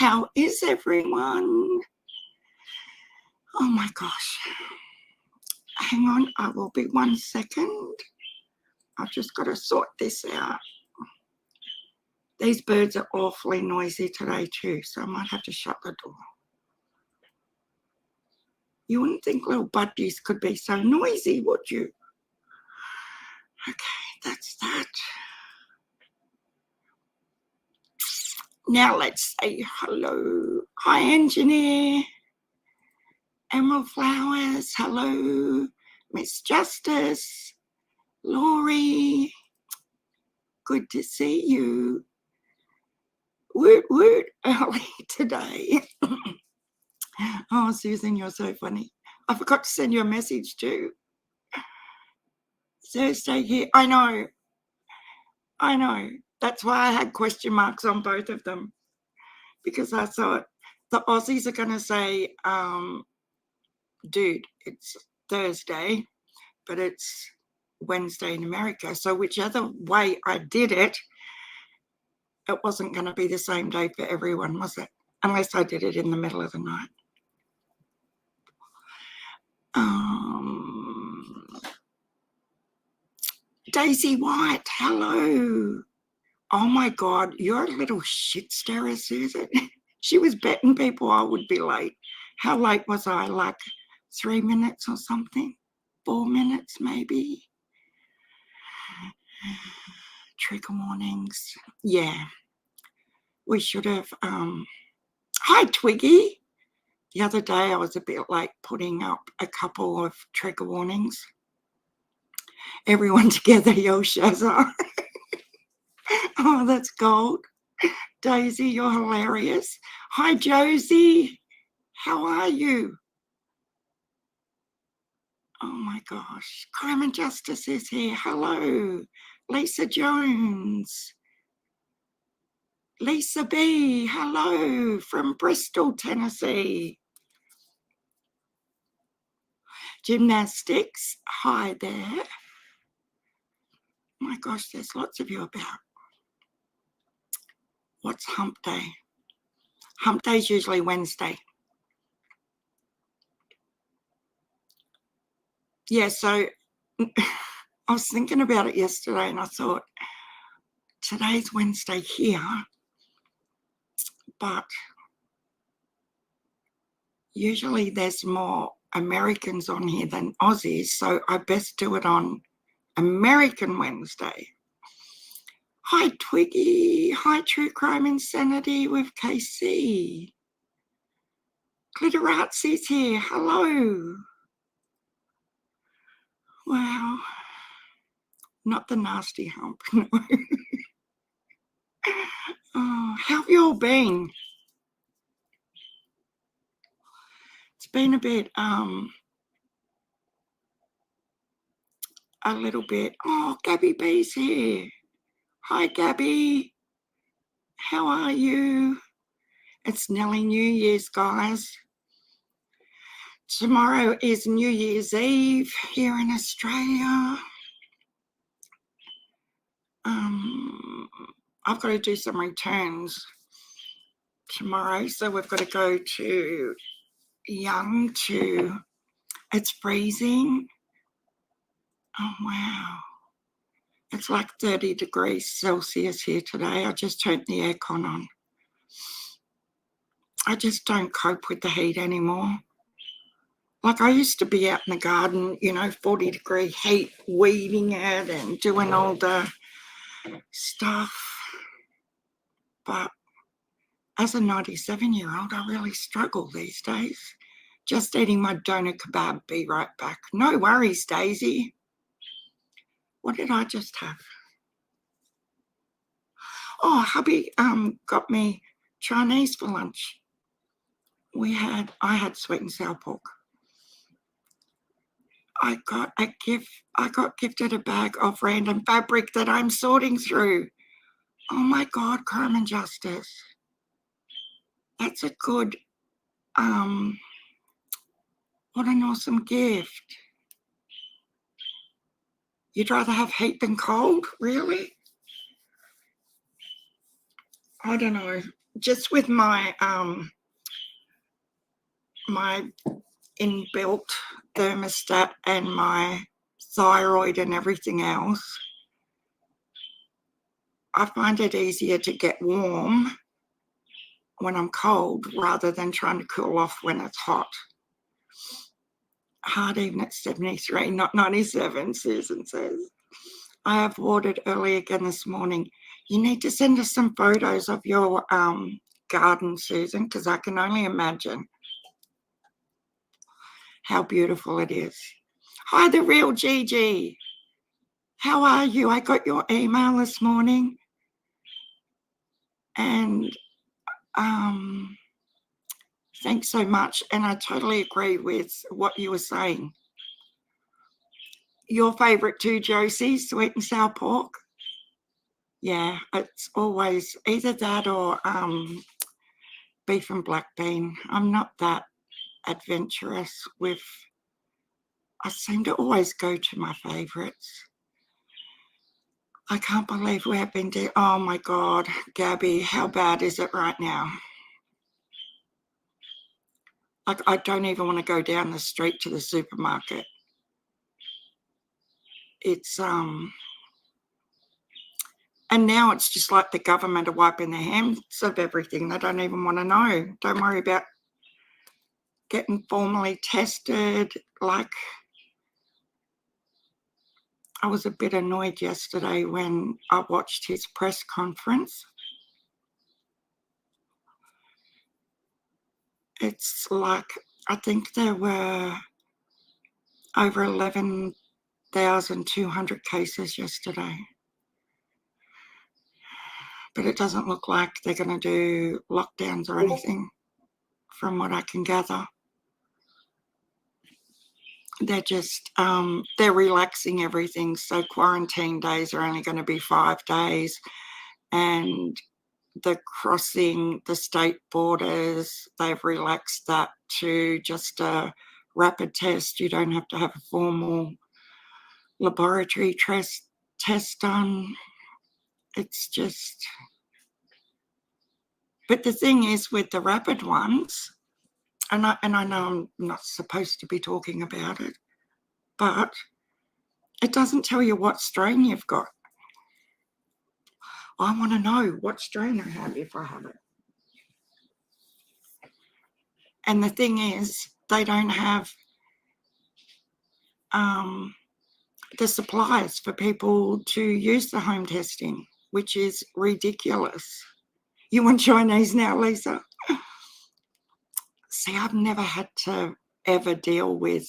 How is everyone? Oh my gosh. Hang on, I will be 1 second. I've just got to sort this out. These birds are awfully noisy today too, so I might have to shut the door. You wouldn't think little budgies could be so noisy, would you? Okay, that's that. Now let's say hello. Hi, engineer. Emerald Flowers, hello. Miss Justice, Laurie, good to see you. Woot woot early today. Oh, Susan, you're so funny. I forgot to send you a message too. Thursday here. I know. That's why I had question marks on both of them, because I thought the Aussies are going to say, dude, it's Thursday, but it's Wednesday in America. So whichever way I did it, it wasn't going to be the same day for everyone, was it? Unless I did it in the middle of the night. Daisy White, hello. Oh my God, you're a little shit stirrer, Susan. She was betting people I would be late. How late was I? Like 3 minutes or something? 4 minutes maybe? Trigger warnings. Yeah. We should have. Hi, Twiggy. The other day I was a bit late putting up a couple of trigger warnings. Everyone together, yo, Shazza. Oh, that's gold. Daisy, you're hilarious. Hi, Josie. How are you? Oh my gosh. Crime and Justice is here. Hello. Lisa Jones. Lisa B. Hello from Bristol, Tennessee. Gymnastics. Hi there. My gosh, there's lots of you about. What's hump day? Hump day is usually Wednesday. Yeah, so I was thinking about it yesterday and I thought, today's Wednesday here, but usually there's more Americans on here than Aussies, so I best do it on American Wednesday. Hi, Twiggy. Hi, True Crime Insanity with KC. Glitterazzi's here. Hello. Wow. Not the nasty hump, no. Oh, how have you all been? It's been a bit, a little bit. Oh, Gabby B's here. Hi, Gabby. How are you? It's nearly New Year's, guys. Tomorrow is New Year's Eve here in Australia. I've got to do some returns tomorrow, so we've got to go to Young to, it's freezing. Oh, wow. It's like 30 degrees Celsius here today. I just turned the aircon on. I just don't cope with the heat anymore. Like I used to be out in the garden, 40-degree heat, weeding it and doing all the stuff. But as a 97-year-old, I really struggle these days. Just eating my doner kebab. Be right back. No worries, Daisy. What did I just have? Oh, hubby got me Chinese for lunch. I had sweet and sour pork. I got gifted a bag of random fabric that I'm sorting through. Oh my God, Crime and Justice. That's a good, what an awesome gift. You'd rather have heat than cold? Really? I don't know. just with my my inbuilt thermostat and my thyroid and everything else, I find it easier to get warm when I'm cold rather than trying to cool off when it's hot. Hard even at 73, not 97, Susan says. I have watered early again this morning. You need to send us some photos of your garden, Susan, because I can only imagine how beautiful it is. Hi, the real Gigi. How are you? I got your email this morning, and thanks so much. And I totally agree with what you were saying. Your favourite too, Josie, sweet and sour pork? Yeah, it's always either that or beef and black bean. I'm not that adventurous with, I seem to always go to my favourites. I can't believe we have been doing, oh my God, Gabby, how bad is it right now? Like, I don't even want to go down the street to the supermarket. It's, and now it's just like the government are wiping their hands of everything. They don't even want to know. Don't worry about getting formally tested. Like, I was a bit annoyed yesterday when I watched his press conference. It's like, I think there were over 11,200 cases yesterday. But it doesn't look like they're going to do lockdowns or anything, from what I can gather. They're just, they're relaxing everything. So quarantine days are only going to be 5 days. And the crossing the state borders, they've relaxed that to just a rapid test. You don't have to have a formal laboratory test done. It's just, but the thing is with the rapid ones, and I know I'm not supposed to be talking about it, but it doesn't tell you what strain you've got. I want to know what strain I have if I have it. And the thing is, they don't have the supplies for people to use the home testing, which is ridiculous. You want Chinese now, Lisa? See, I've never had to ever deal with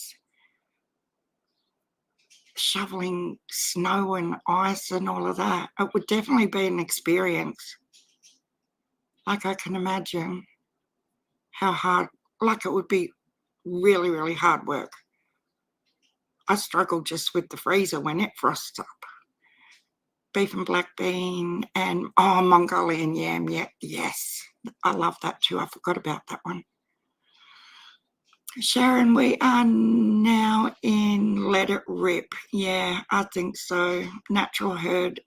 shoveling snow and ice and all of that. It would definitely be an experience. Like, I can imagine how hard, like, it would be really, really hard work. I struggle just with the freezer when it frosts up. Beef and black bean and, oh, Mongolian yam, yeah, yes. I love that too. I forgot about that one. Sharon, we are now in let it rip. Yeah, I think so. Natural herd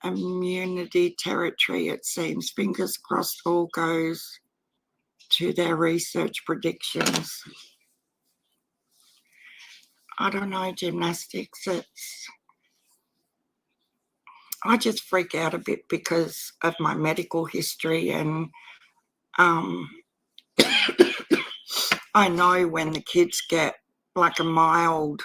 immunity territory, it seems. Fingers crossed all goes to their research predictions. I don't know, gymnastics. I just freak out a bit because of my medical history, and I know when the kids get like a mild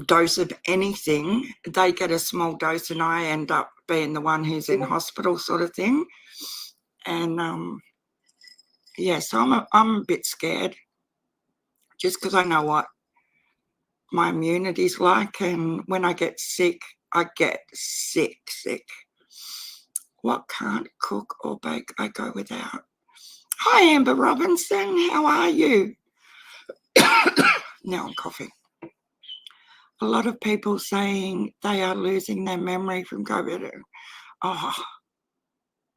dose of anything, they get a small dose and I end up being the one who's in hospital, sort of thing. And yeah, so I'm a bit scared just because I know what my immunity's like, and when I get sick, I get sick. What can't cook or bake, I go without. Hi, Amber Robinson, how are you? Now I'm coughing. A lot of people saying they are losing their memory from COVID. Oh,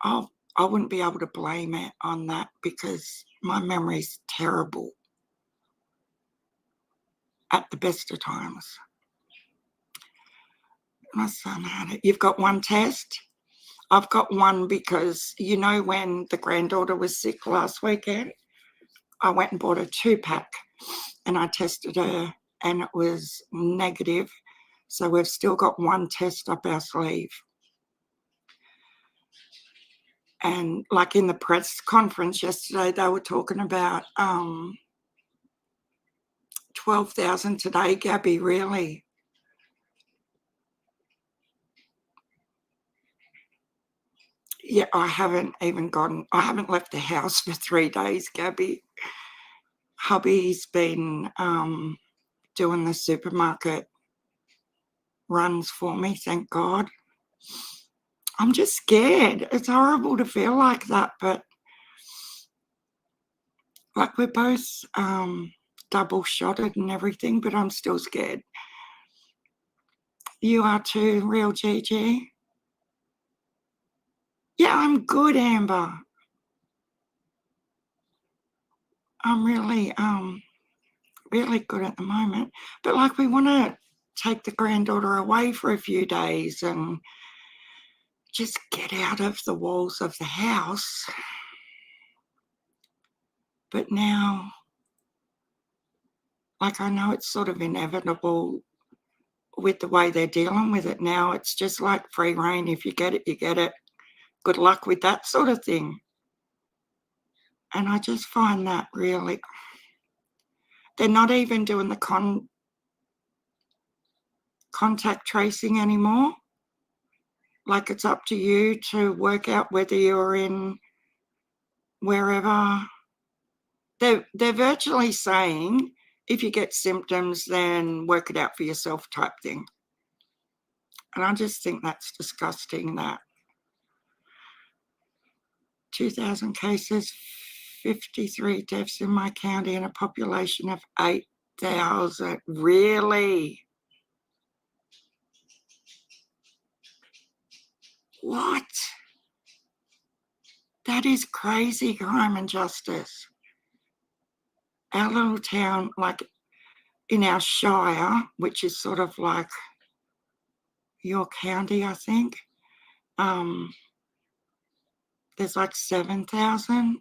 I wouldn't be able to blame it on that because my memory's terrible at the best of times. My son had it. You've got one test? I've got one because, you know, when the granddaughter was sick last weekend, I went and bought a 2-pack and I tested her and it was negative. So we've still got one test up our sleeve. And like in the press conference yesterday, they were talking about 12,000 today, Gabby, really? Yeah, I haven't left the house for 3 days, Gabby. Hubby's been doing the supermarket runs for me, thank God. I'm just scared. It's horrible to feel like that, but like we're both double shotted and everything, but I'm still scared. You are too, real Gigi? Yeah, I'm good, Amber. I'm really good at the moment. But like we want to take the granddaughter away for a few days and just get out of the walls of the house. But now, like I know it's sort of inevitable with the way they're dealing with it now. It's just like free reign. If you get it, you get it. Good luck with that sort of thing. And I just find that really, they're not even doing the contact tracing anymore. Like it's up to you to work out whether you're in wherever. They're virtually saying if you get symptoms, then work it out for yourself type thing. And I just think that's disgusting that 2,000 cases, 53 deaths in my county and a population of 8,000. Really? What? That is crazy crime and justice. Our little town, like in our shire, which is sort of like your county, I think, there's like 7,000.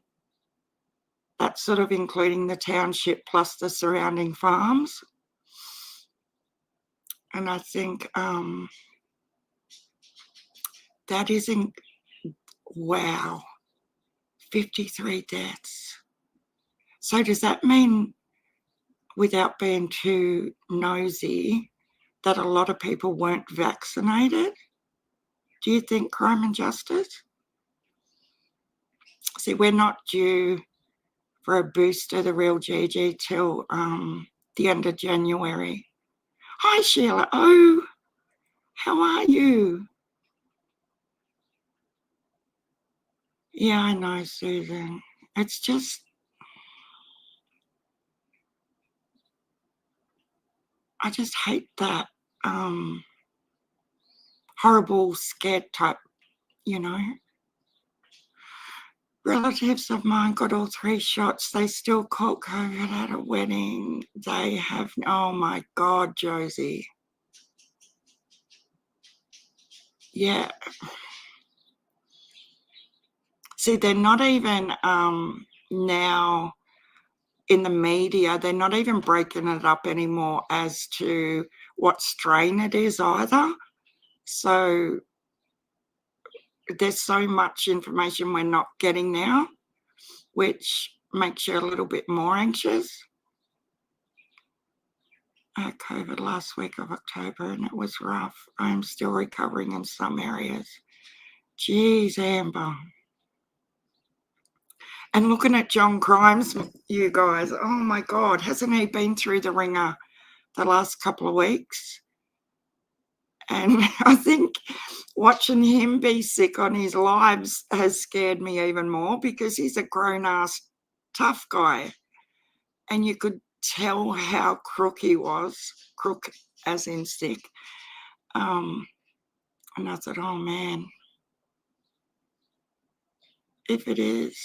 That's sort of including the township plus the surrounding farms. And I think that isn't, wow, 53 deaths. So does that mean, without being too nosy, that a lot of people weren't vaccinated? Do you think, crime and justice? See, we're not due for a booster, the real GG, till the end of January. Hi, Sheila. Oh, how are you? Yeah, I know, Susan. It's just, I just hate that horrible, scared type, you know. Relatives of mine got all 3 shots. They still caught COVID at a wedding. They have, oh my God, Josie. Yeah. See, they're not even now in the media, they're not even breaking it up anymore as to what strain it is either. So there's so much information we're not getting now, which makes you a little bit more anxious. I had COVID last week of October and it was rough. I'm still recovering in some areas. Geez, Amber. And looking at John Grimes, you guys, oh my God, hasn't he been through the ringer the last couple of weeks? And I think watching him be sick on his lives has scared me even more because he's a grown-ass tough guy. And you could tell how crook he was, crook as in sick. And I thought, oh man, if it is,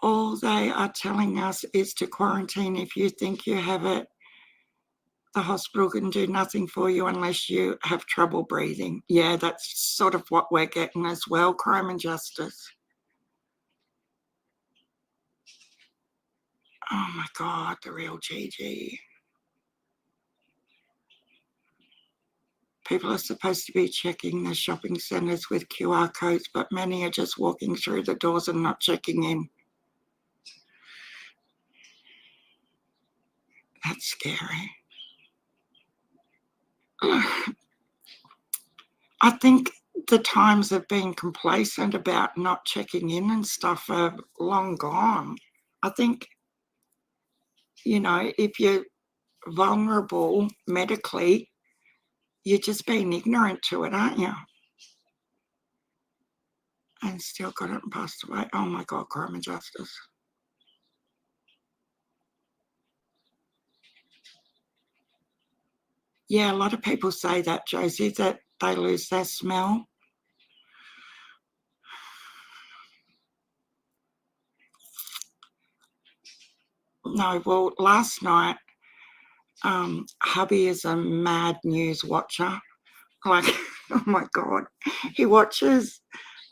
all they are telling us is to quarantine if you think you have it. the hospital can do nothing for you unless you have trouble breathing. Yeah, that's sort of what we're getting as well, Crime and Justice. Oh my God, the real Gigi. People are supposed to be checking the shopping centres with QR codes, but many are just walking through the doors and not checking in. That's scary. I think the times of being complacent about not checking in and stuff are long gone. I think, you know, if you're vulnerable medically, you're just being ignorant to it, aren't you? And still got it and passed away. Oh my God, Crime and Justice. Yeah, a lot of people say that, Josie, that they lose their smell. No, well, last night, hubby is a mad news watcher. Like, oh my God, he watches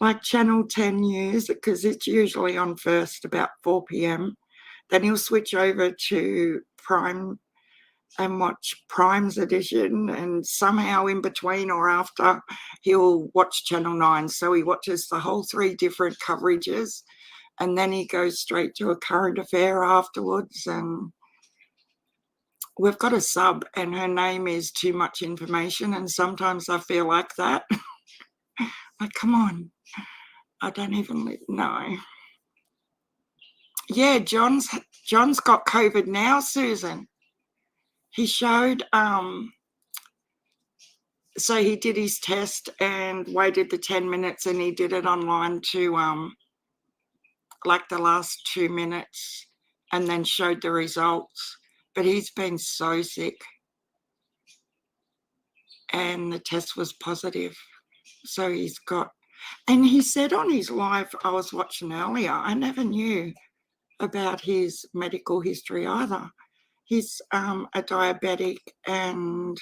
like Channel 10 News because it's usually on first about 4 p.m. Then he'll switch over to Prime and watch Prime's edition, and somehow in between or after he'll watch Channel 9. So he watches the whole 3 different coverages, and then he goes straight to a current affair afterwards. And we've got a sub and her name is Too Much Information, and sometimes I feel like that. Like, come on, I don't even know. Yeah, John's got COVID now, Susan. He showed so he did his test and waited the 10 minutes, and he did it online to like the last 2 minutes, and then showed the results. But he's been so sick, and the test was positive. So he's got, and he said on his live I was watching earlier, I never knew about his medical history either. He's a diabetic and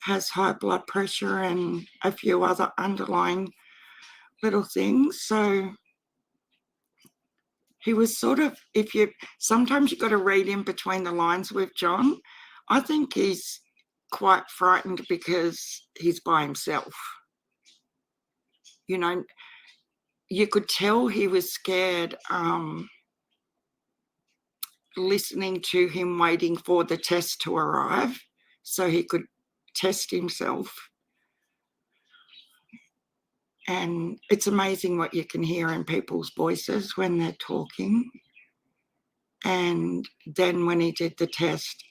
has high blood pressure and a few other underlying little things. So he was sort of, sometimes you've got to read in between the lines with John. I think he's quite frightened because he's by himself. You know, you could tell he was scared listening to him waiting for the test to arrive so he could test himself. And it's amazing what you can hear in people's voices when they're talking. And then when he did the test,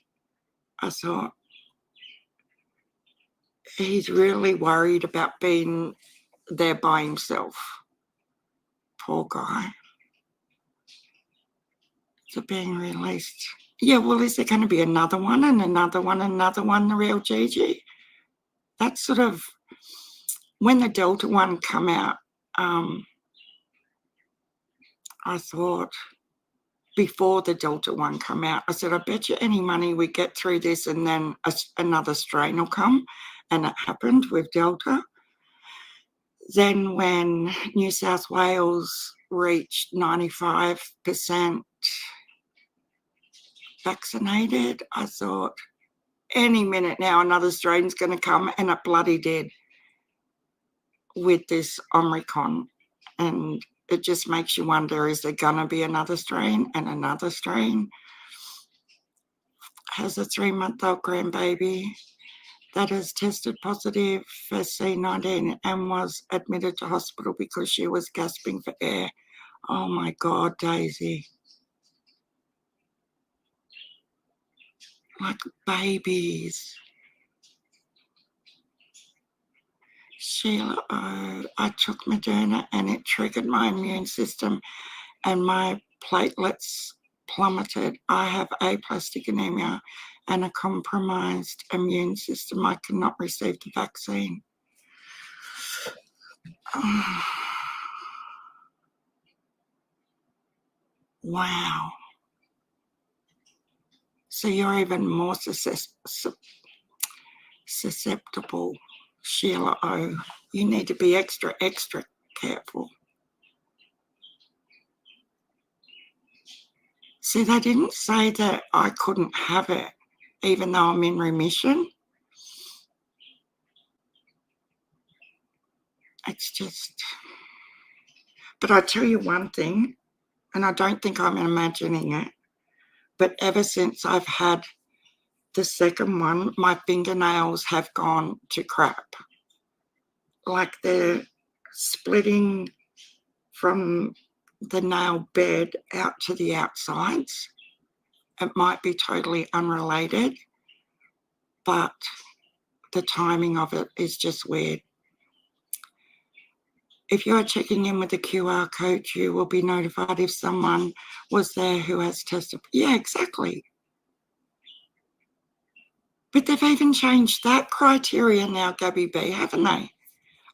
I thought, he's really worried about being there by himself. Poor guy. So being released. Yeah, well, is there going to be another one and another one and another one, the real Gigi? That's sort of, when the Delta one come out, I thought, before the Delta one come out, I said, I bet you any money we get through this and then another strain will come. And it happened with Delta. Then when New South Wales reached 95% vaccinated, I thought, any minute now another strain's going to come, and it bloody did with this Omicron. And it just makes you wonder, is there going to be another strain and another strain? Has a 3-month-old grandbaby that has tested positive for C19 and was admitted to hospital because she was gasping for air. Oh my God, Daisy. Like babies. Sheila, oh, I took Moderna and it triggered my immune system and my platelets plummeted. I have aplastic anemia and a compromised immune system. I cannot receive the vaccine. Oh. Wow. So you're even more susceptible, Sheila O. You need to be extra careful. See, they didn't say that I couldn't have it, even though I'm in remission. It's just... But I tell you one thing, and I don't think I'm imagining it, but ever since I've had the second one, my fingernails have gone to crap. Like they're splitting from the nail bed out to the outsides. It might be totally unrelated, but the timing of it is just weird. If you are checking in with the QR code, you will be notified if someone was there who has tested. Yeah, exactly. But they've even changed that criteria now, Gabby B, haven't they?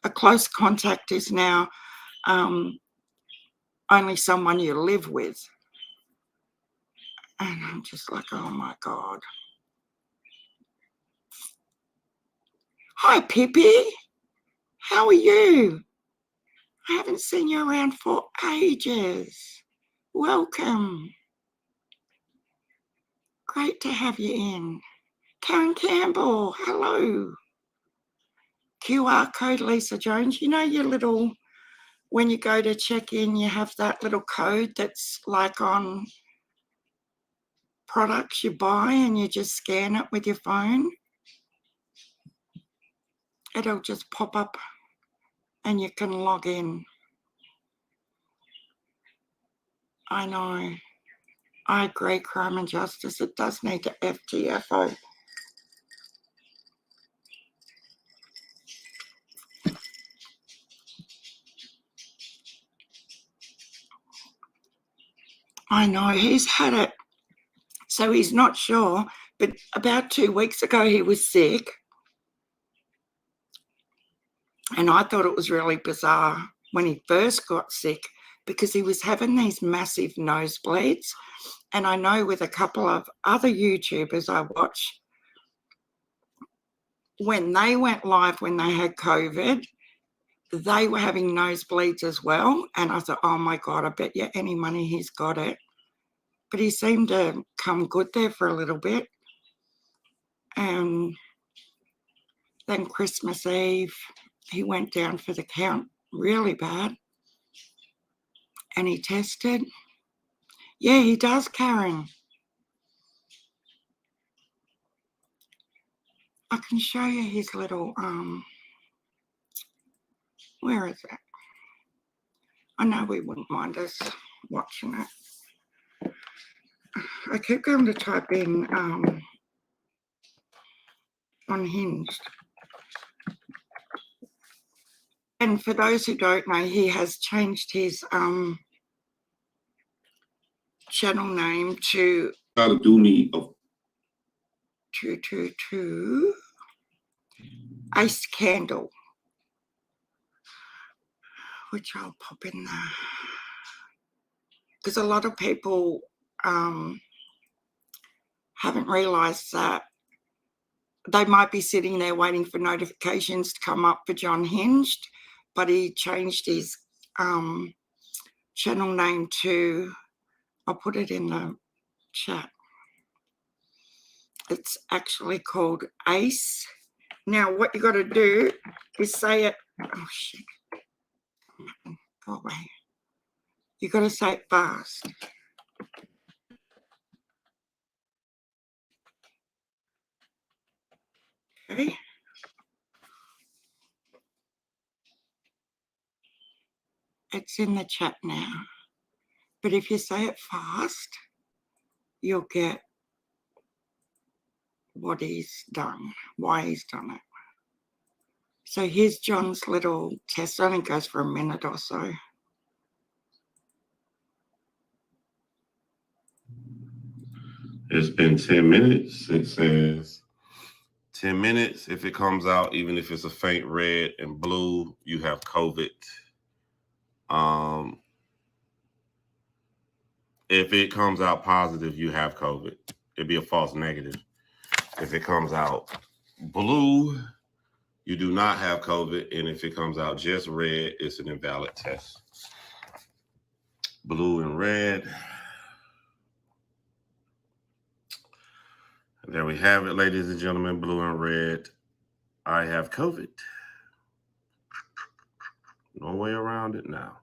A close contact is now only someone you live with. And I'm just like, oh my God. Hi, Pippi. How are you? I haven't seen you around for ages. Welcome. Great to have you in. Karen Campbell, hello. QR code Lisa Jones. You know your little, when you go to check in, you have that little code that's like on products you buy and you just scan it with your phone. It'll just pop up and you can log in. I know. I agree, Crime and Justice. It does need to FTFO. I know, he's had it. So he's not sure, but about 2 weeks ago he was sick. And I thought it was really bizarre when he first got sick because he was having these massive nosebleeds. And I know with a couple of other YouTubers I watch, when they went live when they had COVID, they were having nosebleeds as well. And I thought, oh my God, I bet you any money he's got it. But he seemed to come good there for a little bit. And then Christmas Eve, he went down for the count really bad. And he tested. Yeah, he does, Karen. I can show you his little, where is it? I know we wouldn't mind us watching it. I keep going to type in unhinged. And for those who don't know, he has changed his channel name to Ice Candle, which I'll pop in there. Because a lot of people haven't realised that they might be sitting there waiting for notifications to come up for John Hinged, but he changed his channel name to, I'll put it in the chat. It's actually called Ace. Now what you got to do is say it, oh shit, go away. You got to say it fast. Okay. It's in the chat now. But if you say it fast, you'll get what he's done, why he's done it. So here's John's little test. It only goes for a minute or so. It's been 10 minutes. It says 10 minutes. If it comes out, even if it's a faint red and blue, you have COVID. If it comes out positive, you have COVID. it'd be a false negative. If it comes out blue, you do not have COVID. And if it comes out just red, it's an invalid test. Blue and red. And there we have it, ladies and gentlemen, blue and red. I have COVID. No way around it now.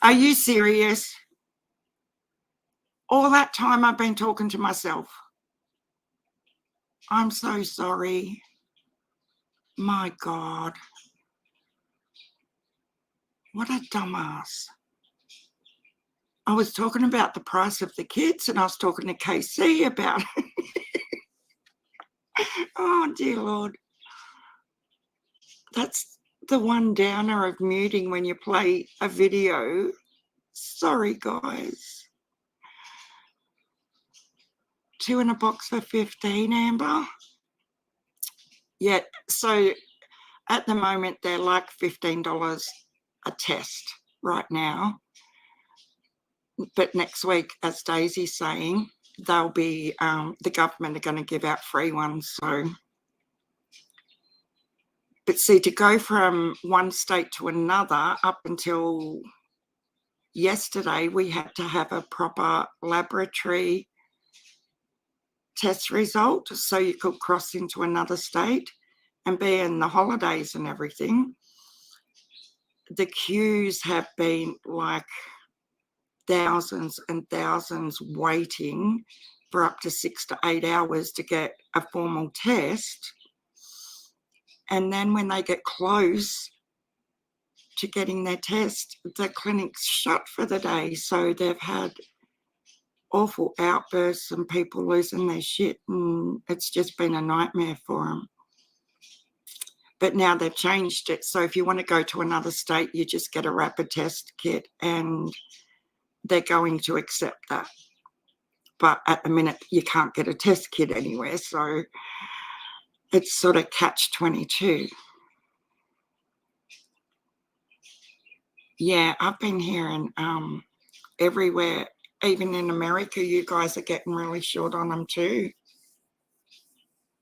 Are you serious? All that time I've been talking to myself. I'm so sorry. My God. What a dumbass. I was talking about the price of the kids and I was talking to KC about it. Oh, dear Lord. That's the one downer of muting when you play a video. Sorry, guys. 2 in a box for 15, Amber. Yeah, so at the moment they're like $15 a test right now. But next week, as Daisy's saying, they'll be, the government are going to give out free ones. So, but see, to go from one state to another, up until yesterday, we had to have a proper laboratory test result so you could cross into another state, and being the holidays and everything, the queues have been like thousands and thousands waiting for up to 6 to 8 hours to get a formal test. And then when they get close to getting their test, the clinic's shut for the day. So they've had awful outbursts and people losing their shit, and it's just been a nightmare for them. But now they've changed it. So if you want to go to another state, you just get a rapid test kit and they're going to accept that. But at the minute, you can't get a test kit anywhere. So it's sort of catch-22. Yeah, I've been hearing everywhere, even in America, you guys are getting really short on them too.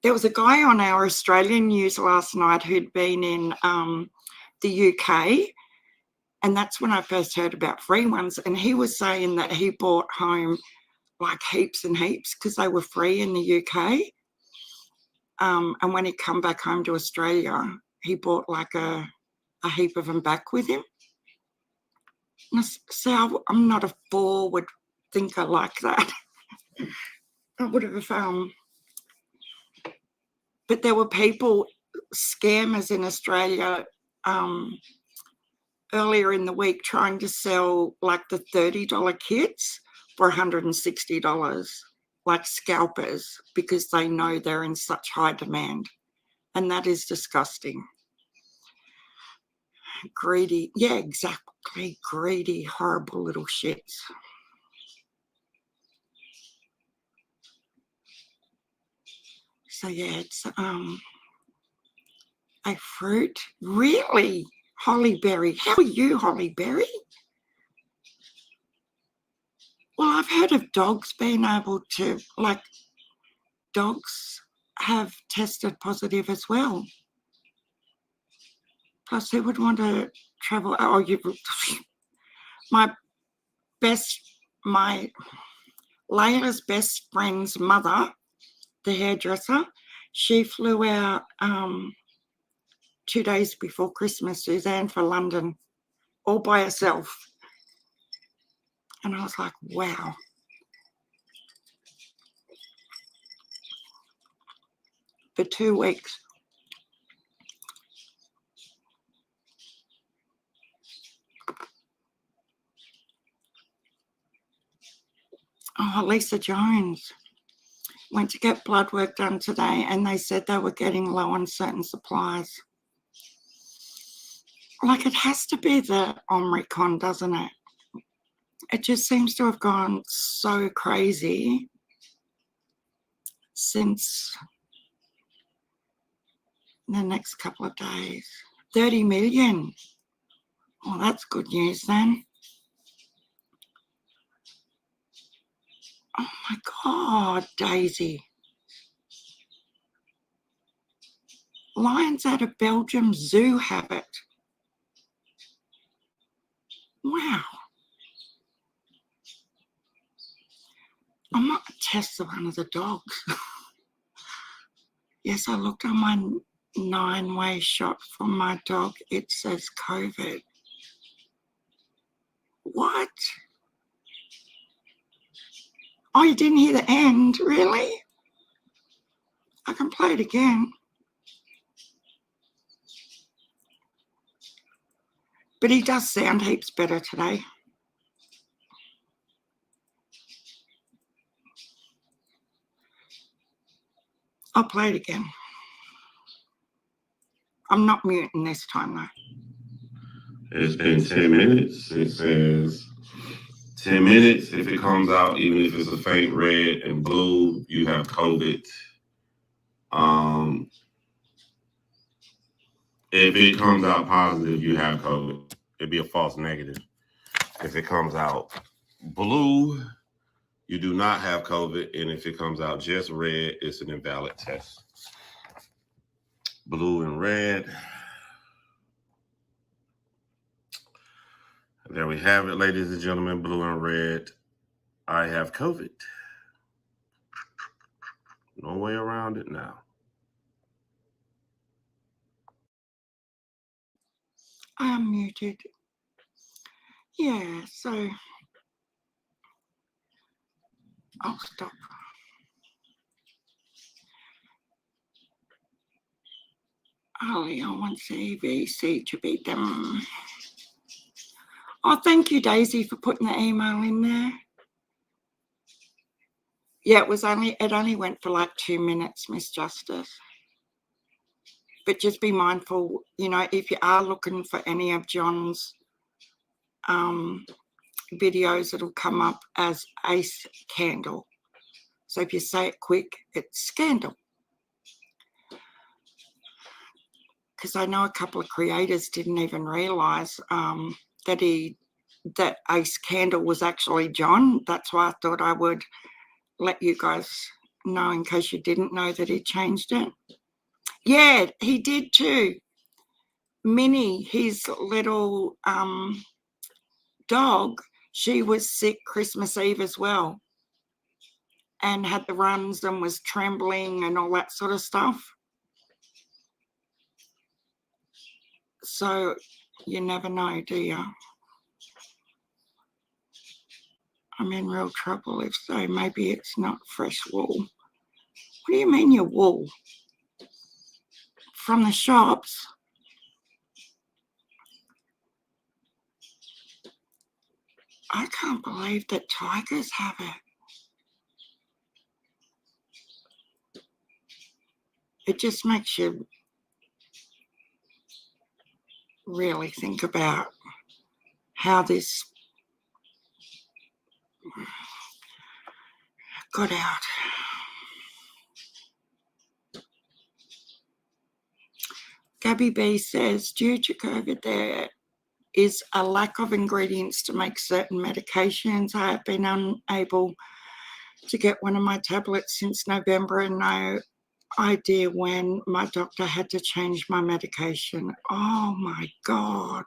There was a guy on our Australian news last night who'd been in the UK, and that's when I first heard about free ones, and he was saying that he bought home like heaps and heaps because they were free in the UK. And when he come back home to Australia, he bought like a heap of them back with him. So I'm not a forward thinker like that. I would have but there were people, scammers in Australia earlier in the week trying to sell like the $30 kits for $160, like scalpers, because they know they're in such high demand. And that is disgusting. Greedy, yeah, exactly, greedy, horrible little shits. So yeah, it's a fruit. Really? Hollyberry. How are you, Hollyberry? Well, I've heard of dogs being able to, like, dogs have tested positive as well. Plus, who would want to travel? Oh, my Layla's best friend's mother, the hairdresser, she flew out 2 days before Christmas, Suzanne, for London, all by herself. And I was like, wow. For 2 weeks. Oh, Lisa Jones went to get blood work done today, and they said they were getting low on certain supplies. Like, it has to be the Omicron, doesn't it? It just seems to have gone so crazy since the next couple of days. 30 million. Oh, that's good news then. Oh my God, Daisy. Lions out of Belgium zoo have it. Wow. I might test one of the dogs. Yes, I looked on my 9-way shot for my dog. It says COVID. What? Oh, you didn't hear the end? Really? I can play it again. But he does sound heaps better today. I'll play it again. I'm not muting this time though. It's been 10 minutes. It says 10 minutes. If it comes out, even if it's a faint red and blue, you have COVID. If it comes out positive, you have COVID. It'd be a false negative. If it comes out blue, you do not have COVID. And if it comes out just red, it's an invalid test. Blue and red. There we have it, ladies and gentlemen, blue and red. I have COVID. No way around it now. I am muted. Yeah, so I'll stop. Only I want CVC to beat them. Oh, thank you, Daisy, for putting the email in there. Yeah, it only went for like 2 minutes, Miss Justice. But just be mindful, you know, if you are looking for any of John's videos, it'll come up as Ace Candle. So if you say it quick, it's Scandal. Because I know a couple of creators didn't even realise that Ace Candle was actually John. That's why I thought I would let you guys know in case you didn't know that he changed it. Yeah, he did too. Minnie, his little dog, she was sick Christmas Eve as well and had the runs and was trembling and all that sort of stuff. So you never know, do you? I'm in real trouble if so. Maybe it's not fresh wool. What do you mean your wool? From the shops? I can't believe that tigers have it. It just makes you really think about how this got out. Gabby B says, due to COVID, there is a lack of ingredients to make certain medications. I have been unable to get one of my tablets since November and no idea when my doctor had to change my medication. Oh my God.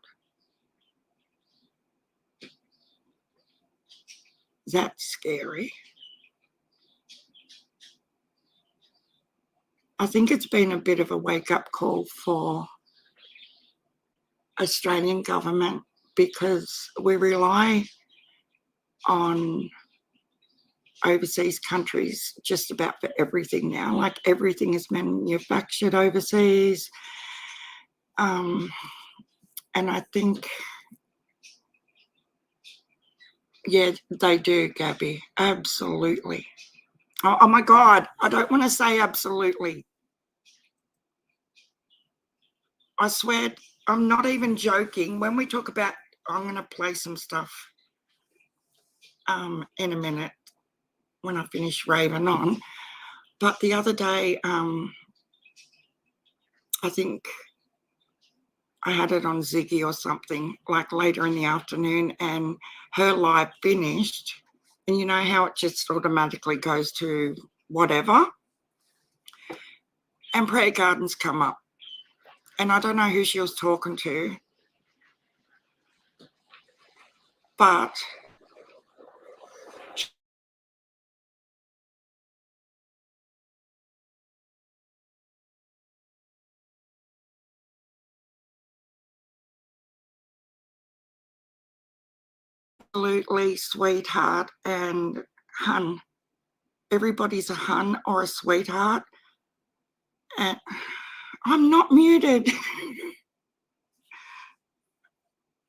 That's scary. I think it's been a bit of a wake-up call for Australian government because we rely on overseas countries just about for everything now. Like everything is manufactured overseas. And I think, yeah, they do, Gabby. Absolutely. Oh my God, I don't want to say absolutely. I swear, I'm not even joking. When we talk about, I'm going to play some stuff in a minute when I finish raving on. But the other day, I think I had it on Ziggy or something, like later in the afternoon, and her live finished. And you know how it just automatically goes to whatever? And prayer gardens come up. And I don't know who she was talking to, but absolutely sweetheart and hun. Everybody's a hun or a sweetheart. And I'm not muted.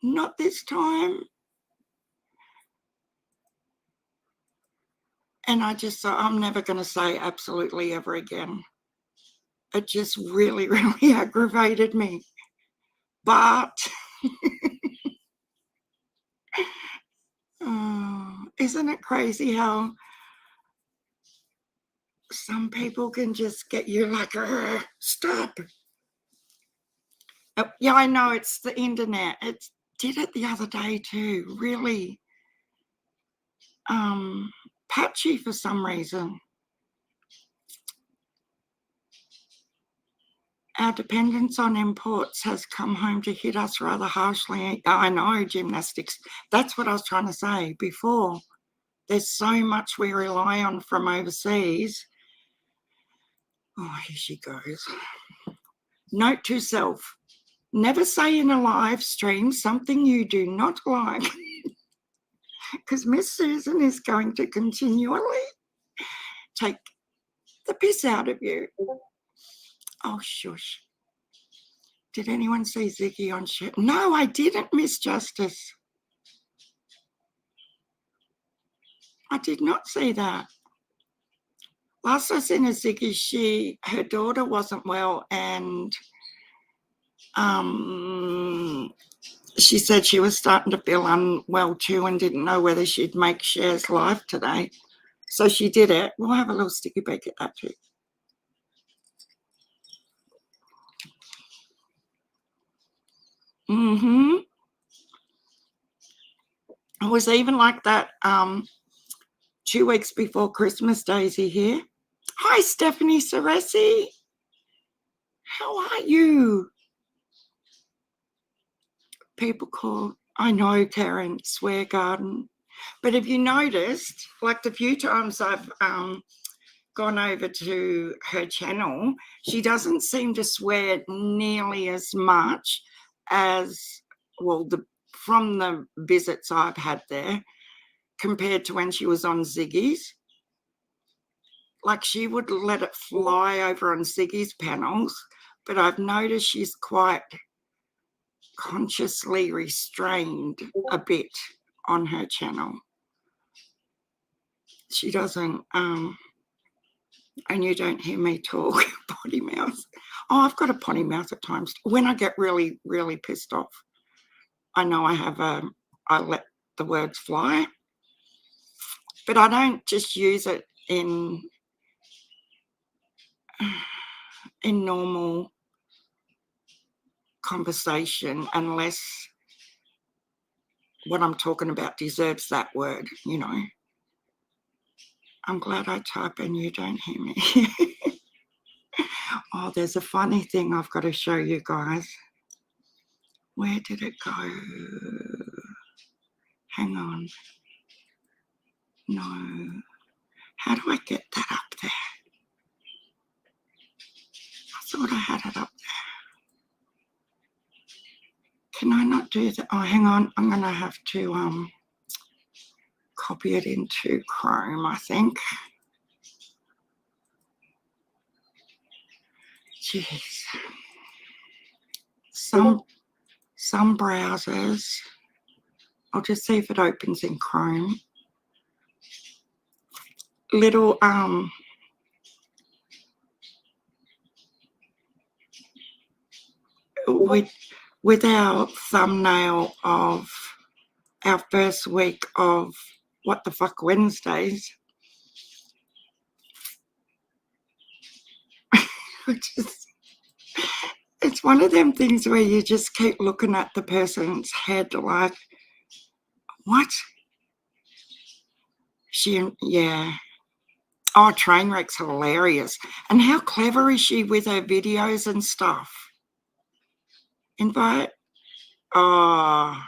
Not this time. And I just thought, I'm never going to say absolutely ever again. It just really, really aggravated me. But isn't it crazy how some people can just get you like, stop. Yeah, I know it's the internet. It did it the other day too. Really patchy for some reason. Our dependence on imports has come home to hit us rather harshly. I know, gymnastics. That's what I was trying to say before. There's so much we rely on from overseas. Oh, here she goes. Note to self. Never say in a live stream something you do not like. Because Miss Susan is going to continually take the piss out of you. Oh, shush. Did anyone see Ziggy on shit? No, I didn't, Miss Justice. I did not see that. Last I seen a Ziggy, her daughter wasn't well, and she said she was starting to feel unwell too and didn't know whether she'd make shares live today. So she did it. We'll have a little sticky bake at that too. It was even like that 2 weeks before Christmas. Daisy here. Hi, Stephanie Ceresi. How are you? People call, I know, Karen, swear garden. But have you noticed, like the few times I've gone over to her channel, she doesn't seem to swear nearly as much as, well, from the visits I've had there compared to when she was on Ziggy's. Like, she would let it fly over on Ziggy's panels, but I've noticed she's quite consciously restrained a bit on her channel. She doesn't, and you don't hear me talk, potty mouth. Oh, I've got a potty mouth at times. When I get really, really pissed off, I know I let the words fly, but I don't just use it in normal conversation unless what I'm talking about deserves that word, you know. I'm glad I type and you don't hear me. Oh, there's a funny thing I've got to show you guys. Where did it go? Hang on. No. How do I get that up there? I thought I had it up there. Can I not do that? Oh, hang on. I'm going to have to copy it into Chrome, I think. Jeez. Some browsers, I'll just see if it opens in Chrome. Little with our thumbnail of our first week of What the Fuck Wednesdays, it's one of them things where you just keep looking at the person's head like, what? Yeah. Oh, Trainwreck's hilarious. And how clever is she with her videos and stuff? Invite. Oh,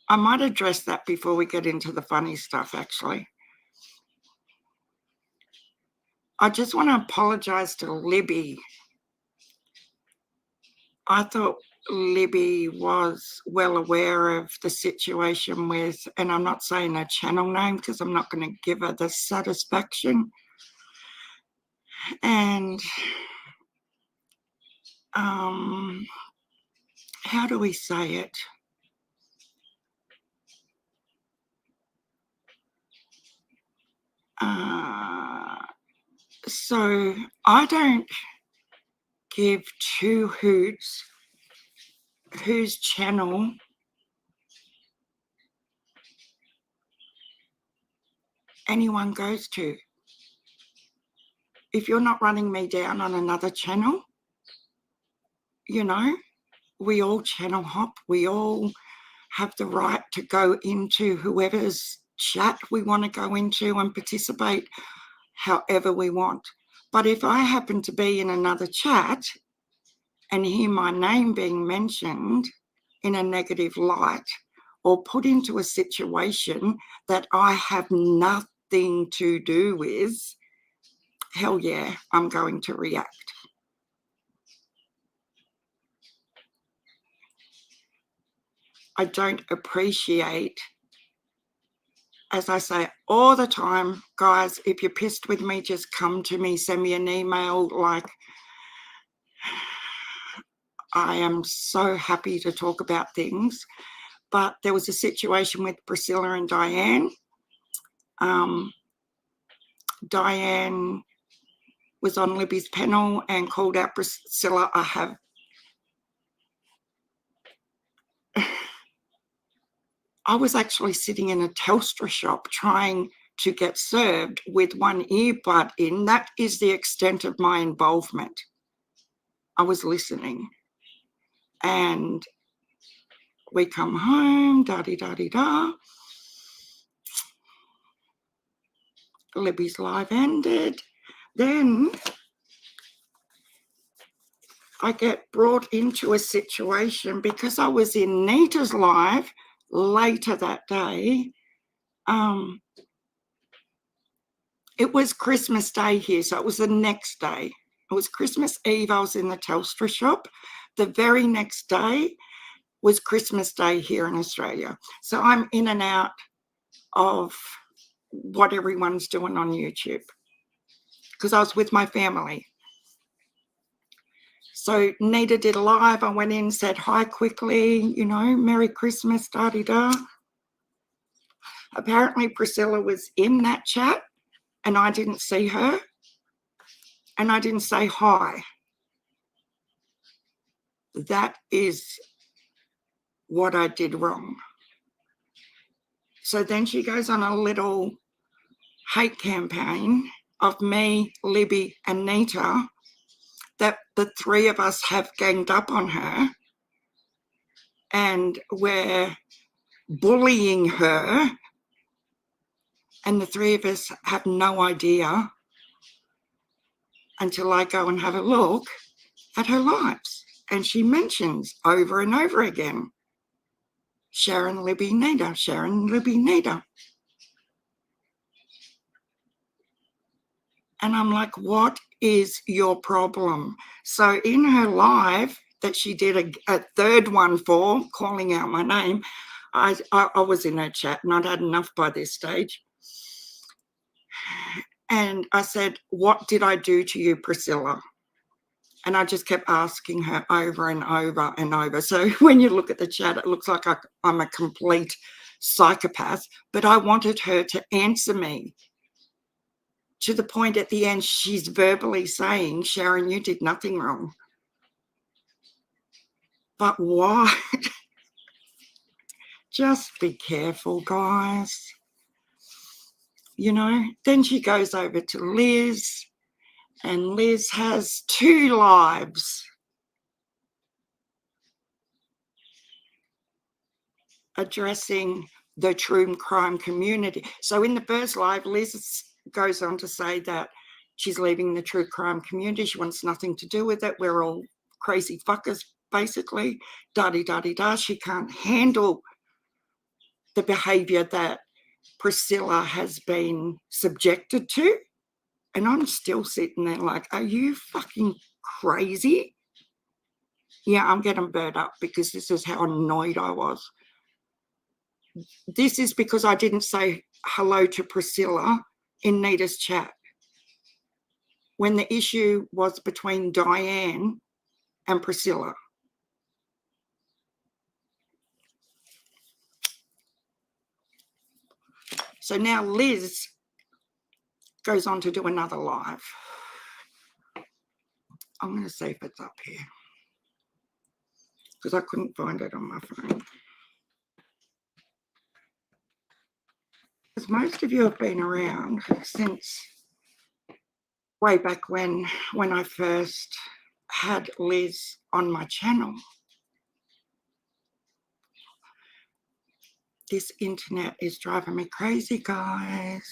I might address that before we get into the funny stuff, actually. I just want to apologize to Libby. I thought Libby was well aware of the situation with, and I'm not saying her channel name because I'm not going to give her the satisfaction. And how do we say it? So I don't give two hoots whose channel anyone goes to. If you're not running me down on another channel, you know, we all channel hop. We all have the right to go into whoever's chat we want to go into and participate however we want. But if I happen to be in another chat and hear my name being mentioned in a negative light or put into a situation that I have nothing to do with, hell yeah, I'm going to react. I don't appreciate, as I say all the time, guys, if you're pissed with me, just come to me, send me an email. Like, I am so happy to talk about things. But there was a situation with Priscilla and Diane. Diane was on Libby's panel and called out Priscilla. I was actually sitting in a Telstra shop trying to get served with one earbud in. That is the extent of my involvement. I was listening. And we come home, da-di-da-di-da. Libby's live ended. Then I get brought into a situation because I was in Nita's live later that day. It was Christmas Day here, so it was the next day. It was Christmas Eve. I was in the Telstra shop. The very next day was Christmas Day here in Australia. So I'm in and out of what everyone's doing on YouTube because I was with my family. So Nita did a live. I went in, said hi quickly, you know, Merry Christmas, da-di-da. Apparently Priscilla was in that chat and I didn't see her and I didn't say hi. That is what I did wrong. So then she goes on a little hate campaign of me, Libby and Nita, that the three of us have ganged up on her and we're bullying her, and the three of us have no idea until I go and have a look at her lives. And she mentions over and over again, Sharon, Libby, Nita, Sharon, Libby, Nita. And I'm like, what is your problem? So in her live that she did a third one for, calling out my name, I was in her chat and I'd had enough by this stage. And I said, what did I do to you, Priscilla? And I just kept asking her over and over and over. So when you look at the chat, it looks like I'm a complete psychopath, but I wanted her to answer me. To the point at the end, she's verbally saying, Sharon, you did nothing wrong. But why? Just be careful, guys. You know, then she goes over to Liz, and Liz has 2 lives addressing the true crime community. So in the first live, Liz goes on to say that she's leaving the true crime community. She wants nothing to do with it. We're all crazy fuckers, basically. Da-di-da-di-da. She can't handle the behaviour that Priscilla has been subjected to. And I'm still sitting there like, are you fucking crazy? Yeah, I'm getting burnt up because this is how annoyed I was. This is because I didn't say hello to Priscilla in Nita's chat when the issue was between Diane and Priscilla. So now Liz goes on to do another live. I'm going to see if it's up here because I couldn't find it on my phone. Because most of you have been around since way back when I first had Liz on my channel. This internet is driving me crazy, guys.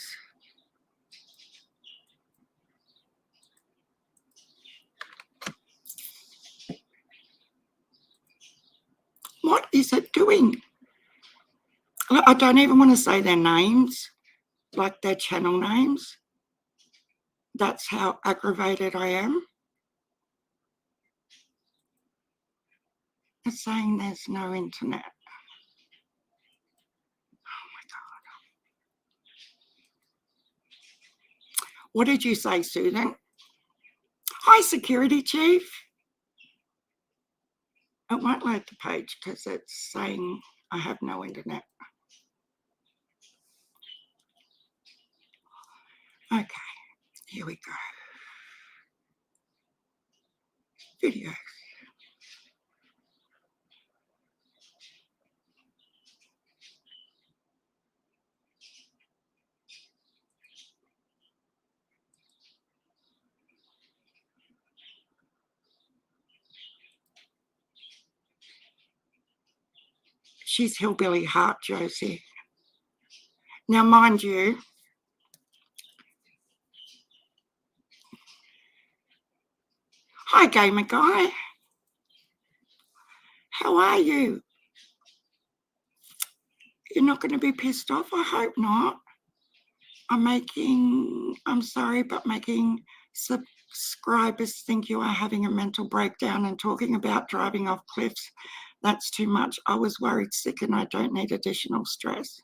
What is it doing? I don't even want to say their names, like their channel names. That's how aggravated I am. It's saying there's no internet. Oh my God. What did you say, Susan? Hi, security chief. It won't load the page because it's saying I have no internet. Okay, here we go. Video. She's Hillbilly Heart, Josie. Now, mind you, hi, Gamer Guy. How are you? You're not going to be pissed off? I hope not. I'm sorry, but making subscribers think you are having a mental breakdown and talking about driving off cliffs. That's too much. I was worried sick and I don't need additional stress.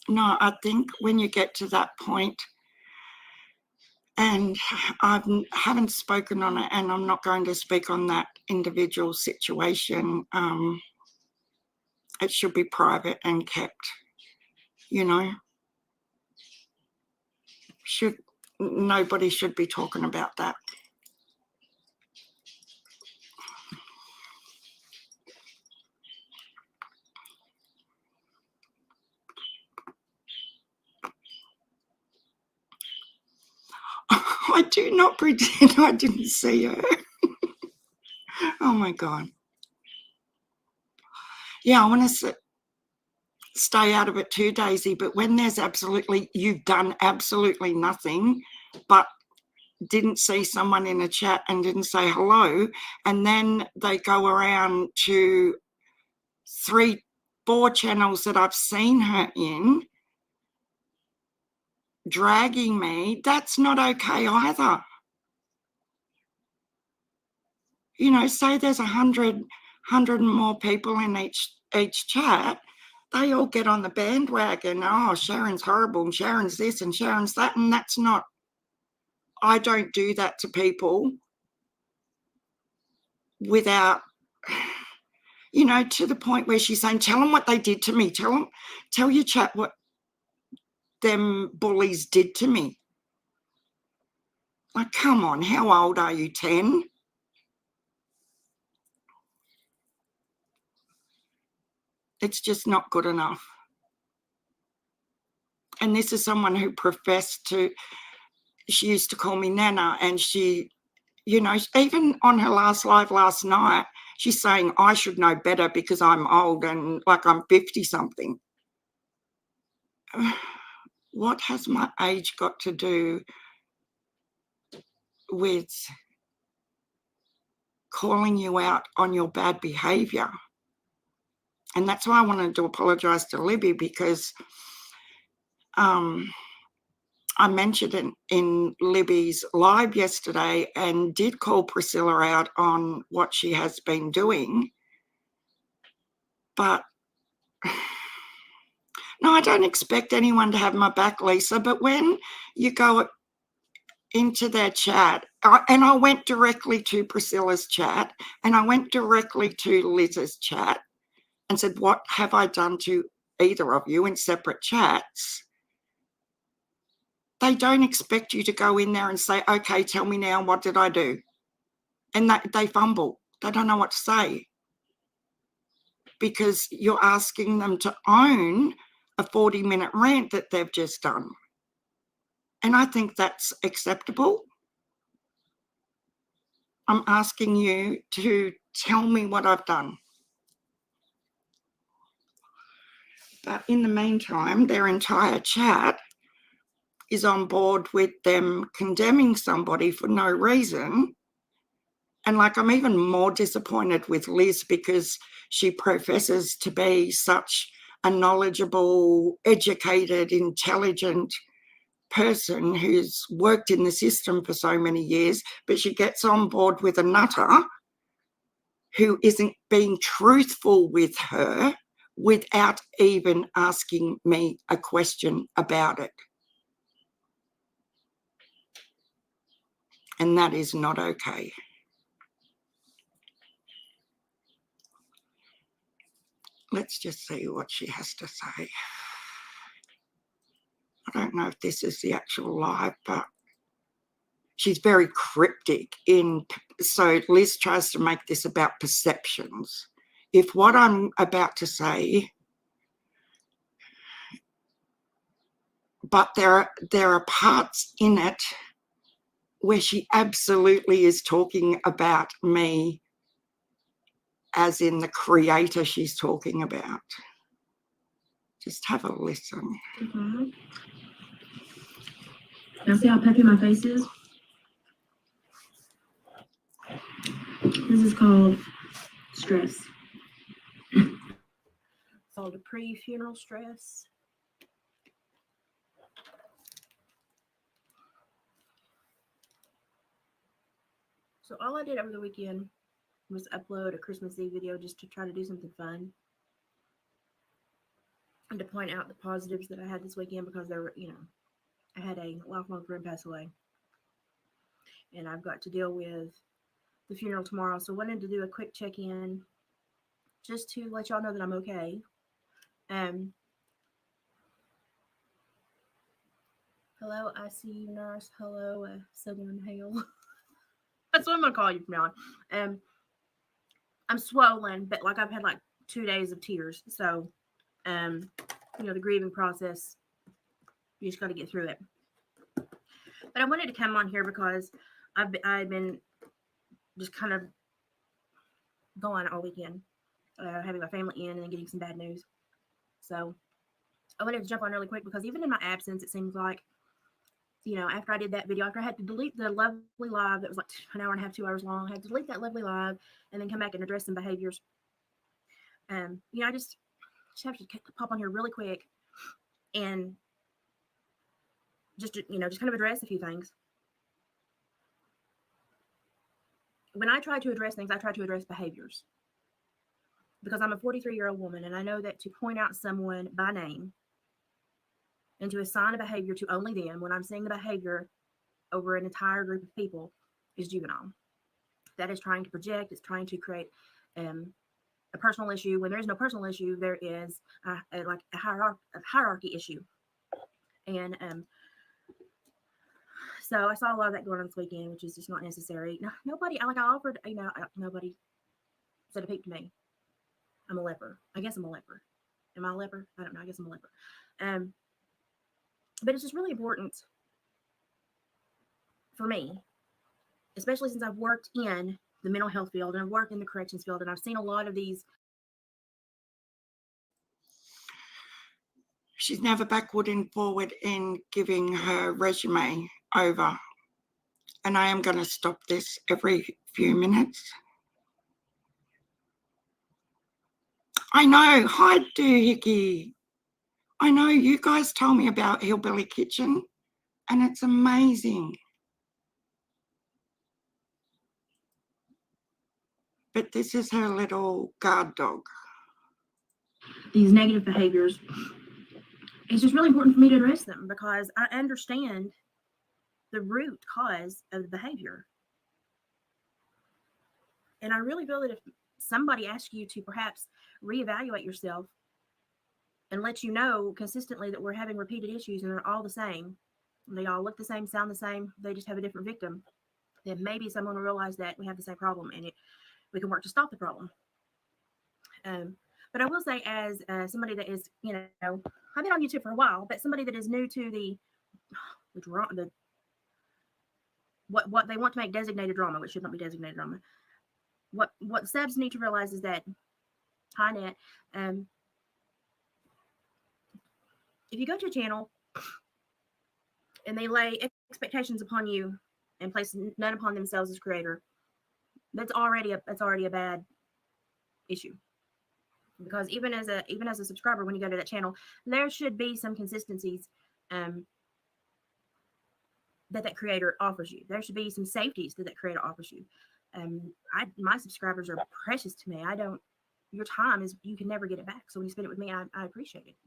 No, I think when you get to that point, and I haven't spoken on it and I'm not going to speak on that individual situation, it should be private and kept, you know. Nobody should be talking about that. I do not pretend I didn't see her. Oh my God. Yeah, I want to stay out of it too, Daisy, but when there's you've done absolutely nothing but didn't see someone in a chat and didn't say hello, and then they go around to 3, 4 channels that I've seen her in dragging me, that's not okay either. You know, say there's 100 and more people in each chat, they all get on the bandwagon. Oh, Sharon's horrible and Sharon's this and Sharon's that, and that's not, I don't do that to people without, you know, to the point where she's saying, tell them what they did to me. Tell your chat what them bullies did to me. Like, come on, how old are you, 10? It's just not good enough. And this is someone who professed to, she used to call me Nana, and she, you know, even on her last live last night, she's saying I should know better because I'm old and like I'm 50 something. What has my age got to do with calling you out on your bad behavior? And that's why I wanted to apologize to Libby, because I mentioned it in Libby's live yesterday and did call Priscilla out on what she has been doing. But no, I don't expect anyone to have my back, Lisa, but when you go into their chat, and I went directly to Priscilla's chat and I went directly to Liz's chat and said, what have I done to either of you, in separate chats? They don't expect you to go in there and say, okay, tell me now, what did I do? And they fumble. They don't know what to say, because you're asking them to own a 40-minute rant that they've just done. And I think that's acceptable. I'm asking you to tell me what I've done. But in the meantime, their entire chat is on board with them condemning somebody for no reason. And like, I'm even more disappointed with Liz, because she professes to be such a knowledgeable, educated, intelligent person who's worked in the system for so many years, but she gets on board with a nutter who isn't being truthful with her without even asking me a question about it. And that is not okay. let's just see what she has to say. I don't know if this is the actual live, but she's very cryptic so Liz tries to make this about perceptions. If what I'm about to say, but there are parts in it where she absolutely is talking about me, as in the creator she's talking about. Just have a listen. Now see how peppy my face is? This is called stress. It's called the pre-funeral stress. So all I did over the weekend was upload a Christmas Eve video just to try to do something fun. And to point out the positives that I had this weekend, because there were, I had a lifelong friend pass away. And I've got to deal with the funeral tomorrow. So I wanted to do a quick check-in just to let y'all know that I'm okay. Hello, ICU nurse. Hello, Southern Hale. That's what I'm gonna call you from now on. I'm swollen, but like I've had like 2 days of tears. So, the grieving process, you just got to get through it. But I wanted to come on here because I've been just kind of going all weekend, having my family in and then getting some bad news. So I wanted to jump on really quick because even in my absence, it seems like, after I did that video, after I had to delete the lovely live that was like an hour and a half, 2 hours long, I had to delete that lovely live and then come back and address some behaviors. I just have to pop on here really quick and just kind of address a few things. When I try to address things, I try to address behaviors, because I'm a 43-year-old woman, and I know that to point out someone by name and to assign a behavior to only them when I'm seeing the behavior over an entire group of people is juvenile. That is trying to project. It's trying to create a personal issue. When there is no personal issue, there is a hierarchy issue. And so I saw a lot of that going on this weekend, which is just not necessary. Nobody said a peep to me. I'm a leper. I guess I'm a leper. Am I a leper? I don't know. I guess I'm a leper. But it's just really important for me, especially since I've worked in the mental health field and I've worked in the corrections field, and I've seen a lot of these. She's never backward and forward in giving her resume over. And I am going to stop this every few minutes. I know. Hi, Doohickey. I know you guys told me about Hillbilly Kitchen, and it's amazing. But this is her little guard dog. These negative behaviors. It's just really important for me to address them because I understand the root cause of the behavior. And I really feel that if somebody asks you to perhaps reevaluate yourself and let you know consistently that we're having repeated issues and they're all the same, they all look the same, sound the same, they just have a different victim, then maybe someone will realize that we have the same problem and we can work to stop the problem. But I will say, as somebody that is, I've been on YouTube for a while, but somebody that is new to what they want to make designated drama, which should not be designated drama. What subs need to realize is that, hi Net, if you go to a channel and they lay expectations upon you and place none upon themselves as creator, that's already a bad issue. Because even as a subscriber, when you go to that channel, there should be some consistencies that creator offers you. There should be some safeties that creator offers you. My subscribers are precious to me. Your time you can never get it back. So when you spend it with me, I appreciate it.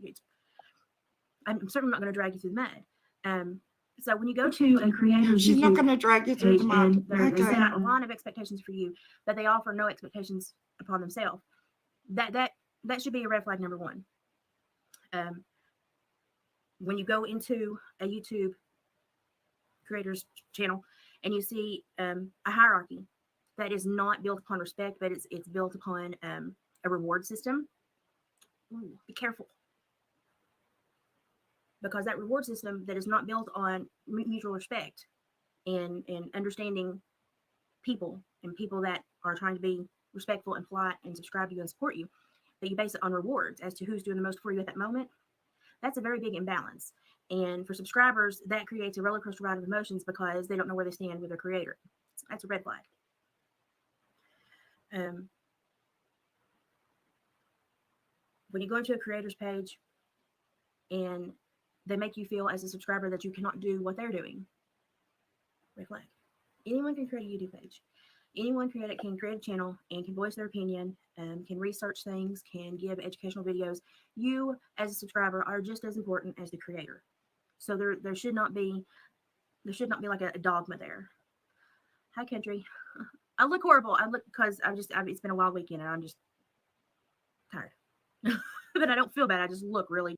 I'm certainly not going to drag you through the mud. So when you go to a creator's She's not going to drag you through the mud. They set a lot of expectations for you, but they offer no expectations upon themselves. That that should be a red flag number one. When you go into a YouTube creator's channel and you see a hierarchy that is not built upon respect, but it's built upon a reward system, be careful. Because that reward system that is not built on mutual respect and understanding people and people that are trying to be respectful and polite and subscribe to you and support you, that you base it on rewards as to who's doing the most for you at that moment, that's a very big imbalance. And for subscribers, that creates a roller coaster ride of emotions because they don't know where they stand with their creator. That's a red flag. When you go into a creator's page and they make you feel as a subscriber that you cannot do what they're doing, red flag. Anyone can create a YouTube page. Anyone can create a channel and can voice their opinion, can research things, can give educational videos. You, as a subscriber, are just as important as the creator. So there should not be like a dogma there. Hi, country. I look horrible. I look because it's been a wild weekend and I'm just tired. But I don't feel bad. I just look really.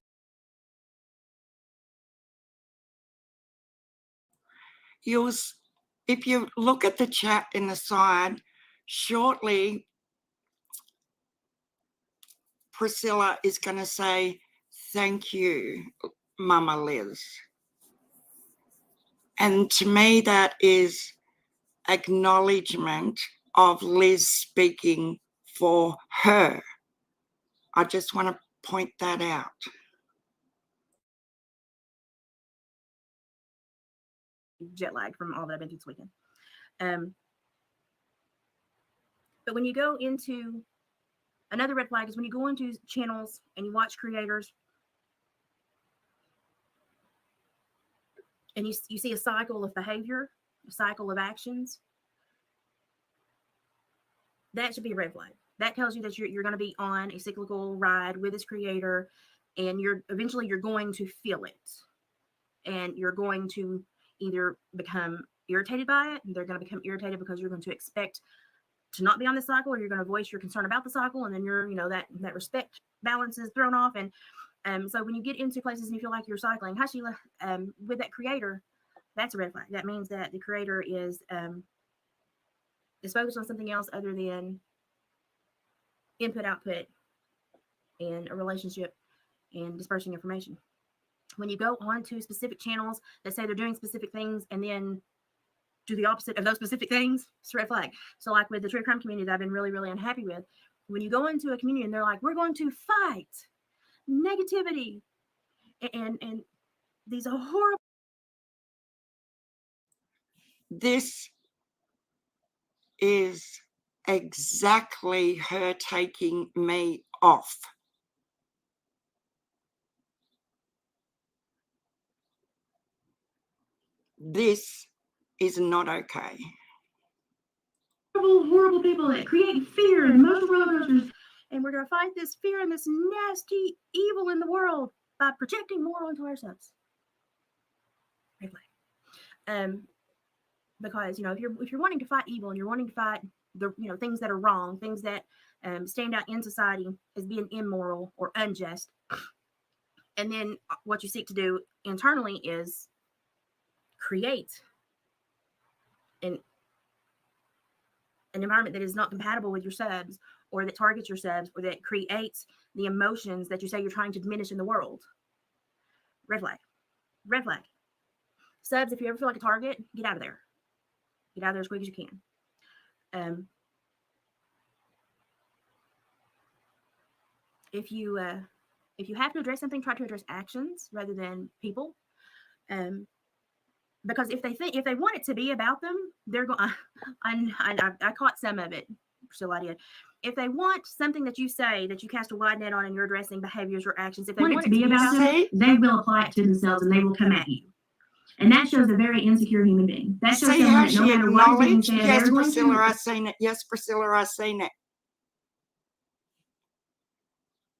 If you look at the chat in the side, shortly, Priscilla is going to say, thank you, Mama Liz. And to me, that is acknowledgement of Liz speaking for her. I just want to point that out. Jet lag from all that I've been through this weekend. But when you go into another red flag is when you go into channels and you watch creators and you see a cycle of behavior, a cycle of actions, that should be a red flag. That tells you that you're going to be on a cyclical ride with this creator, and eventually you're going to feel it, and you're going to either become irritated by it, and they're going to become irritated because you're going to expect to not be on the cycle, or you're going to voice your concern about the cycle, and then that respect balance is thrown off. And so when you get into places and you feel like you're cycling, hi Sheila, with that creator, that's a red flag. That means that the creator is focused on something else other than input, output, and a relationship and dispersing information. When you go on to specific channels that say they're doing specific things and then do the opposite of those specific things, it's a red flag. So like with the true crime community that I've been really, really unhappy with, when you go into a community and they're like, we're going to fight negativity and these are horrible. This is exactly her taking me off. This is not okay. Horrible people that create fear and emotional roller coasters, and we're going to fight this fear and this nasty evil in the world by projecting more onto ourselves. Red flag. Because if you're wanting to fight evil and you're wanting to fight the things that are wrong, things that stand out in society as being immoral or unjust, and then what you seek to do internally is create an environment that is not compatible with your subs, or that targets your subs, or that creates the emotions that you say you're trying to diminish in the world. Red flag. Red flag. Subs, if you ever feel like a target, get out of there. Get out of there as quick as you can. If you have to address something, try to address actions rather than people. Because if they want it to be about them, they're going. I caught some of it. Still, I did. If they want something that you say that you cast a wide net on and you're addressing behaviors or actions, if they want it to be about them, they will apply it to themselves and they will come at you. And that shows a very insecure human being. That shows See how someone that she no matter what is being acknowledged? said, Yes, they're going Priscilla, to. I've seen it. Yes, Priscilla, I've seen it.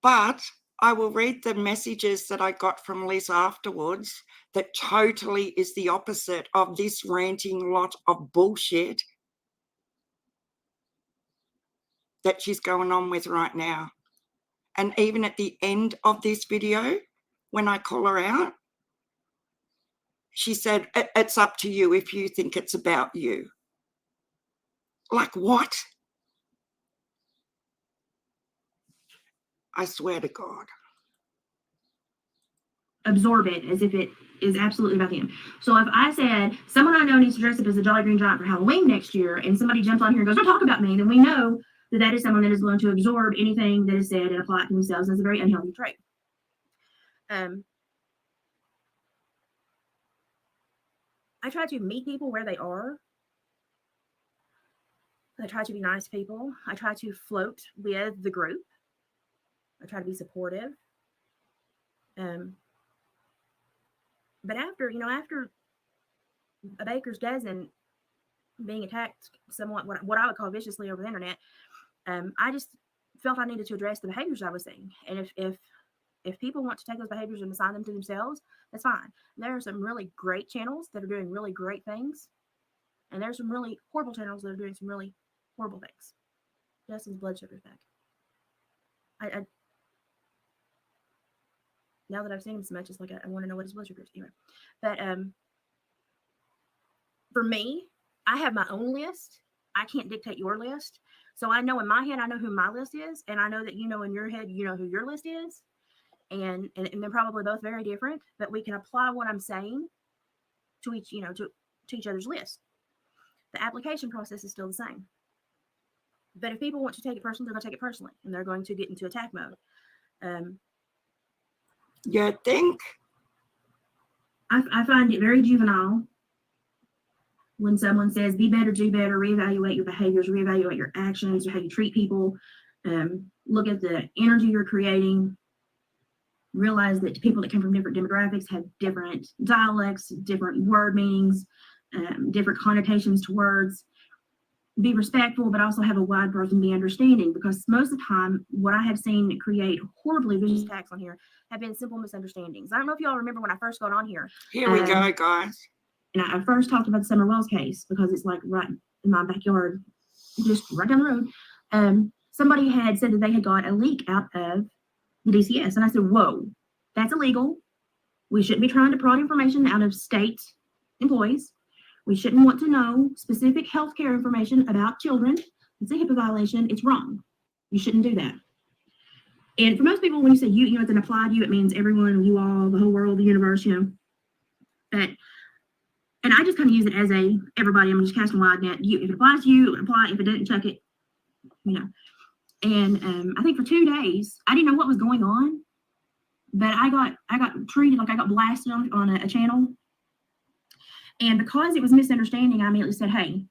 But I will read the messages that I got from Liz afterwards that totally is the opposite of this ranting lot of bullshit that she's going on with right now. And even at the end of this video, when I call her out, she said, it's up to you if you think it's about you. Like what? I swear to God. Absorb it as if it is absolutely about them. So if I said someone I know needs to dress up as a Jolly Green Giant for Halloween next year, and somebody jumps on here and goes, don't talk about me, then we know that that is someone that is willing to absorb anything that is said and apply it to themselves. That's a very unhealthy trait. I try to meet people where they are. I try to be nice people. I try to float with the group. I try to be supportive. But after a baker's dozen being attacked somewhat, what I would call viciously over the internet, I just felt I needed to address the behaviors I was seeing. And if people want to take those behaviors and assign them to themselves, that's fine. There are some really great channels that are doing really great things. And there's some really horrible channels that are doing some really horrible things. Justin's blood sugar's back. I now that I've seen him so much, it's like I want to know what his blood sugar is. Anyway, but for me, I have my own list. I can't dictate your list. So I know in my head, I know who my list is, and I know that you know in your head, you know who your list is, and they're probably both very different. But we can apply what I'm saying to each, to each other's list. The application process is still the same. But if people want to take it personally, they're going to take it personally, and they're going to get into attack mode. You think? I find it very juvenile when someone says, be better, do better, reevaluate your behaviors, reevaluate your actions, how you treat people, look at the energy you're creating, realize that people that come from different demographics have different dialects, different word meanings, different connotations to words. Be respectful, but also have a wide berth and be understanding, because most of the time, what I have seen create horribly vicious attacks on here have been simple misunderstandings. I don't know if y'all remember when I first got on here. Here we go, guys. And I first talked about the Summer Wells case because it's like right in my backyard, just right down the road. Somebody had said that they had got a leak out of the DCS. And I said, whoa, that's illegal. We shouldn't be trying to prod information out of state employees. We shouldn't want to know specific healthcare information about children. It's a HIPAA violation. It's wrong. You shouldn't do that. And for most people, when you say you, it's an applied you, it means everyone, you all, the whole world, the universe, But, and I just kind of use it as everybody, I'm just casting a wide net. You, if it applies to you, apply. If it didn't, check it, And I think for 2 days, I didn't know what was going on, but I got treated like I got blasted on a channel. And because it was misunderstanding, I immediately said, hey,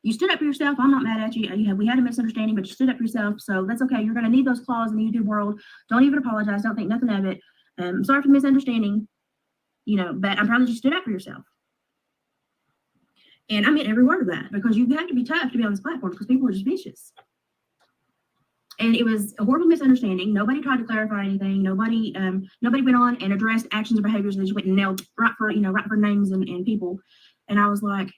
you stood up for yourself. I'm not mad at you. We had a misunderstanding, but you stood up for yourself. So that's okay. You're going to need those claws in the YouTube world. Don't even apologize. Don't think nothing of it. Sorry for the misunderstanding, but I'm proud that you stood up for yourself. And I meant every word of that, because you have to be tough to be on this platform because people are just vicious. And it was a horrible misunderstanding. Nobody tried to clarify anything. Nobody went on and addressed actions or behaviors. They just went and nailed right for names and people. And I was like,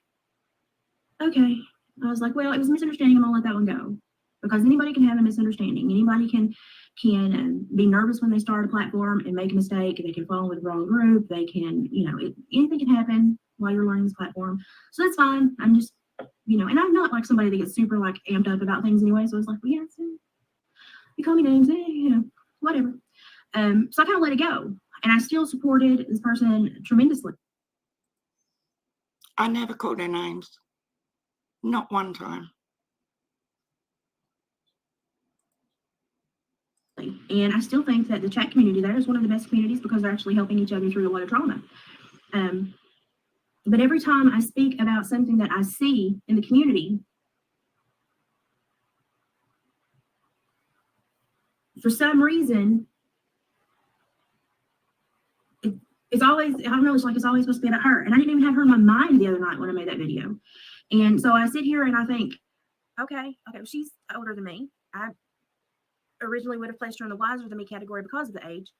okay. I was like, well, it was a misunderstanding. I'm gonna let that one go, because anybody can have a misunderstanding. Anybody can be nervous when they start a platform and make a mistake. They can fall with the wrong group. They can, anything can happen while you're learning this platform. So that's fine. I'm just, and I'm not like somebody that gets super like amped up about things anyway. So I was like, well, yeah, you call me names, whatever. So I kind of let it go, and I still supported this person tremendously. I never called her names. Not one time. And I still think that the chat community there is one of the best communities, because they're actually helping each other through a lot of trauma. But every time I speak about something that I see in the community, for some reason, it's always, I don't know, it's like it's always supposed to be about her. And I didn't even have her in my mind the other night when I made that video. And so I sit here and I think, okay, she's older than me. I originally would have placed her in the wiser than me category because of the age.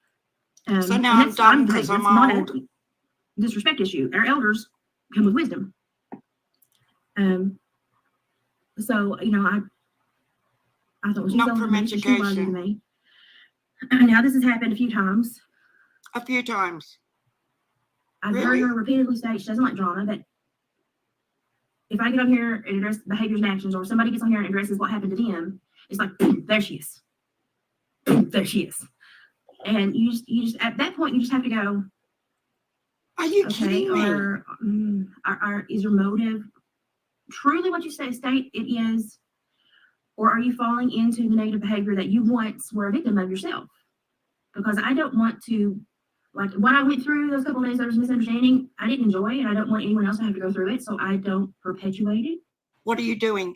So now I'm done because I'm old. Not a disrespect issue. Our elders come with wisdom. So, I thought, well, she's Not older from than me, so she's wiser than education. me. Now, this has happened a few times. A few times. I've Really? heard her repeatedly state she doesn't like drama, but if I get on here and address behaviors and actions, or somebody gets on here and addresses what happened to them, it's like, there she is. There she is. And you just at that point, you just have to go, Are you okay, kidding me? is your motive truly what you state it is, or are you falling into the negative behavior that you once were a victim of yourself? Because I don't want to, like what I went through those couple of days, there was misunderstanding, I didn't enjoy, and I don't want anyone else to have to go through it, so I don't perpetuate it. What are you doing?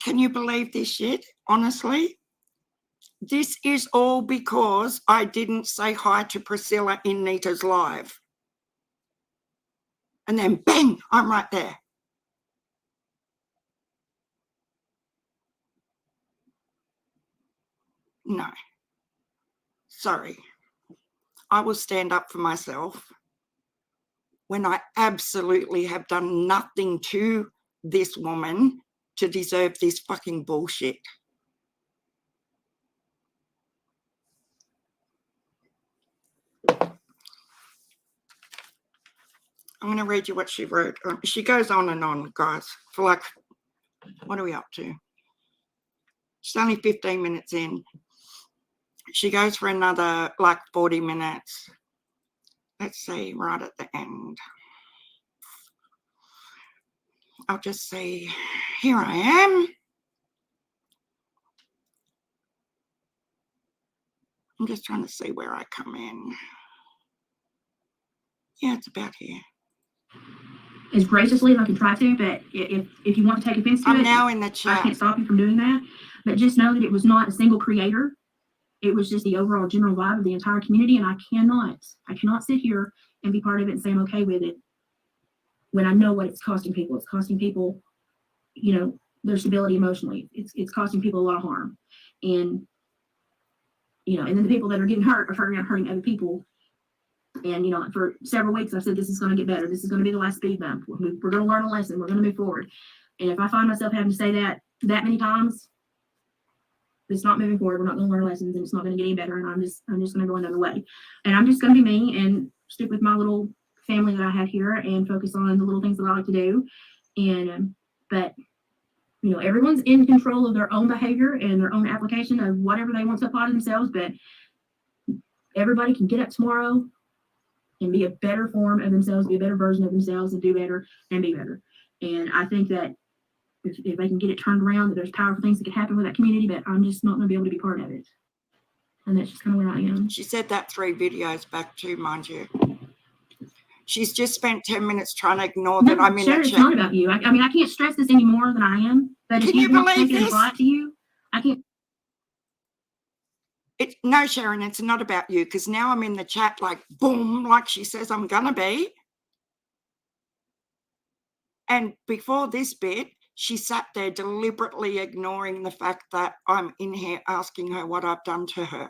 Can you believe this shit? Honestly? This is all because I didn't say hi to Priscilla in Nita's live. And then bang, I'm right there. No. Sorry. I will stand up for myself when I absolutely have done nothing to this woman to deserve this fucking bullshit. I'm going to read you what she wrote. She goes on, guys, for like, what are we up to? She's only 15 minutes in. She goes for another like 40 minutes. Let's see, right at the end. I'll just say, here I am. I'm just trying to see where I come in. Yeah, it's about here. As graciously as I can try to, but if you want to take offense to it, I'm now in the I chat. can't stop you from doing that. But just know that it was not a single creator. It was just the overall general vibe of the entire community, and I cannot sit here and be part of it and say I'm okay with it when I know what it's costing people. It's costing people, you know, their stability emotionally. It's costing people a lot of harm, and you know, and then the people that are getting hurt are hurting other people. And, you know, for several weeks, I've said, this is going to get better. This is going to be the last speed bump. We're going to learn a lesson. We're going to move forward. And if I find myself having to say that many times, it's not moving forward. We're not going to learn lessons, and it's not going to get any better. And I'm just going to go another way. And I'm just going to be me and stick with my little family that I have here and focus on the little things that I like to do. And, but, you know, everyone's in control of their own behavior and their own application of whatever they want to apply to themselves. But everybody can get up tomorrow and be a better form of themselves, be a better version of themselves, and do better and be better. And I think that if they can get it turned around, that there's powerful things that can happen with that community, but I'm just not going to be able to be part of it. And that's just kind of where I am. She said that 3 videos back too, mind you. She's just spent 10 minutes trying to ignore that I'm in Sharon, a it's chat. not about you. I mean, I can't stress this any more than I am. But if you want to take it and apply it to you, I can't. No, Sharon, it's not about you, because now I'm in the chat like boom, like she says I'm gonna be. And before this bit, she sat there deliberately ignoring the fact that I'm in here asking her what I've done to her.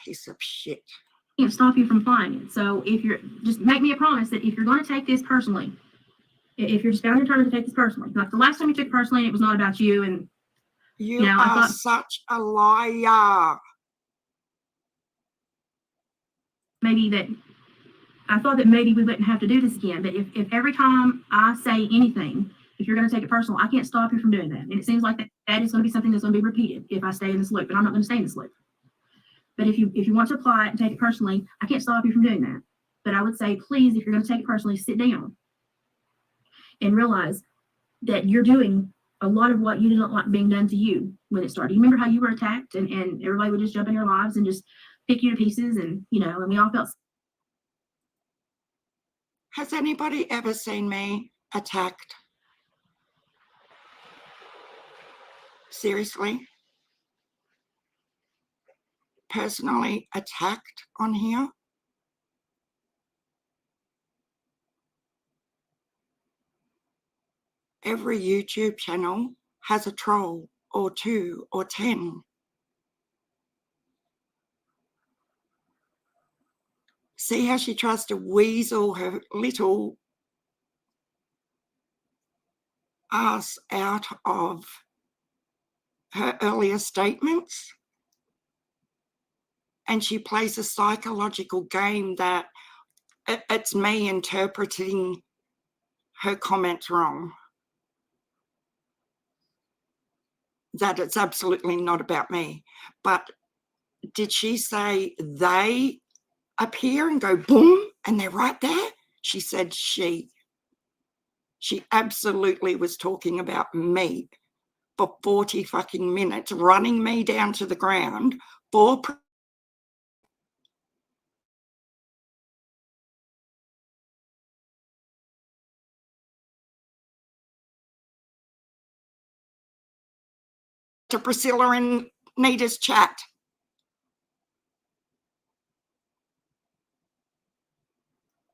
Piece of shit. I can't stop you from applying it. So if you're, just make me a promise that if you're going to take this personally, if you're just bound and determined to take this personally, like the last time you took it personally, and it was not about you, and You know, I thought, such a liar. maybe that I thought that maybe we wouldn't have to do this again. But if every time I say anything, if you're going to take it personal, I can't stop you from doing that. And it seems like that is going to be something that's going to be repeated if I stay in this loop. But I'm not going to stay in this loop. But if you want to apply it and take it personally, I can't stop you from doing that. But I would say, please, if you're going to take it personally, sit down and realize that you're doing a lot of what you didn't like being done to you when it started. You remember how you were attacked and everybody would just jump in your lives and just pick you to pieces, and you know, and we all felt. Has anybody ever seen me attacked? Seriously? Personally attacked on here? Every YouTube channel has a troll or 2 or 10. See how she tries to weasel her little us out of her earlier statements, and she plays a psychological game that it's me interpreting her comments wrong, that it's absolutely not about me. But did she say they appear and go boom and they're right there? She said she absolutely was talking about me for 40 fucking minutes, running me down to the ground for to Priscilla and Nita's chat.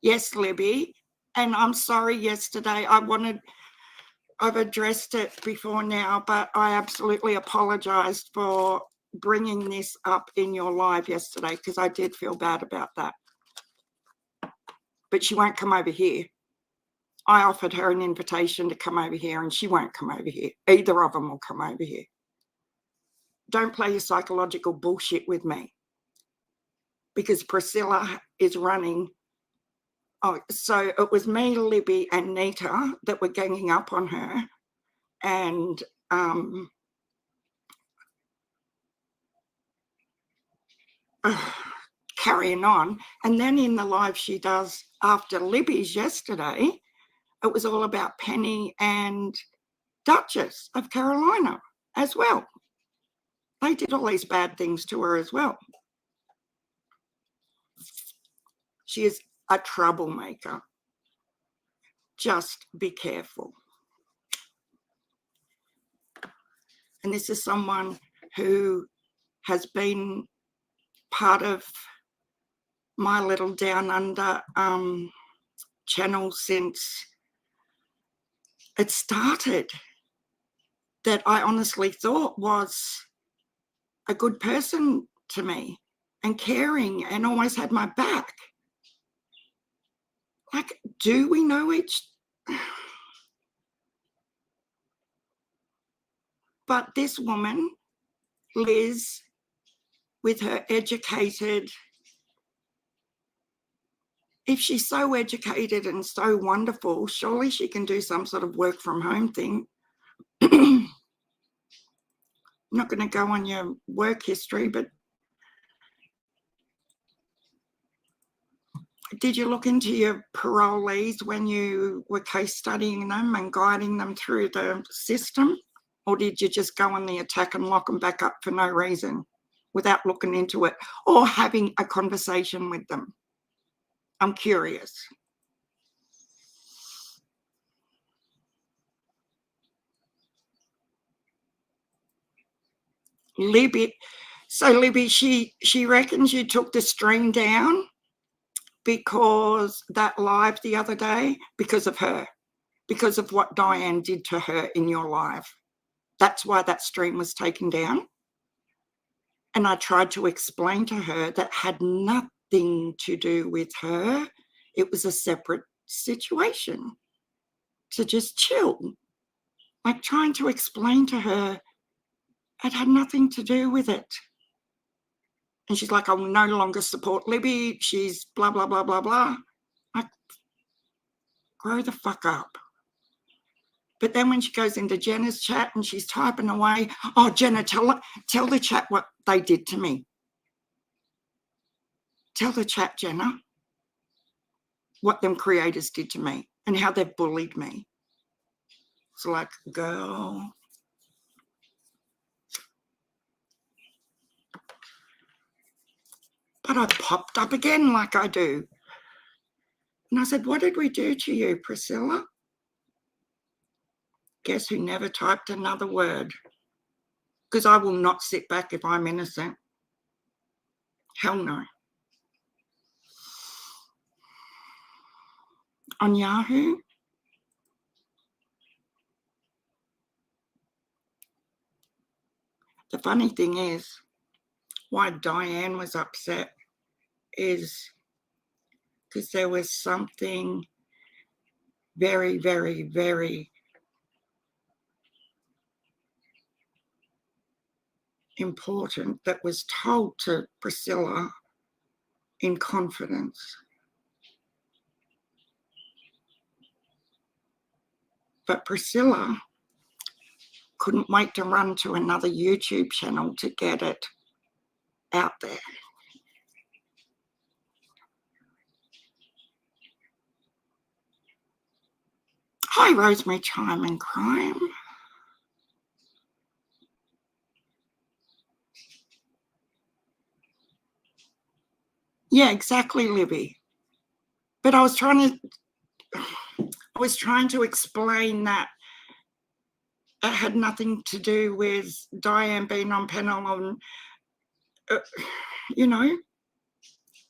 Yes, Libby. And I'm sorry yesterday. I've addressed it before now, but I absolutely apologized for bringing this up in your live yesterday because I did feel bad about that. But she won't come over here. I offered her an invitation to come over here and she won't come over here. Either of them will come over here. Don't play your psychological bullshit with me because Priscilla is running. Oh, so it was me, Libby, and Nita that were ganging up on her and carrying on. And then in the live she does after Libby's yesterday, it was all about Penny and Duchess of Carolina as well. They did all these bad things to her as well. She is a troublemaker. Just be careful. And this is someone who has been part of my little Down Under channel since it started, that I honestly thought was a good person to me and caring and always had my back. Like, do we know each? But this woman, Liz, with her educated, if she's so educated and so wonderful, surely she can do some sort of work from home thing. I'm not going to go on your work history, but did you look into your parolees when you were case studying them and guiding them through the system? Or did you just go on the attack and lock them back up for no reason without looking into it or having a conversation with them? I'm curious. Libby, so Libby, she reckons you took the stream down because that live the other day, because of her, because of what Diane did to her in your live. That's why that stream was taken down. And I tried to explain to her that had nothing to do with her. It was a separate situation. To just chill. Like trying to explain to her it had nothing to do with it. And she's like, I will no longer support Libby. She's blah, blah, blah, blah, blah. Like, grow the fuck up. But then when she goes into Jenna's chat and she's typing away, oh, Jenna, tell the chat what they did to me. Tell the chat, Jenna, what them creators did to me and how they've bullied me. It's like, girl. But I popped up again like I do. And I said, what did we do to you, Priscilla? Guess who never typed another word? Because I will not sit back if I'm innocent. Hell no. On Yahoo, the funny thing is, why Diane was upset is because there was something very, very, very important that was told to Priscilla in confidence. But Priscilla couldn't wait to run to another YouTube channel to get it out there. Hi, Rosemary Chime and Crime. Yeah, exactly, Libby. But I was trying to explain that it had nothing to do with Diane being on panel on, you know,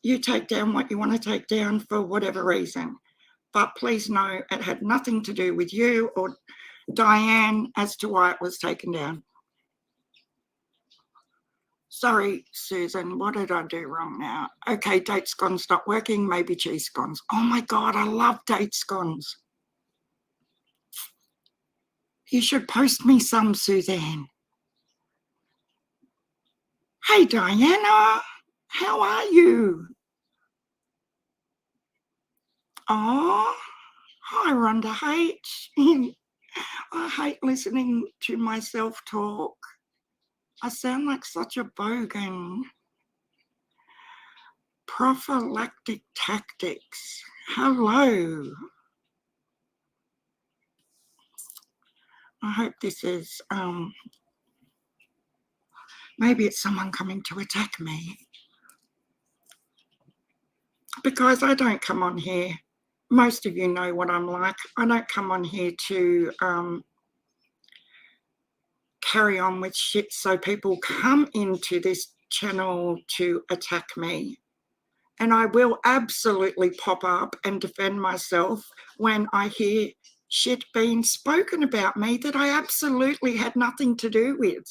you take down what you want to take down for whatever reason. But please know it had nothing to do with you or Diane as to why it was taken down. Sorry, Susan, what did I do wrong now? Okay, date scones not working, maybe cheese scones. Oh my God, I love date scones. You should post me some, Suzanne. Hey, Diana, how are you? Oh, hi, Rhonda H. I hate listening to myself talk. I sound like such a bogan. Prophylactic tactics. Hello. I hope this is, maybe it's someone coming to attack me. Because I don't come on here. Most of you know what I'm like. I don't come on here to carry on with shit so people come into this channel to attack me. And I will absolutely pop up and defend myself when I hear shit being spoken about me that I absolutely had nothing to do with.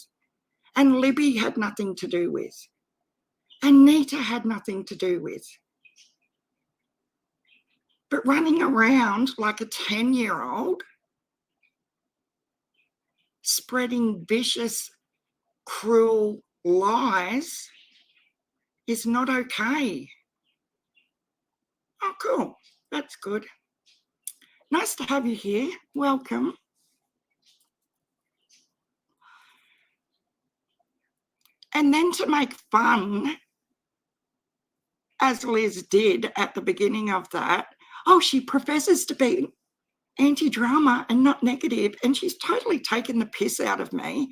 And Libby had nothing to do with. And Nita had nothing to do with. But running around like a 10-year-old, spreading vicious, cruel lies is not okay. Oh, cool. That's good. Nice to have you here. Welcome. And then to make fun, as Liz did at the beginning of that, oh, she professes to be anti-drama and not negative, and she's totally taken the piss out of me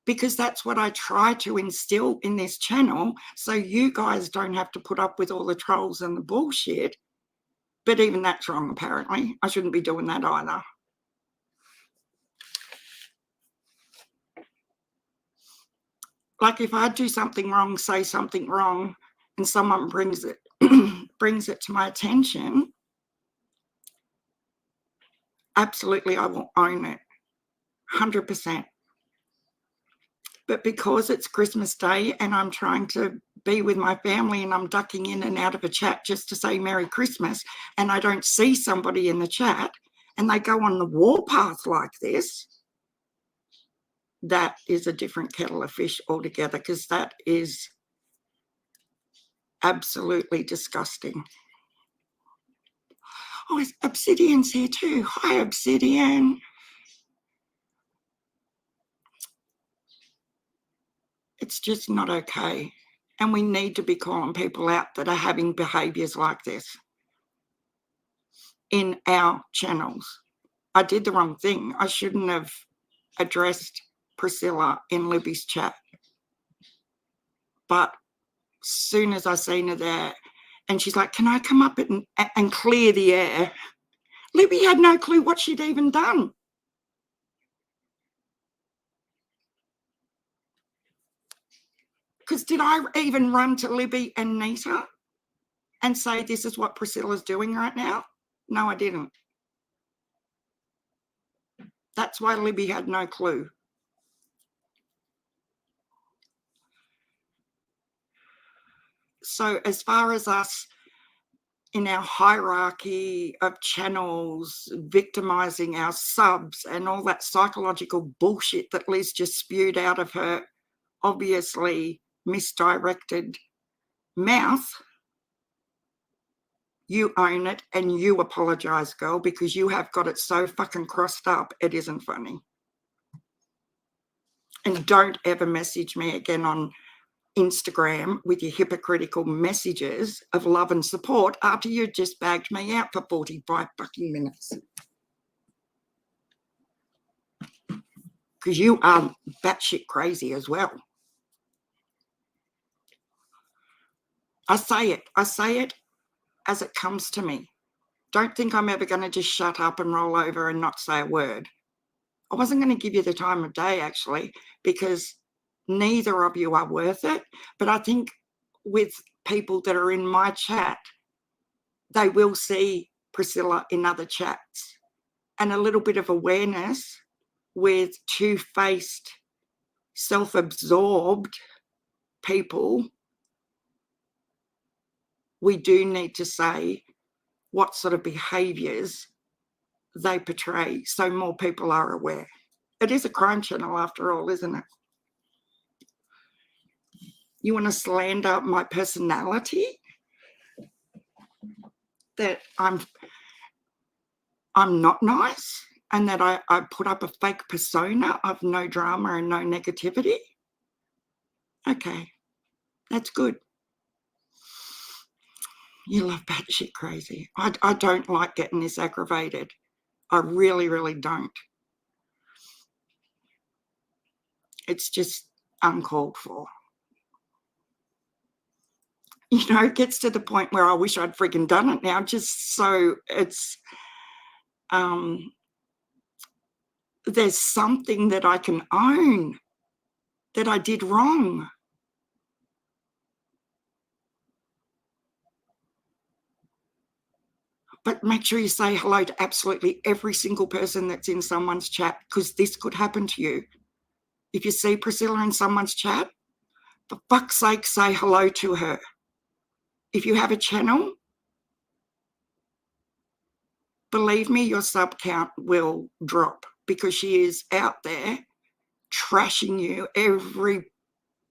because that's what I try to instill in this channel so you guys don't have to put up with all the trolls and the bullshit. But even that's wrong, apparently. I shouldn't be doing that either. Like if I do something wrong, say something wrong, and someone brings it brings it to my attention, absolutely I will own it, 100%. But because it's Christmas Day and I'm trying to be with my family and I'm ducking in and out of a chat just to say Merry Christmas, and I don't see somebody in the chat and they go on the warpath like this, that is a different kettle of fish altogether, because that is absolutely disgusting. Oh, Obsidian's here too. Hi, Obsidian. It's just not okay. And we need to be calling people out that are having behaviours like this in our channels. I did the wrong thing. I shouldn't have addressed Priscilla in Libby's chat. But as soon as I seen her there, and she's like, can I come up and clear the air? Libby had no clue what she'd even done. Because did I even run to Libby and Nita and say, this is what Priscilla's doing right now? No, I didn't. That's why Libby had no clue. So as far as us in our hierarchy of channels, victimizing our subs and all that psychological bullshit that Liz just spewed out of her obviously misdirected mouth, you own it and you apologize, girl, because you have got it so fucking crossed up, it isn't funny. And don't ever message me again on Instagram with your hypocritical messages of love and support after you just bagged me out for 45 fucking minutes. Because you are batshit crazy as well. I say it as it comes to me. Don't think I'm ever going to just shut up and roll over and not say a word. I wasn't going to give you the time of day, actually, because neither of you are worth it. But I think with people that are in my chat, they will see Priscilla in other chats. And a little bit of awareness with two-faced, self-absorbed people, we do need to say what sort of behaviours they portray so more people are aware. It is a crime channel after all, isn't it? You want to slander my personality? That I'm not nice and that I put up a fake persona of no drama and no negativity? Okay, that's good. You love batshit crazy. I don't like getting this aggravated. I really, really don't. It's just uncalled for. You know, it gets to the point where I wish I'd freaking done it now, just so it's, there's something that I can own that I did wrong. But make sure you say hello to absolutely every single person that's in someone's chat, because this could happen to you. If you see Priscilla in someone's chat, for fuck's sake, say hello to her. If you have a channel, believe me, your sub count will drop because she is out there trashing you every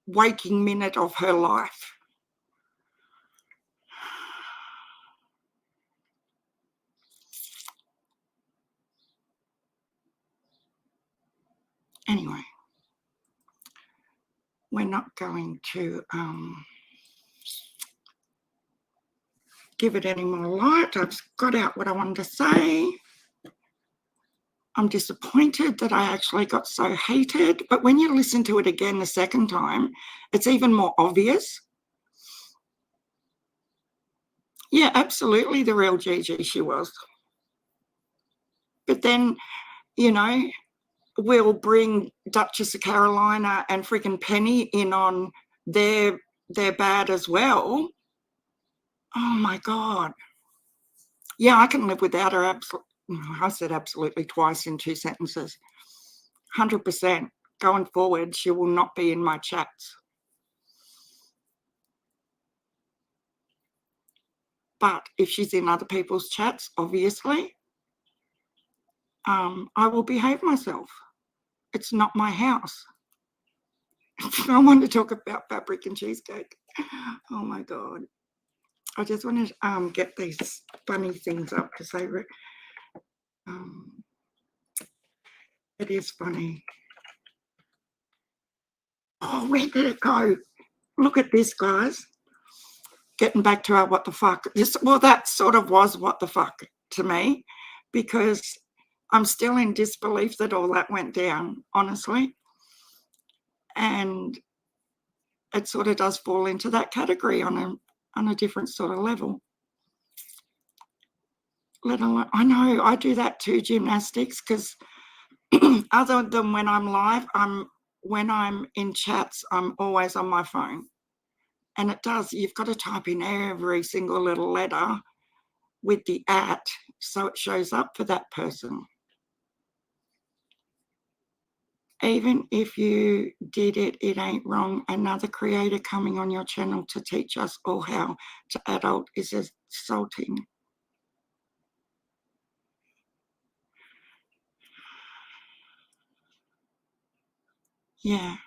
waking minute of her life. Anyway, we're not going to give it any more light. I've got out what I wanted to say. I'm disappointed that I actually got so hated, but when you listen to it again the second time, it's even more obvious. Yeah, absolutely the real Gigi she was. But then, you know, we'll bring Duchess of Carolina and freaking Penny in on their bad as well. Oh my God. Yeah, I can live without her. I said absolutely twice in 2 sentences. 100%. Going forward, she will not be in my chats. But if she's in other people's chats, obviously, I will behave myself. It's not my house. I want to talk about fabric and cheesecake. Oh my God. I just want to get these funny things up because they it is funny. Oh, where did it go? Look at this, guys. Getting back to our what the fuck. Well, that sort of was what the fuck to me, because I'm still in disbelief that all that went down, honestly. And it sort of does fall into that category on a different sort of level. Let alone, I know I do that too, gymnastics, because other than when I'm live, when I'm in chats, I'm always on my phone. And it does, you've got to type in every single little letter with the @ so it shows up for that person. Even if you did it, it ain't wrong. Another creator coming on your channel to teach us all how to adult is insulting. Yeah.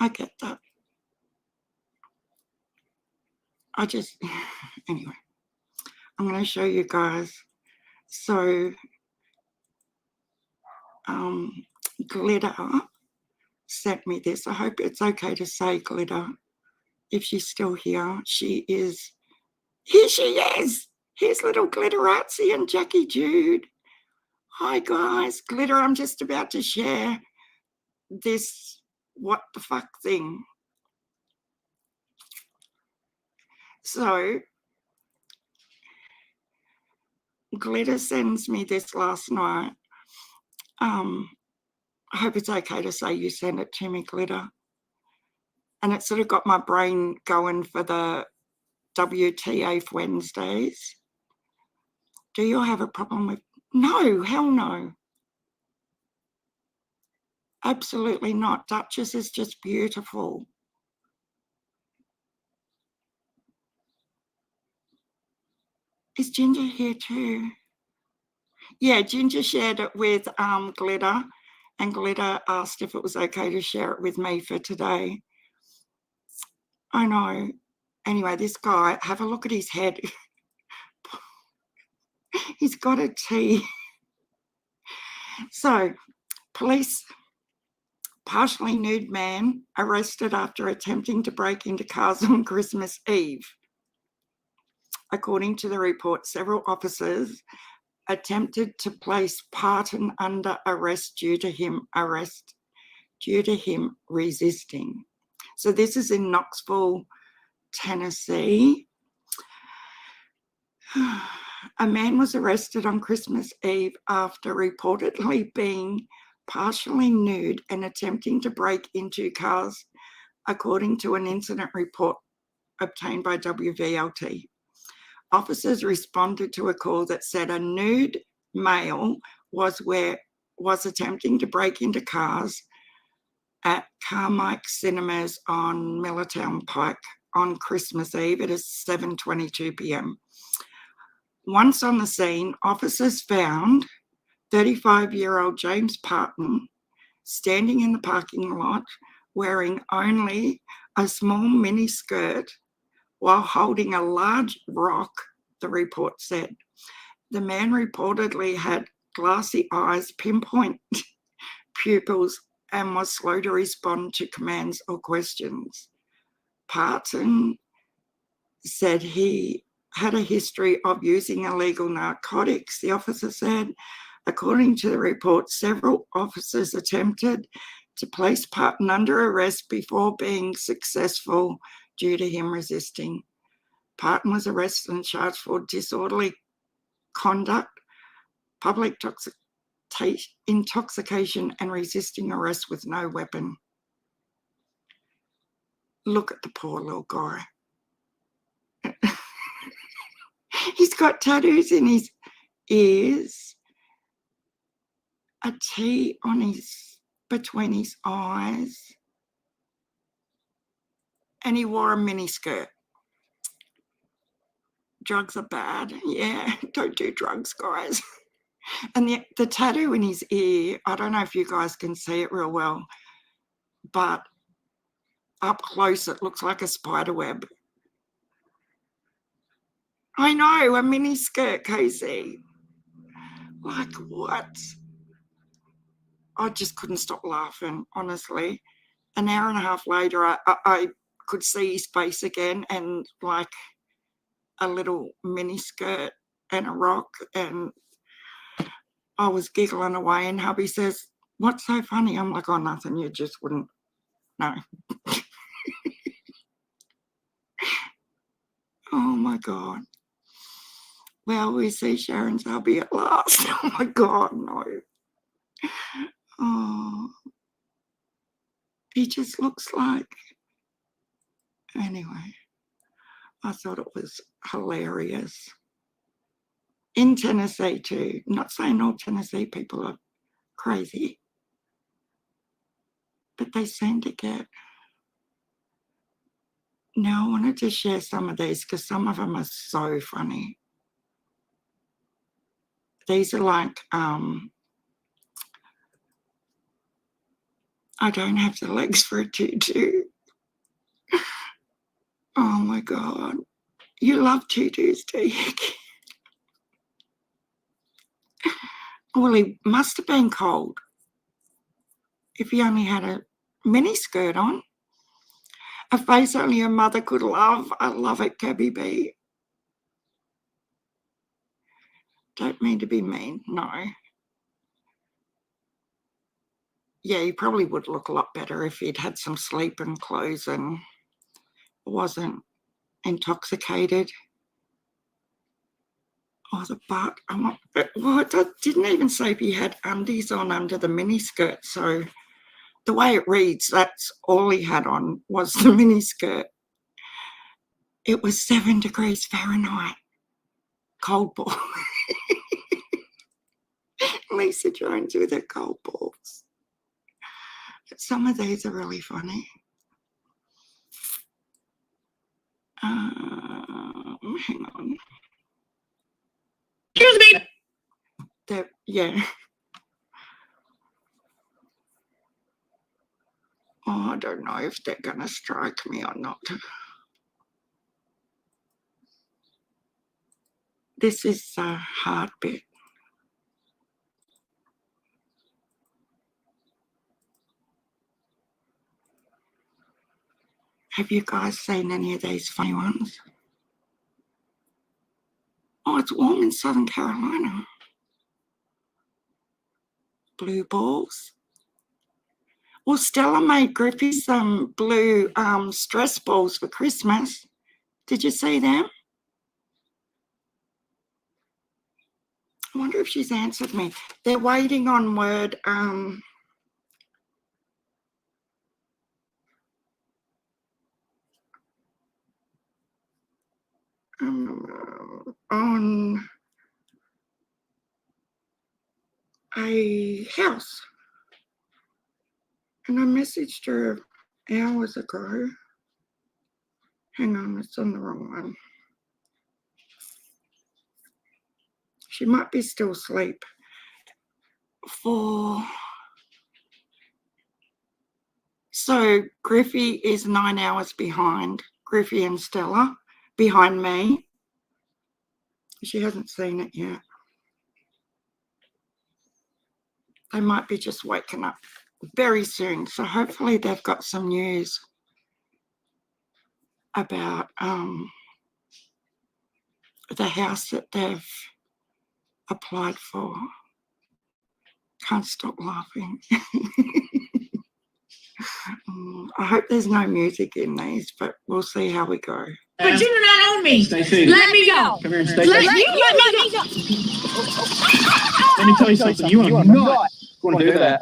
I get that. Anyway, I'm going to show you guys. So, Glitter sent me this. I hope it's okay to say Glitter. If she's still here, here she is. Here's little Glitterazzi and Jackie Jude. Hi guys, Glitter, I'm just about to share this what the fuck thing. So, Glitter sends me this last night. I hope it's okay to say you sent it to me, Glitter. And it sort of got my brain going for the WTF Wednesdays. Do you have a problem with? No, hell no. Absolutely not. Duchess is just beautiful. Is Ginger here too? Yeah, Ginger shared it with Glitter, and Glitter asked if it was okay to share it with me for today. I know. Anyway, this guy, have a look at his head. He's got a T. So, police, partially nude man arrested after attempting to break into cars on Christmas Eve. According to the report, several officers attempted to place Parton under arrest due to him resisting. So this is in Knoxville, Tennessee. A man was arrested on Christmas Eve after reportedly being partially nude and attempting to break into cars, according to an incident report obtained by WVLT. Officers responded to a call that said a nude male was attempting to break into cars at Carmike Cinemas on Millertown Pike on Christmas Eve. It is 7:22 p.m. Once on the scene, officers found 35-year-old James Parton standing in the parking lot wearing only a small mini skirt while holding a large rock, the report said. The man reportedly had glassy eyes, pinpoint pupils, and was slow to respond to commands or questions. Parton said he had a history of using illegal narcotics, the officer said. According to the report, several officers attempted to place Parton under arrest before being successful due to him resisting. Parton was arrested and charged for disorderly conduct, public intoxication, and resisting arrest with no weapon. Look at the poor little guy. He's got tattoos in his ears, a T on between his eyes, and he wore a mini skirt. Drugs are bad. Yeah, don't do drugs, guys. And the tattoo in his ear, I don't know if you guys can see it real well, but up close it looks like a spider web. I know, a mini skirt, Casey. Like what? I just couldn't stop laughing, honestly. An hour and a half later, I could see his face again, and like a little mini skirt and a rock, and I was giggling away, and hubby says, "What's so funny?" I'm like, "Oh, nothing, you just wouldn't know." Oh my God. Well, we see Sharon's hubby at last. Oh my God, no. Oh, he just looks like. Anyway, I thought it was hilarious. In Tennessee too. Not saying all Tennessee people are crazy, but they seem to get. Now I wanted to share some of these because some of them are so funny. These are like I don't have the legs for a tutu. Oh my God. You love tutus, do you? Well, he must have been cold if he only had a mini skirt on. A face only a mother could love. I love it, Gabby B. Don't mean to be mean, no. Yeah, he probably would look a lot better if he'd had some sleep and clothes and wasn't intoxicated. Oh, the butt. Well, it didn't even say if he had undies on under the miniskirt. So the way it reads, that's all he had on was the miniskirt. It was 7 degrees Fahrenheit. Cold ball. Lisa Jones with her cold balls. Some of these are really funny. Hang on. Excuse me. Yeah. Oh, I don't know if they're going to strike me or not. This is the hard bit. Have you guys seen any of these funny ones? Oh, it's warm in Southern Carolina. Blue balls. Well, Stella made Griffey some blue stress balls for Christmas. Did you see them? I wonder if she's answered me. They're waiting on word. On a house. And I messaged her hours ago. Hang on, it's on the wrong one. She might be still asleep. So Griffey is 9 hours behind. Griffey and Stella behind me. She hasn't seen it yet. They might be just waking up very soon. So hopefully they've got some news about the house that they've applied for. Can't stop laughing. I hope there's no music in these, but we'll see how we go. But you do not own me. Stacey. Let me go. Come here and stay. Let me go. Let me tell you something. You are not going to do that.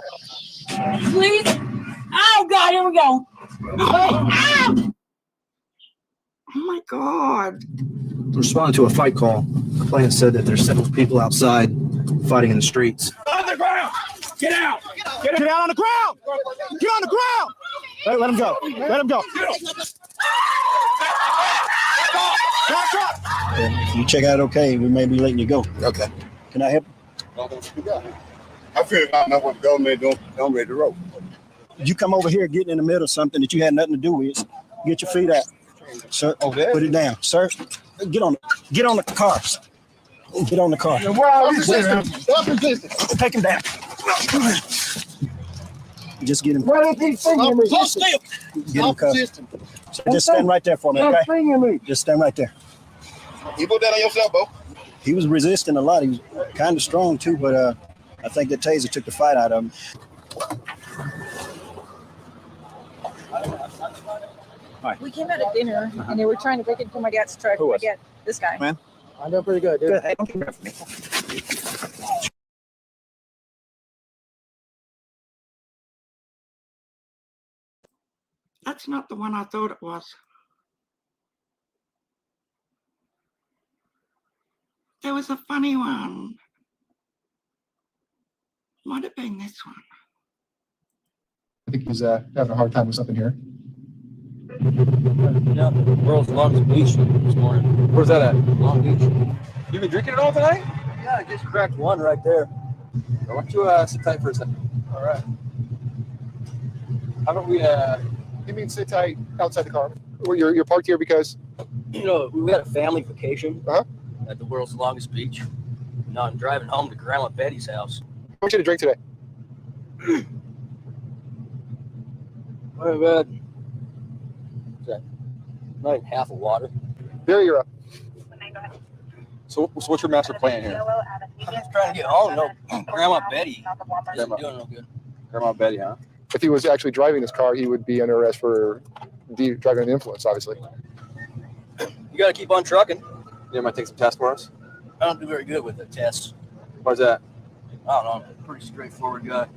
Please. Oh, God, here we go. Oh, Oh my God. Responding to a fight call, the complainant said that there's several people outside fighting in the streets. On the ground. Get out. Get out on the ground. Get on the ground. Hey, let him go. Let him go. Back up. If you check out okay, we may be letting you go. Okay. Can I help? I feel like I know what the government don't ready to roll. You come over here getting in the middle of something that you had nothing to do with. Get your feet out. Sir, put it down. Sir, get on the cars. Get on the car. Take him down. Just get him. Get him cuffed. Just stand right there for me, okay? Just stand right there. You put that on yourself, Bo. He was resisting a lot. He was kind of strong too, but I think that taser took the fight out of him. We came out at dinner and they were trying to break into my dad's truck. Who was? This guy. Man? I'm doing pretty good, dude. Good. Hey, don't keep for me. That's not the one I thought it was. There was a funny one. Might have been this one. I think he's having a hard time with something here. Yeah, the world's longest beach this morning. Where's that at? Long Beach. You been drinking it all tonight? Yeah, I just cracked one right there. Why don't you sit tight for a second? All right. How about we, you mean sit tight outside the car? Well, you're parked here because? You know, we had a family vacation at the world's longest beach. Now I'm driving home to Grandma Betty's house. I want you to drink today. Very good. Is that not even half of water? There you're up. So what's your master plan here? I'm just trying to get home. No, Grandma Betty isn't doing no good. Grandma Betty, huh? If he was actually driving this car, he would be under arrest for driving under influence, obviously. You got to keep on trucking. Yeah, might take some tests for us. I don't do very good with the tests. Why's that? I don't know. I'm a pretty straightforward guy.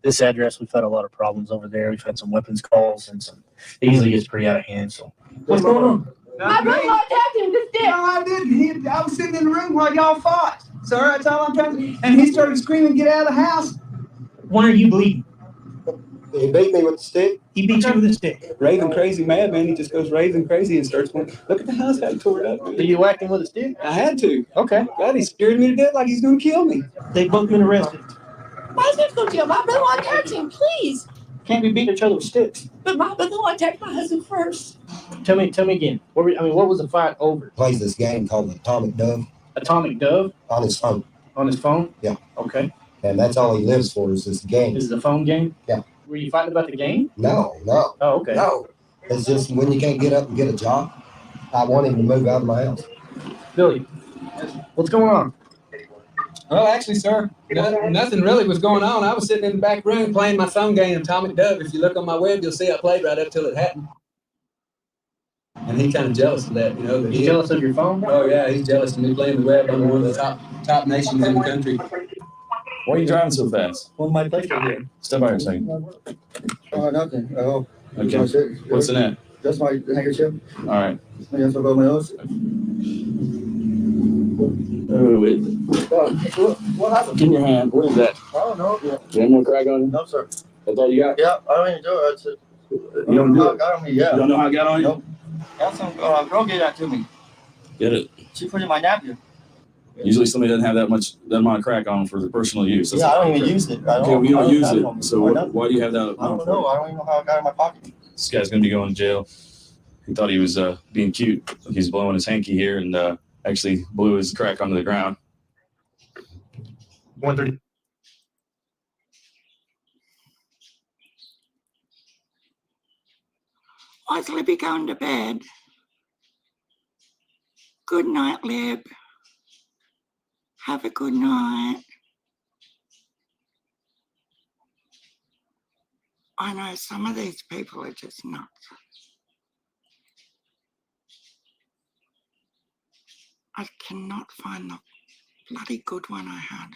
This address, we've had a lot of problems over there. We've had some weapons calls and some. It usually gets pretty out of hand. So, what's going on? My brother attacked him this day. No, I didn't. I was sitting in the room while y'all fought. Sir, that's all I'm trying to. And he started screaming, "Get out of the house!" Why are you bleeding? He beat me with the stick. He beat you with a stick. Raving crazy mad, man. He just goes raving crazy and starts going, "Look at the house, how he tore it up." Are you whacking with a stick? I had to. Okay. God, he scared me to death like he's going to kill me. They both been arrested. Why is this going to jail? My brother attacked him, please. Can't be beating each other with sticks. But my brother attacked my husband first. Tell me again. What was the fight over? Plays this game called Atomic Dove Atomic Dove on his phone. On his phone? Yeah. Okay. And that's all he lives for is this game. This is a phone game? Yeah. Were you fighting about the game? No. Oh, okay. No. It's just when you can't get up and get a job, I want him to move out of my house. Billy, what's going on? Well, actually, sir, nothing really was going on. I was sitting in the back room playing my phone game, Atomic Dove. If you look on my web, you'll see I played right up till it happened. And he's kind of jealous of that, you know. He's jealous of your phone? Oh, yeah, he's jealous of me playing the web. I'm one of the top nations in the country. Why are you driving so fast? Well, my place right here. Step out here a second. Oh, nothing. Oh, Okay. What's in that? that's my handkerchief. All right. Yes, I'll go my nose. Oh, wait. What happened? Give me your hand. What is that? I don't know. You have more crack on you? No, sir. That's all you got? Yeah, I don't even do it. That's it. You don't do I it? got on me, yeah. You don't know how I got on you? Nope. Got some girl gave that to me. Get it. She put it in my napkin. Usually somebody doesn't have that amount of crack on for the personal use. Yeah, I don't even use it. Okay, well, you don't use it. So why do you have that? I don't know. I don't even know how I got it in my pocket. This guy's going to be going to jail. He thought he was being cute. He's blowing his hanky here and actually blew his crack onto the ground. 130. Why's Libby going to bed? Good night, Lib. Have a good night. I know some of these people are just nuts. I cannot find the bloody good one I had.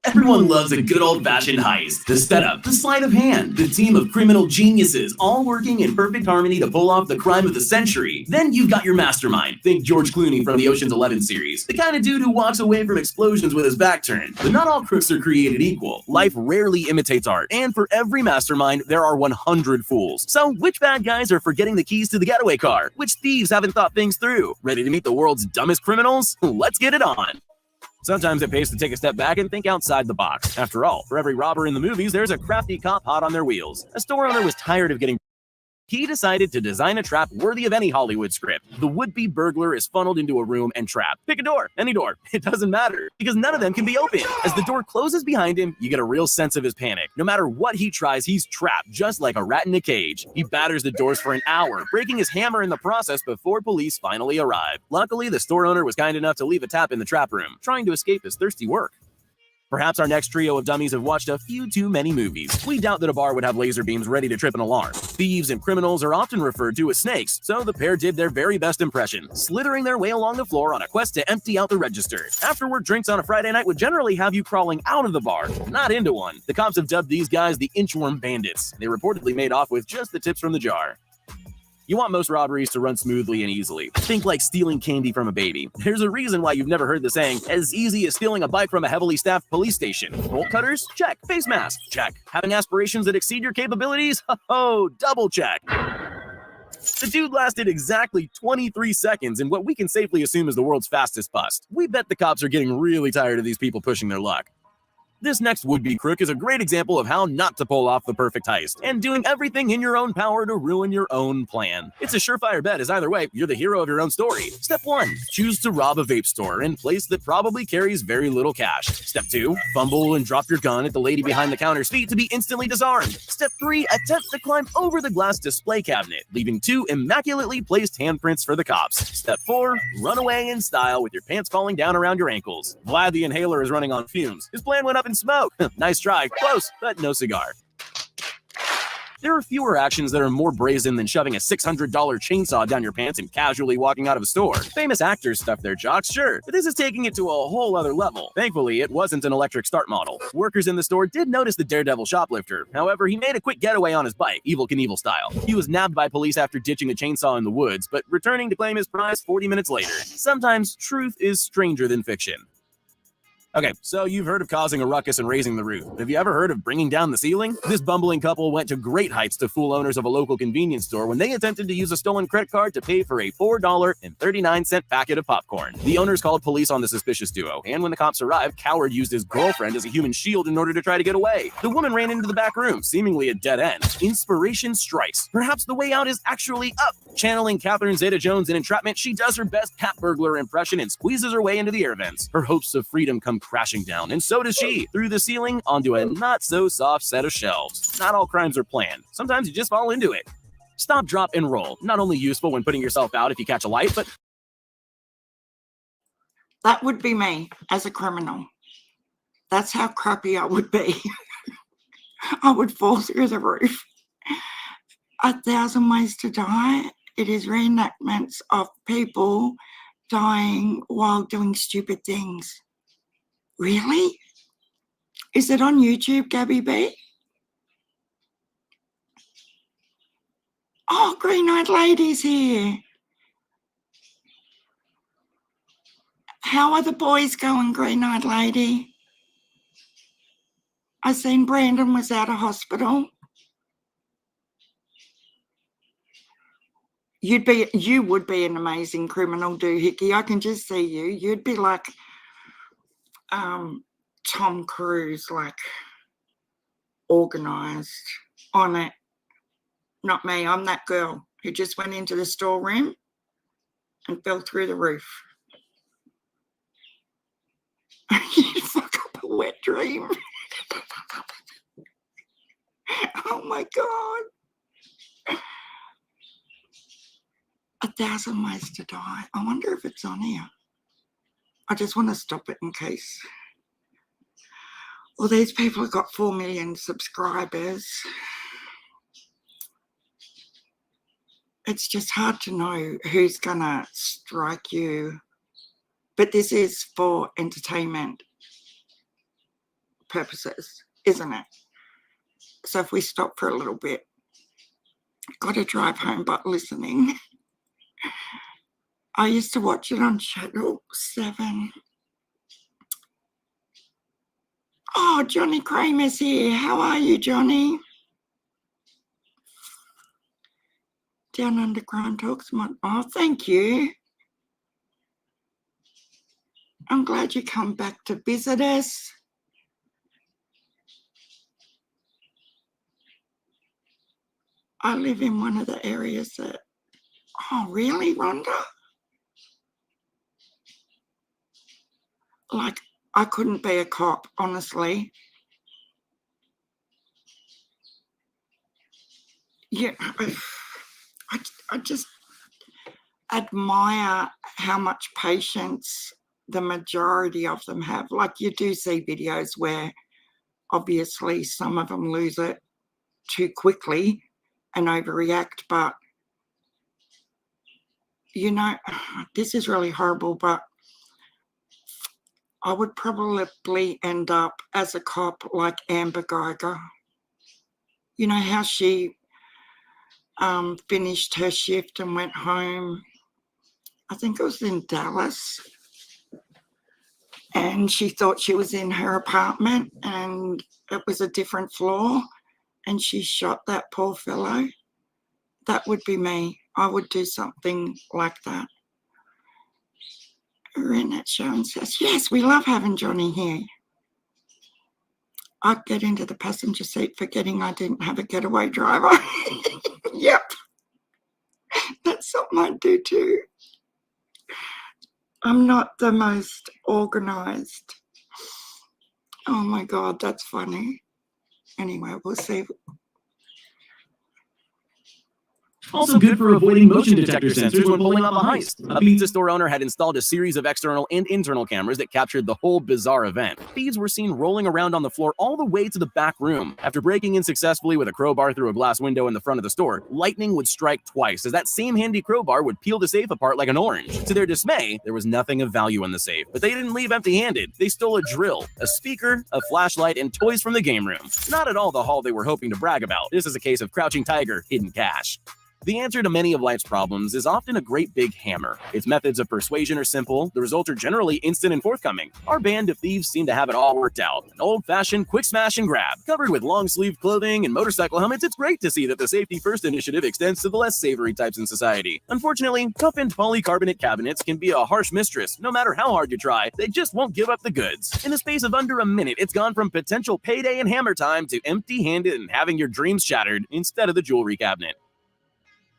Everyone loves a good old-fashioned heist. The setup, the sleight of hand, the team of criminal geniuses all working in perfect harmony to pull off the crime of the century. Then you've got your mastermind. Think George Clooney from the Ocean's 11 series. The kind of dude who walks away from explosions with his back turned. But not all crooks are created equal. Life rarely imitates art. And for every mastermind, there are 100 fools. So which bad guys are forgetting the keys to the getaway car? Which thieves haven't thought things through? Ready to meet the world's dumbest criminals? Let's get it on. Sometimes it pays to take a step back and think outside the box. After all, for every robber in the movies, there's a crafty cop hot on their wheels. A store owner was tired of getting... He decided to design a trap worthy of any Hollywood script. The would-be burglar is funneled into a room and trapped. Pick a door, any door. It doesn't matter, because none of them can be opened. As the door closes behind him, you get a real sense of his panic. No matter what he tries, he's trapped, just like a rat in a cage. He batters the doors for an hour, breaking his hammer in the process before police finally arrive. Luckily, the store owner was kind enough to leave a tap in the trap room, trying to escape his thirsty work. Perhaps our next trio of dummies have watched a few too many movies. We doubt that a bar would have laser beams ready to trip an alarm. Thieves and criminals are often referred to as snakes, so the pair did their very best impression, slithering their way along the floor on a quest to empty out the register. Afterward, drinks on a Friday night would generally have you crawling out of the bar, not into one. The cops have dubbed these guys the inchworm bandits. They reportedly made off with just the tips from the jar. You want most robberies to run smoothly and easily. Think like stealing candy from a baby. There's a reason why you've never heard the saying, as easy as stealing a bike from a heavily staffed police station. Bolt cutters? Check. Face mask? Check. Having aspirations that exceed your capabilities? Oh, double check. The dude lasted exactly 23 seconds in what we can safely assume is the world's fastest bust. We bet the cops are getting really tired of these people pushing their luck. This next would-be crook is a great example of how not to pull off the perfect heist, and doing everything in your own power to ruin your own plan. It's a surefire bet, as either way, you're the hero of your own story. Step 1. Choose to rob a vape store in a place that probably carries very little cash. Step 2. Fumble and drop your gun at the lady behind the counter's feet to be instantly disarmed. Step 3. Attempt to climb over the glass display cabinet, leaving 2 immaculately placed handprints for the cops. Step 4. Run away in style with your pants falling down around your ankles. Vlad the Inhaler is running on fumes. His plan went up in smoke. Nice try. Close, but no cigar. There are fewer actions that are more brazen than shoving a $600 chainsaw down your pants and casually walking out of a store. Famous actors stuff their jocks, sure, but this is taking it to a whole other level. Thankfully, it wasn't an electric start model. Workers in the store did notice the daredevil shoplifter. However, he made a quick getaway on his bike, Evel Knievel style. He was nabbed by police after ditching a chainsaw in the woods, but returning to claim his prize 40 minutes later. Sometimes truth is stranger than fiction. Okay, so you've heard of causing a ruckus and raising the roof. Have you ever heard of bringing down the ceiling? This bumbling couple went to great heights to fool owners of a local convenience store when they attempted to use a stolen credit card to pay for a $4.39 packet of popcorn. The owners called police on the suspicious duo, and when the cops arrived, Coward used his girlfriend as a human shield in order to try to get away. The woman ran into the back room, seemingly a dead end. Inspiration strikes. Perhaps the way out is actually up. Channeling Catherine Zeta-Jones in Entrapment, she does her best cat burglar impression and squeezes her way into the air vents. Her hopes of freedom come crashing down, and so does she, through the ceiling onto a not-so-soft set of shelves. Not all crimes are planned. Sometimes you just fall into it. Stop, drop, and roll. Not only useful when putting yourself out if you catch a light, but... That would be me as a criminal. That's how crappy I would be. I would fall through the roof. 1,000 Ways to Die. It is reenactments of people dying while doing stupid things. Really? Is it on YouTube, Gabby B? Oh, Green-Eyed Lady's here. How are the boys going, Green-Eyed Lady? I seen Brandon was out of hospital. You would be an amazing criminal, doohickey. I can just see you. You'd be like Tom Cruise, like organized on it. Not me. I'm that girl who just went into the storeroom and fell through the roof. You fuck up a wet dream. Oh my God. 1,000 Ways to Die. I wonder if it's on here. I just want to stop it in case. Well, these people have got 4 million subscribers. It's just hard to know who's going to strike you. But this is for entertainment purposes, isn't it? So if we stop for a little bit, got to drive home but listening. I used to watch it on Channel 7. Oh, Johnny Kramer's here. How are you, Johnny? Down Under Crime Talks. Oh, thank you. I'm glad you come back to visit us. I live in one of the areas that... Oh, really, Rhonda? Like, I couldn't be a cop, honestly. Yeah, I just admire how much patience the majority of them have. Like, you do see videos where obviously some of them lose it too quickly and overreact, but you know, this is really horrible, but I would probably end up as a cop like Amber Geiger. You know how she finished her shift and went home, I think it was in Dallas, and she thought she was in her apartment and it was a different floor, and she shot that poor fellow. That would be me. I would do something like that. Renette Sharon says, yes, we love having Johnny here. I'd get into the passenger seat forgetting I didn't have a getaway driver. Yep. That's something I do too. I'm not the most organized. Oh my God, that's funny. Anyway, we'll see. Also good for avoiding motion detector sensors when pulling off a heist. A pizza store owner had installed a series of external and internal cameras that captured the whole bizarre event. Thieves were seen rolling around on the floor all the way to the back room. After breaking in successfully with a crowbar through a glass window in the front of the store, lightning would strike twice as that same handy crowbar would peel the safe apart like an orange. To their dismay, there was nothing of value in the safe, but they didn't leave empty-handed. They stole a drill, a speaker, a flashlight, and toys from the game room. Not at all the haul they were hoping to brag about. This is a case of crouching tiger, hidden cash. The answer to many of life's problems is often a great big hammer. Its methods of persuasion are simple, the results are generally instant and forthcoming. Our band of thieves seem to have it all worked out. An old-fashioned quick smash and grab. Covered with long-sleeved clothing and motorcycle helmets, it's great to see that the Safety First initiative extends to the less savory types in society. Unfortunately, toughened polycarbonate cabinets can be a harsh mistress. No matter how hard you try, they just won't give up the goods. In the space of under a minute, it's gone from potential payday and hammer time to empty-handed and having your dreams shattered instead of the jewelry cabinet.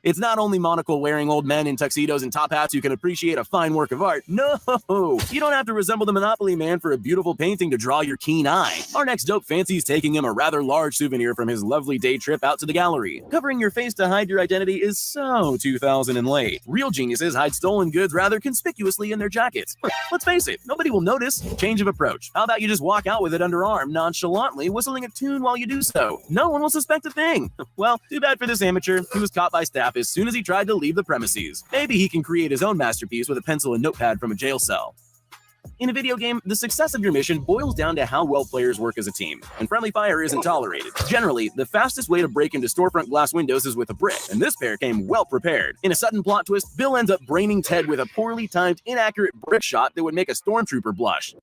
It's not only monocle-wearing old men in tuxedos and top hats who can appreciate a fine work of art. No! You don't have to resemble the Monopoly Man for a beautiful painting to draw your keen eye. Our next dope fancy's taking him a rather large souvenir from his lovely day trip out to the gallery. Covering your face to hide your identity is so 2000 and late. Real geniuses hide stolen goods rather conspicuously in their jackets. Let's face it, nobody will notice. Change of approach. How about you just walk out with it underarm, nonchalantly whistling a tune while you do so? No one will suspect a thing. Well, too bad for this amateur. He was caught by staff as soon as he tried to leave the premises. Maybe he can create his own masterpiece with a pencil and notepad from a jail cell. In a video game, the success of your mission boils down to how well players work as a team, and friendly fire isn't tolerated. Generally, the fastest way to break into storefront glass windows is with a brick, and this pair came well prepared. In a sudden plot twist, Bill ends up braining Ted with a poorly timed, inaccurate brick shot that would make a stormtrooper blush.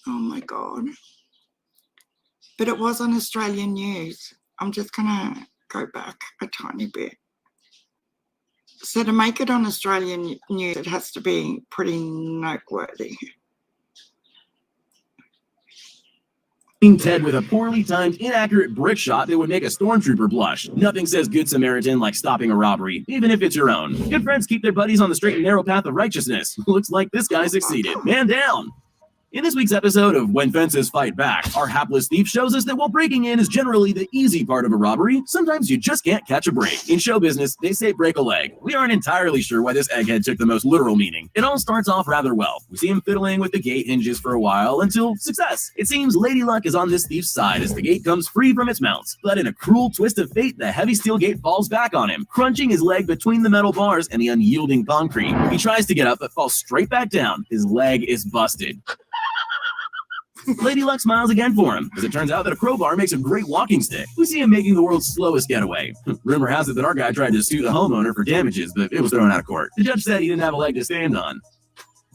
Oh my God. But it was on Australian news. I'm just going to go back a tiny bit. So to make it on Australian news, it has to be pretty noteworthy. Ted with a poorly timed, inaccurate brick shot that would make a stormtrooper blush. Nothing says good Samaritan like stopping a robbery, even if it's your own. Good friends keep their buddies on the straight and narrow path of righteousness. Looks like this guy succeeded. Man down! In this week's episode of When Fences Fight Back, our hapless thief shows us that while breaking in is generally the easy part of a robbery, sometimes you just can't catch a break. In show business, they say break a leg. We aren't entirely sure why this egghead took the most literal meaning. It all starts off rather well. We see him fiddling with the gate hinges for a while until success. It seems Lady Luck is on this thief's side as the gate comes free from its mounts. But in a cruel twist of fate, the heavy steel gate falls back on him, crunching his leg between the metal bars and the unyielding concrete. He tries to get up but falls straight back down. His leg is busted. Lady Luck smiles again for him, as it turns out that a crowbar makes a great walking stick. We see him making the world's slowest getaway. Rumor has it that our guy tried to sue the homeowner for damages, but it was thrown out of court. The judge said he didn't have a leg to stand on.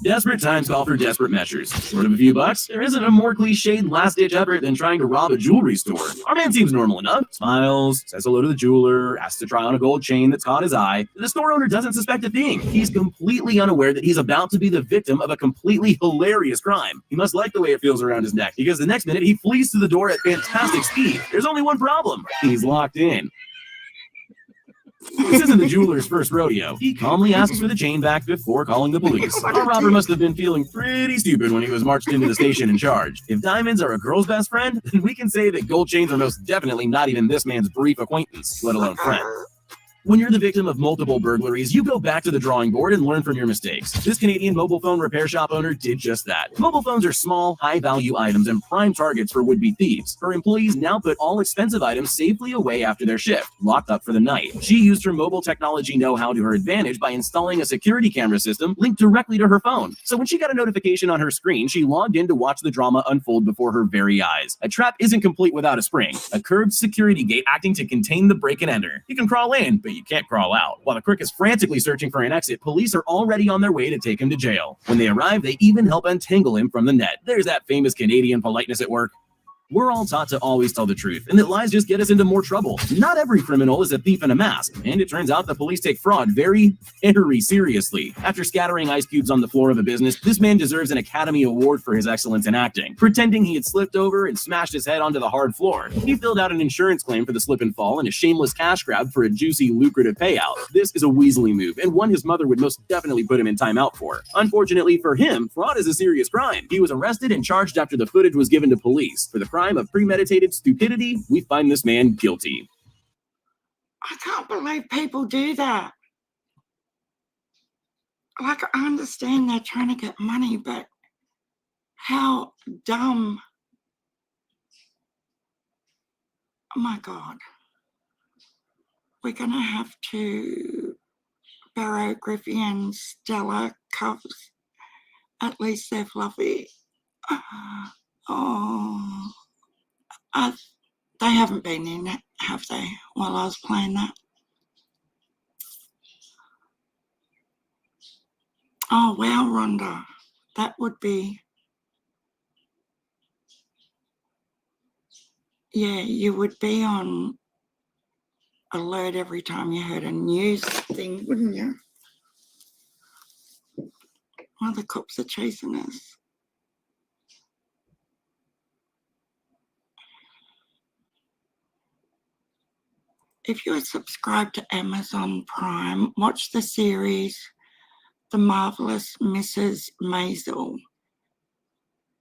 Desperate times call for desperate measures. Short of a few bucks, there isn't a more cliched last-ditch effort than trying to rob a jewelry store. Our man seems normal enough. Smiles, says hello to the jeweler, asks to try on a gold chain that's caught his eye. The store owner doesn't suspect a thing. He's completely unaware that he's about to be the victim of a completely hilarious crime. He must like the way it feels around his neck, because the next minute he flees to the door at fantastic speed. There's only one problem. He's locked in. This isn't the jeweler's first rodeo. He calmly asks for the chain back before calling the police. Our robber must have been feeling pretty stupid when he was marched into the station in charge. If diamonds are a girl's best friend, then we can say that gold chains are most definitely not even this man's brief acquaintance, let alone friend. When you're the victim of multiple burglaries, you go back to the drawing board and learn from your mistakes. This Canadian mobile phone repair shop owner did just that. Mobile phones are small, high-value items and prime targets for would-be thieves. Her employees now put all expensive items safely away after their shift, locked up for the night. She used her mobile technology know-how to her advantage by installing a security camera system linked directly to her phone. So when she got a notification on her screen, she logged in to watch the drama unfold before her very eyes. A trap isn't complete without a spring. A curved security gate acting to contain the break and enter. You can crawl in, but you can't crawl out. While the crook is frantically searching for an exit, police are already on their way to take him to jail. When they arrive, they even help untangle him from the net. There's that famous Canadian politeness at work. We're all taught to always tell the truth, and that lies just get us into more trouble. Not every criminal is a thief in a mask, and it turns out the police take fraud very, very seriously. After scattering ice cubes on the floor of a business, this man deserves an Academy Award for his excellence in acting. Pretending he had slipped over and smashed his head onto the hard floor, he filled out an insurance claim for the slip and fall and a shameless cash grab for a juicy, lucrative payout. This is a weaselly move, and one his mother would most definitely put him in timeout for. Unfortunately for him, fraud is a serious crime. He was arrested and charged after the footage was given to police. For the crime of premeditated stupidity, we find this man guilty. I can't believe people do that. Like, I understand they're trying to get money, but how dumb. Oh my God. We're going to have to borrow Griffey and Stella cups. At least they're fluffy. Oh. They haven't been in, have they, while I was playing that? Oh, wow, Rhonda. That would be... Yeah, you would be on alert every time you heard a news thing, wouldn't you? Well, the cops are chasing us. If you're subscribed to Amazon Prime, watch the series The Marvelous Mrs. Maisel.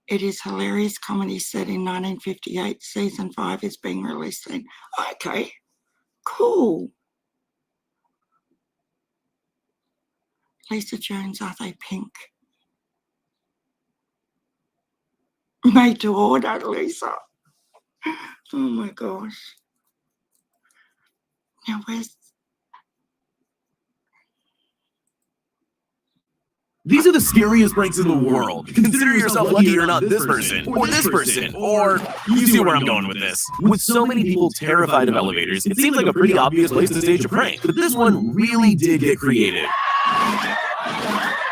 It is hilarious comedy set in 1958. Season 5 is being released soon. Okay, cool. Lisa Jones, are they pink? Made to order, Lisa. Oh my gosh. Now where's... These are the scariest pranks in the world. Consider yourself lucky you're not this person, or this person, or you see where I'm going with this. With so many people terrified of elevators, it seems like a pretty obvious place to stage a prank, but this one really did get creative.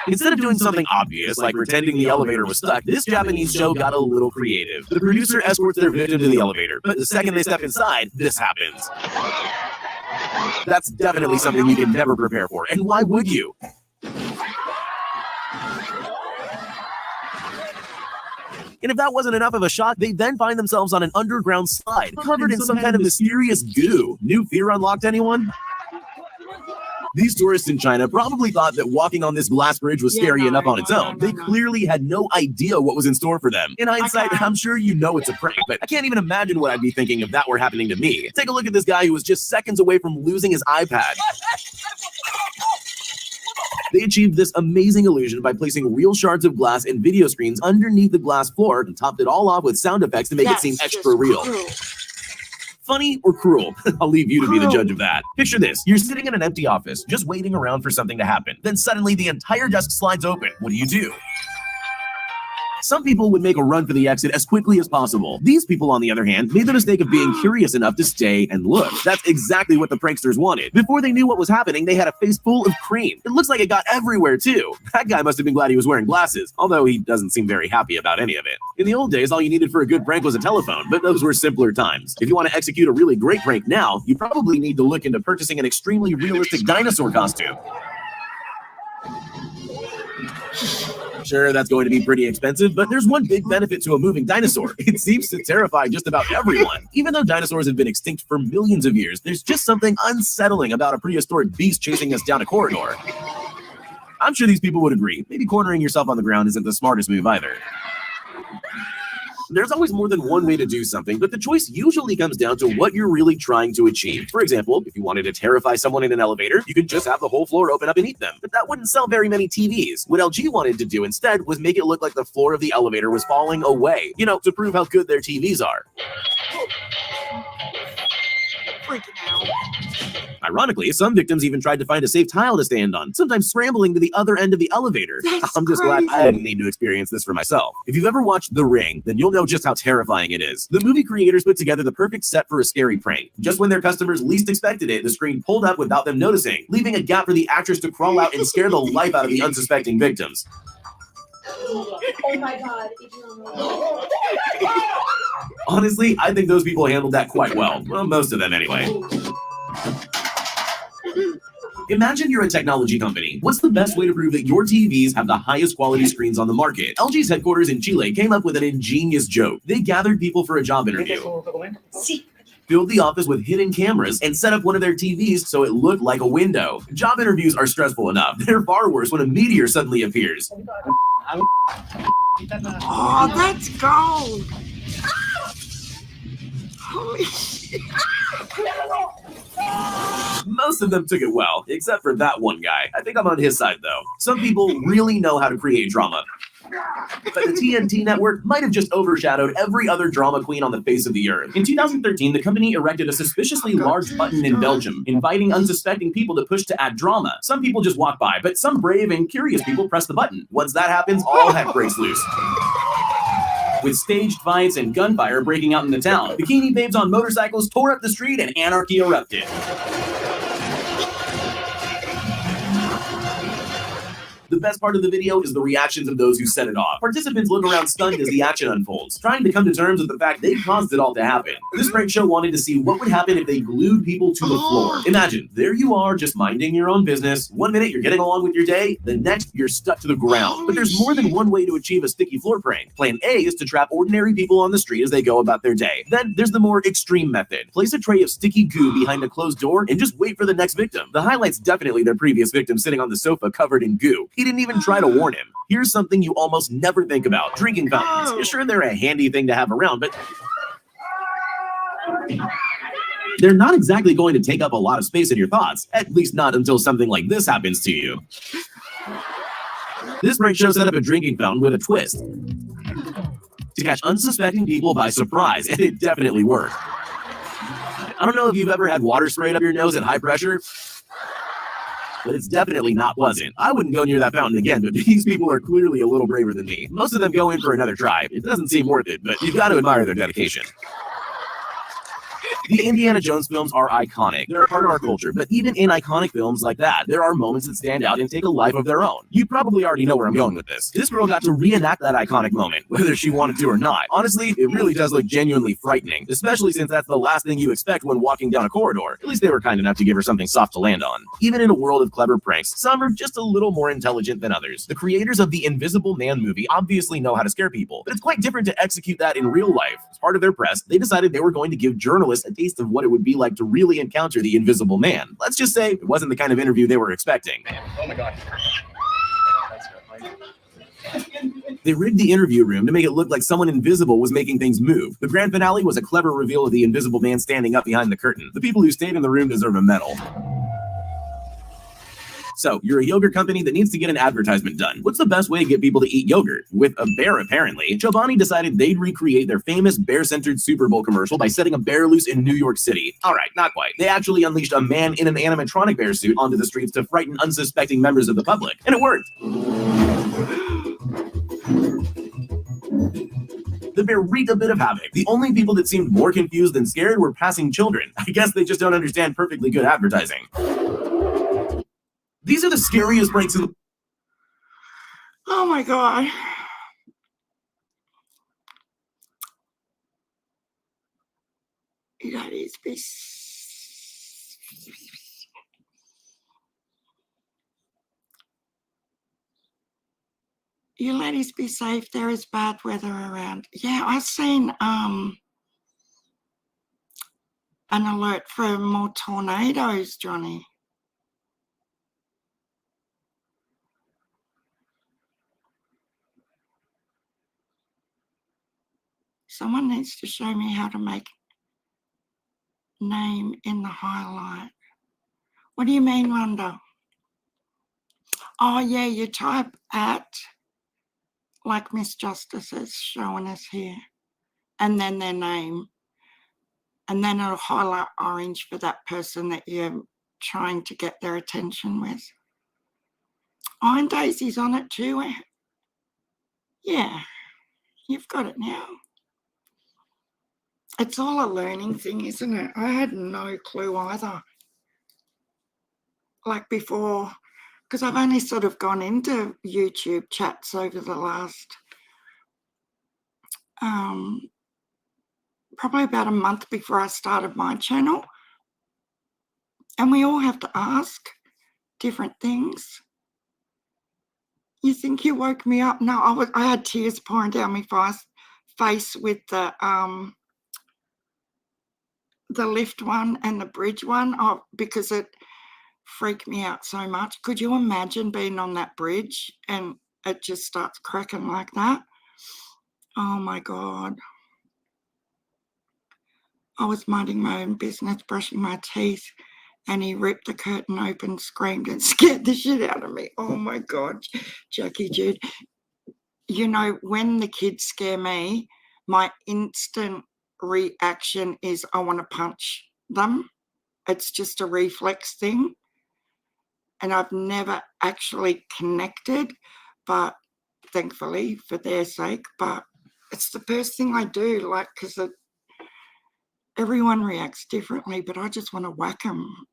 Instead of doing something obvious, like pretending the elevator was stuck, this Japanese show got a little creative. The producer escorts their victim to the elevator, but the second they step inside, this happens. That's definitely something you can never prepare for, and why would you? And if that wasn't enough of a shock, they then find themselves on an underground slide, covered in some kind of mysterious goo. New fear unlocked, anyone? These tourists in China probably thought that walking on this glass bridge was scary enough on its own. They clearly had no idea what was in store for them. In hindsight, I'm sure you know it's a prank, but I can't even imagine what I'd be thinking if that were happening to me. Take a look at this guy who was just seconds away from losing his iPad. They achieved this amazing illusion by placing real shards of glass and video screens underneath the glass floor and topped it all off with sound effects to make it seem extra real. Cruel. Funny or cruel? I'll leave you to be the judge of that. Picture this. You're sitting in an empty office, just waiting around for something to happen. Then suddenly the entire desk slides open. What do? Some people would make a run for the exit as quickly as possible. These people, on the other hand, made the mistake of being curious enough to stay and look. That's exactly what the pranksters wanted. Before they knew what was happening, they had a face full of cream. It looks like it got everywhere, too. That guy must have been glad he was wearing glasses, although he doesn't seem very happy about any of it. In the old days, all you needed for a good prank was a telephone, but those were simpler times. If you want to execute a really great prank now, you probably need to look into purchasing an extremely realistic dinosaur costume. Sure, that's going to be pretty expensive, but there's one big benefit to a moving dinosaur. It seems to terrify just about everyone. Even though dinosaurs have been extinct for millions of years, there's just something unsettling about a prehistoric beast chasing us down a corridor. I'm sure these people would agree. Maybe cornering yourself on the ground isn't the smartest move either. There's always more than one way to do something, but the choice usually comes down to what you're really trying to achieve. For example, if you wanted to terrify someone in an elevator, you could just have the whole floor open up and eat them. But that wouldn't sell very many TVs. What LG wanted to do instead was make it look like the floor of the elevator was falling away, you know, to prove how good their TVs are. Freaking out. Ironically, some victims even tried to find a safe tile to stand on, sometimes scrambling to the other end of the elevator. I'm just glad I didn't need to experience this for myself. If you've ever watched The Ring, then you'll know just how terrifying it is. The movie creators put together the perfect set for a scary prank. Just when their customers least expected it, the screen pulled up without them noticing, leaving a gap for the actress to crawl out and scare the life out of the unsuspecting victims. Oh my God. Honestly, I think those people handled that quite well. Well, most of them anyway. Imagine you're a technology company. What's the best way to prove that your TVs have the highest quality screens on the market? LG's headquarters in Chile came up with an ingenious joke. They gathered people for a job interview, filled the office with hidden cameras, and set up one of their TVs so it looked like a window. Job interviews are stressful enough. They're far worse when a meteor suddenly appears. Oh, that's gold. Holy shit. Most of them took it well, except for that one guy. I think I'm on his side, though. Some people really know how to create drama. But the TNT network might have just overshadowed every other drama queen on the face of the earth. In 2013, the company erected a suspiciously large button in Belgium, inviting unsuspecting people to push to add drama. Some people just walk by, but some brave and curious people press the button. Once that happens, all heck breaks loose. With staged fights and gunfire breaking out in the town, bikini babes on motorcycles tore up the street and anarchy erupted. The best part of the video is the reactions of those who set it off. Participants look around stunned as the action unfolds, trying to come to terms with the fact they caused it all to happen. This prank show wanted to see what would happen if they glued people to the floor. Imagine, there you are, just minding your own business. One minute you're getting along with your day, the next you're stuck to the ground. But there's more than one way to achieve a sticky floor prank. Plan A is to trap ordinary people on the street as they go about their day. Then there's the more extreme method. Place a tray of sticky goo behind a closed door and just wait for the next victim. The highlight's definitely their previous victim sitting on the sofa covered in goo. He didn't even try to warn him. Here's something you almost never think about. Drinking fountains. Sure, they're a handy thing to have around, but they're not exactly going to take up a lot of space in your thoughts, at least not until something like this happens to you. This prank show set up a drinking fountain with a twist to catch unsuspecting people by surprise, and it definitely worked. I don't know if you've ever had water sprayed up your nose at high pressure, but it's definitely not pleasant. I wouldn't go near that fountain again, but these people are clearly a little braver than me. Most of them go in for another try. It doesn't seem worth it, but you've got to admire their dedication. The Indiana Jones films are iconic. They're a part of our culture, but even in iconic films like that, there are moments that stand out and take a life of their own. You probably already know where I'm going with this. This girl got to reenact that iconic moment, whether she wanted to or not. Honestly, it really does look genuinely frightening, especially since that's the last thing you expect when walking down a corridor. At least they were kind enough to give her something soft to land on. Even in a world of clever pranks, some are just a little more intelligent than others. The creators of the Invisible Man movie obviously know how to scare people, but it's quite different to execute that in real life. As part of their press, they decided they were going to give journalists a taste of what it would be like to really encounter the Invisible Man. Let's just say it wasn't the kind of interview they were expecting. Oh my God. They rigged the interview room to make it look like someone invisible was making things move. The grand finale was a clever reveal of the Invisible Man standing up behind the curtain. The people who stayed in the room deserve a medal. So, you're a yogurt company that needs to get an advertisement done. What's the best way to get people to eat yogurt? With a bear, apparently. Chobani decided they'd recreate their famous bear-centered Super Bowl commercial by setting a bear loose in New York City. Alright, not quite. They actually unleashed a man in an animatronic bear suit onto the streets to frighten unsuspecting members of the public. And it worked. The bear wreaked a bit of havoc. The only people that seemed more confused than scared were passing children. I guess they just don't understand perfectly good advertising. These are the scariest pranks in the... Oh my God. You ladies be... You ladies be safe. There is bad weather around. Yeah, I've seen an alert for more tornadoes, Johnny. Someone needs to show me how to make name in the highlight. What do you mean, Rhonda? Oh, yeah, you type at, like Miss Justice is showing us here, and then their name. And then it'll highlight orange for that person that you're trying to get their attention with. Oh, and Daisy's on it too. Yeah, you've got it now. It's all a learning thing, isn't it? I had no clue either. Like before, because I've only sort of gone into YouTube chats over the last probably about a month before I started my channel. And we all have to ask different things. You think you woke me up? No, I had tears pouring down my face with the lift one and the bridge one, because it freaked me out so much. Could you imagine being on that bridge and it just starts cracking like that? Oh my God. I was minding my own business, brushing my teeth, and he ripped the curtain open, screamed, and scared the shit out of me. Oh my God, Jackie Jude. You know, when the kids scare me, my instant reaction is I want to punch them. It's just a reflex thing. And I've never actually connected, but thankfully for their sake, but it's the first thing I do, like, because everyone reacts differently, but I just want to whack them.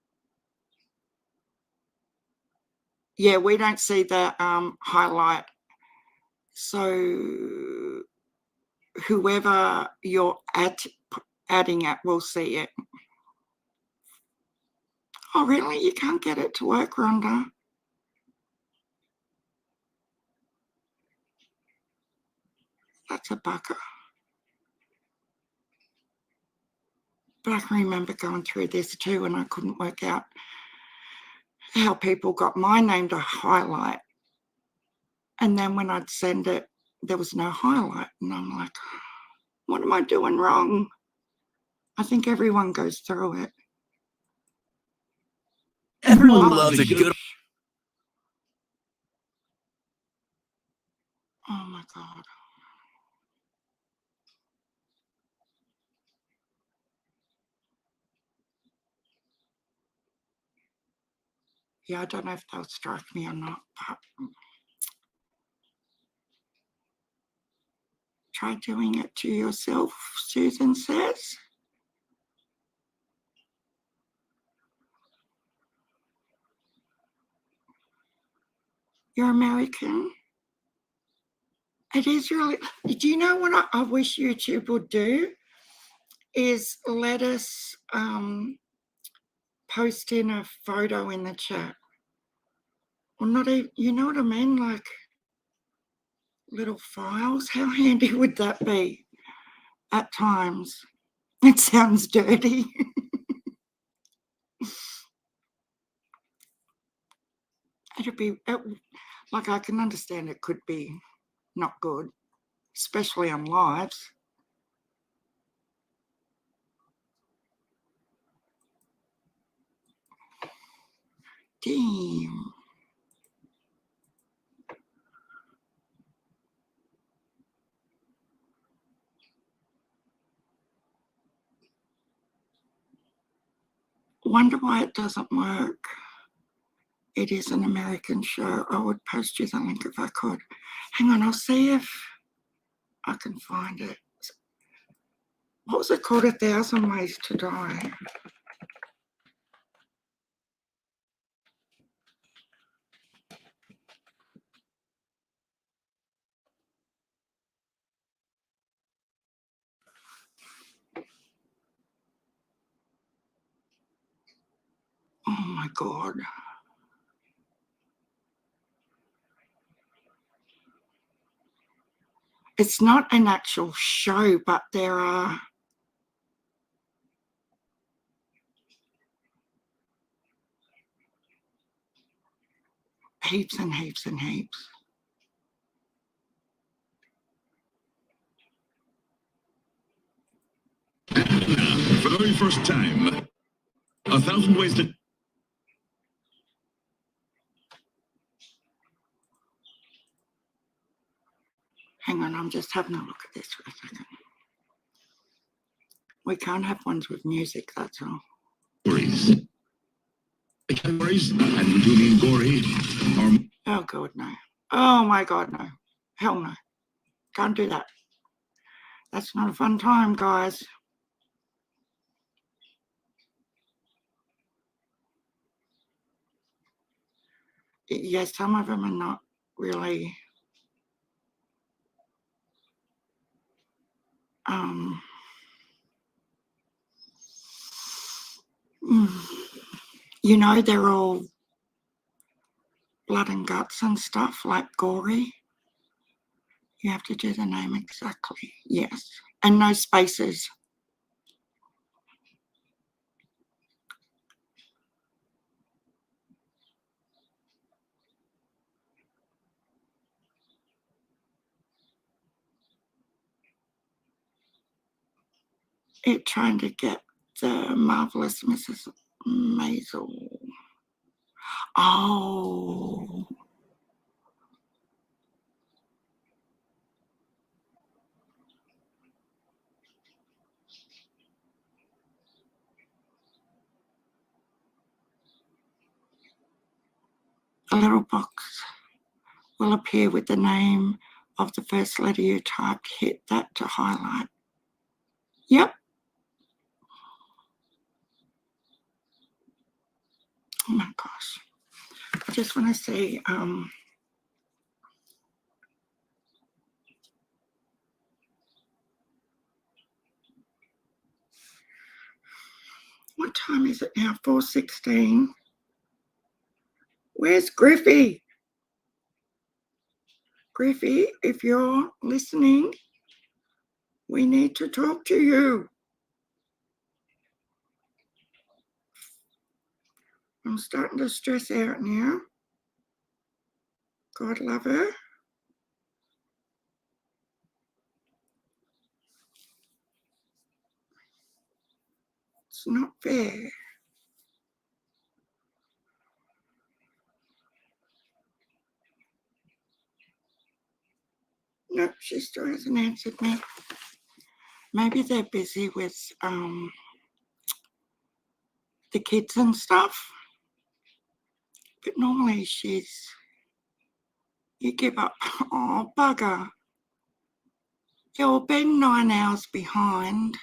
Yeah, we don't see the highlight. So whoever you're adding at will see it. Oh, really? You can't get it to work, Rhonda? That's a bucker. But I can remember going through this too, and I couldn't work out how people got my name to highlight. And then when I'd send it, there was no highlight. And I'm like, what am I doing wrong? I think everyone goes through it. Everyone loves a good. Oh my God. Yeah, I don't know if they'll strike me or not, but try doing it to yourself, Susan says. You're American? It is really. Do you know what I wish YouTube would do? Is let us post in a photo in the chat. Or not even, you know what I mean? Like little files. How handy would that be at times? It sounds dirty. It'd be, like, I can understand it could be not good, especially on lives. Damn. Wonder why it doesn't work. It is an American show. I would post you the link if I could. Hang on, I'll see if I can find it. What was it called? 1,000 Ways to Die. Oh my God. It's not an actual show, but there are heaps and heaps and heaps. very first time. 1,000 ways to... Hang on, I'm just having a look at this for a second. We can't have ones with music, that's all. Categories, and we do mean gory, are... Oh, God, no. Oh, my God, no. Hell no. Can't do that. That's not a fun time, guys. Yes, some of them are not really... you know, they're all blood and guts and stuff, like gory. You have to do the name exactly, yes. And no spaces. It trying to get the Marvelous Mrs. Maisel. Oh. A little box will appear with the name of the first letter you typed. Hit that to highlight. Yep. Oh my gosh. I just want to see what time is it now? 4:16. Where's Griffey? Griffey, if you're listening, we need to talk to you. I'm starting to stress out now. God love her. It's not fair. Nope, she still hasn't answered me. Maybe they're busy with the kids and stuff. But normally you give up. Oh, bugger. You've been 9 hours behind.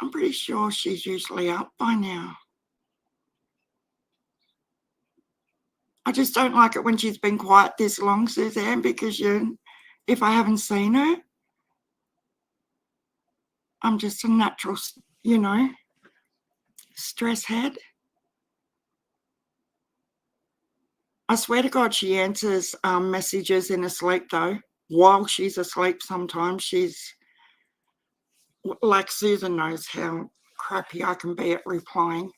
I'm pretty sure she's usually up by now. I just don't like it when she's been quiet this long, Suzanne, because if I haven't seen her, I'm just a natural, stress head. I swear to God, she answers messages in her sleep, though. While she's asleep, sometimes she's, like Susan knows how crappy I can be at replying.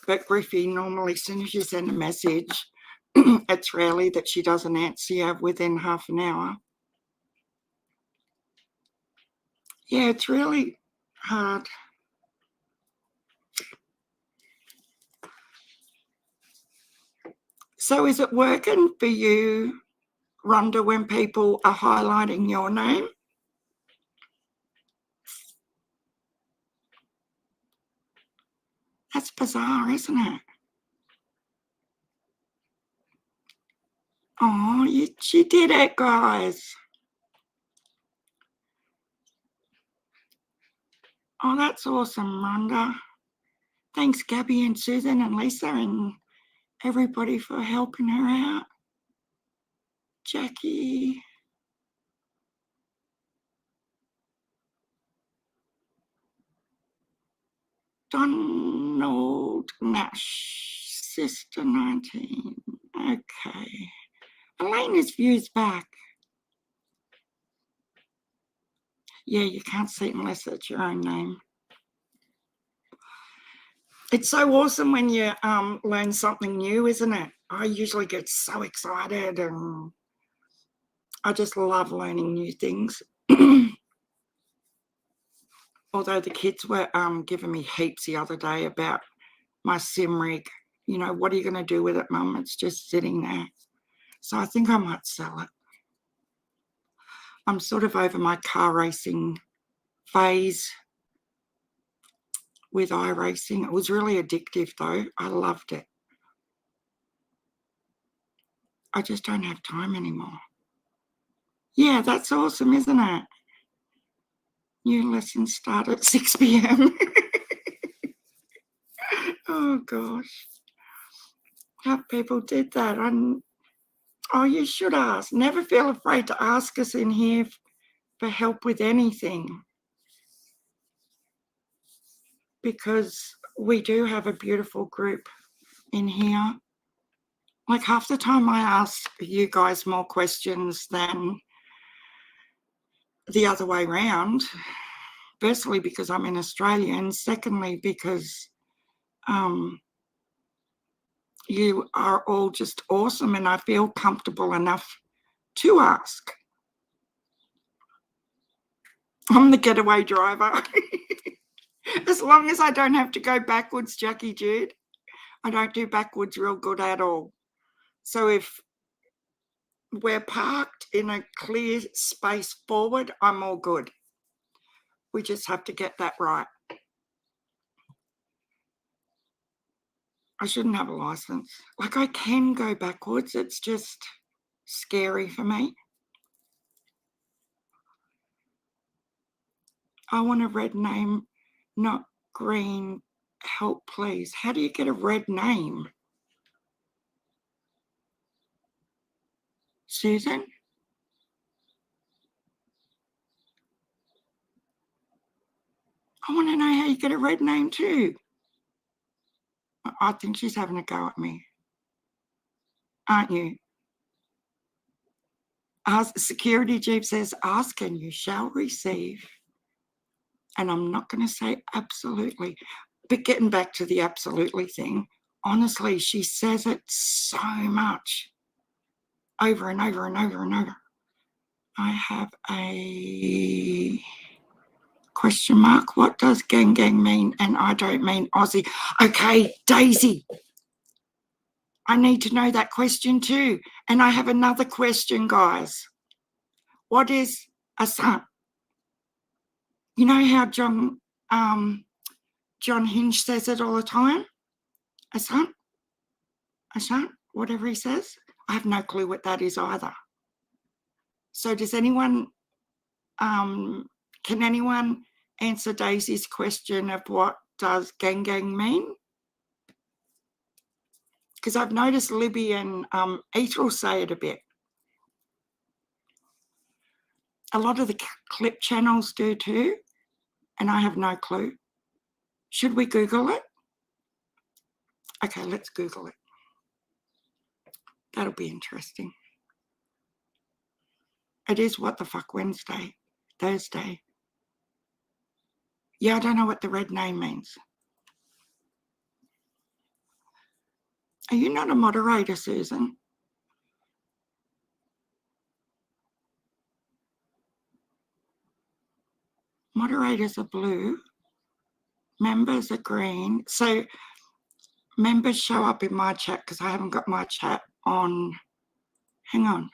But Griffey, normally, as soon as you send a message, it's rarely that she doesn't answer you within half an hour. Yeah, it's really hard. So is it working for you, Rhonda, when people are highlighting your name? That's bizarre, isn't it? Oh, she did it, guys. Oh, that's awesome, Rhonda. Thanks, Gabby and Susan and Lisa and everybody for helping her out. Jackie. Donald Nash, Sister 19. Okay. Elena's view's back. Yeah, you can't see it unless it's your own name. It's so awesome when you learn something new, isn't it? I usually get so excited and I just love learning new things. although the kids were giving me heaps the other day about my sim rig. You know, what are you going to do with it, Mum? It's just sitting there. So I think I might sell it. I'm sort of over my car racing phase with iRacing. It was really addictive though. I loved it. I just don't have time anymore. Yeah, that's awesome, isn't it? New lessons start at 6 p.m. Oh gosh. How people did that. Oh, you should ask. Never feel afraid to ask us in here for help with anything, because we do have a beautiful group in here. Like half the time I ask you guys more questions than the other way around. Firstly, because I'm in Australia, and secondly, because you are all just awesome and I feel comfortable enough to ask. I'm the getaway driver. As long as I don't have to go backwards, Jackie Jude. I don't do backwards real good at all. So if we're parked in a clear space forward, I'm all good. We just have to get that right. I shouldn't have a license. Like, I can go backwards. It's just scary for me. I want a red name, not green. Help, please. How do you get a red name? Susan? I want to know how you get a red name too. I think she's having a go at me. Aren't you? Security Jeep says, ask and you shall receive. And I'm not going to say absolutely. But getting back to the absolutely thing, honestly, she says it so much. Over and over and over and over. I have a question mark. What does gang gang mean? And I don't mean Aussie. Okay, Daisy. I need to know that question too. And I have another question, guys. What is a son? You know how John Hinge says it all the time? A son? A son? Whatever he says. I have no clue what that is either. So does anyone, can anyone answer Daisy's question of what does gang gang mean? Because I've noticed Libby and Ethel say it a bit. A lot of the clip channels do too, and I have no clue. Should we Google it? Okay, let's Google it. That'll be interesting. It is What the Fuck Wednesday, Thursday. Yeah, I don't know what the red name means. Are you not a moderator, Susan? Moderators are blue. Members are green. So members show up in my chat because I haven't got my chat on. Hang on.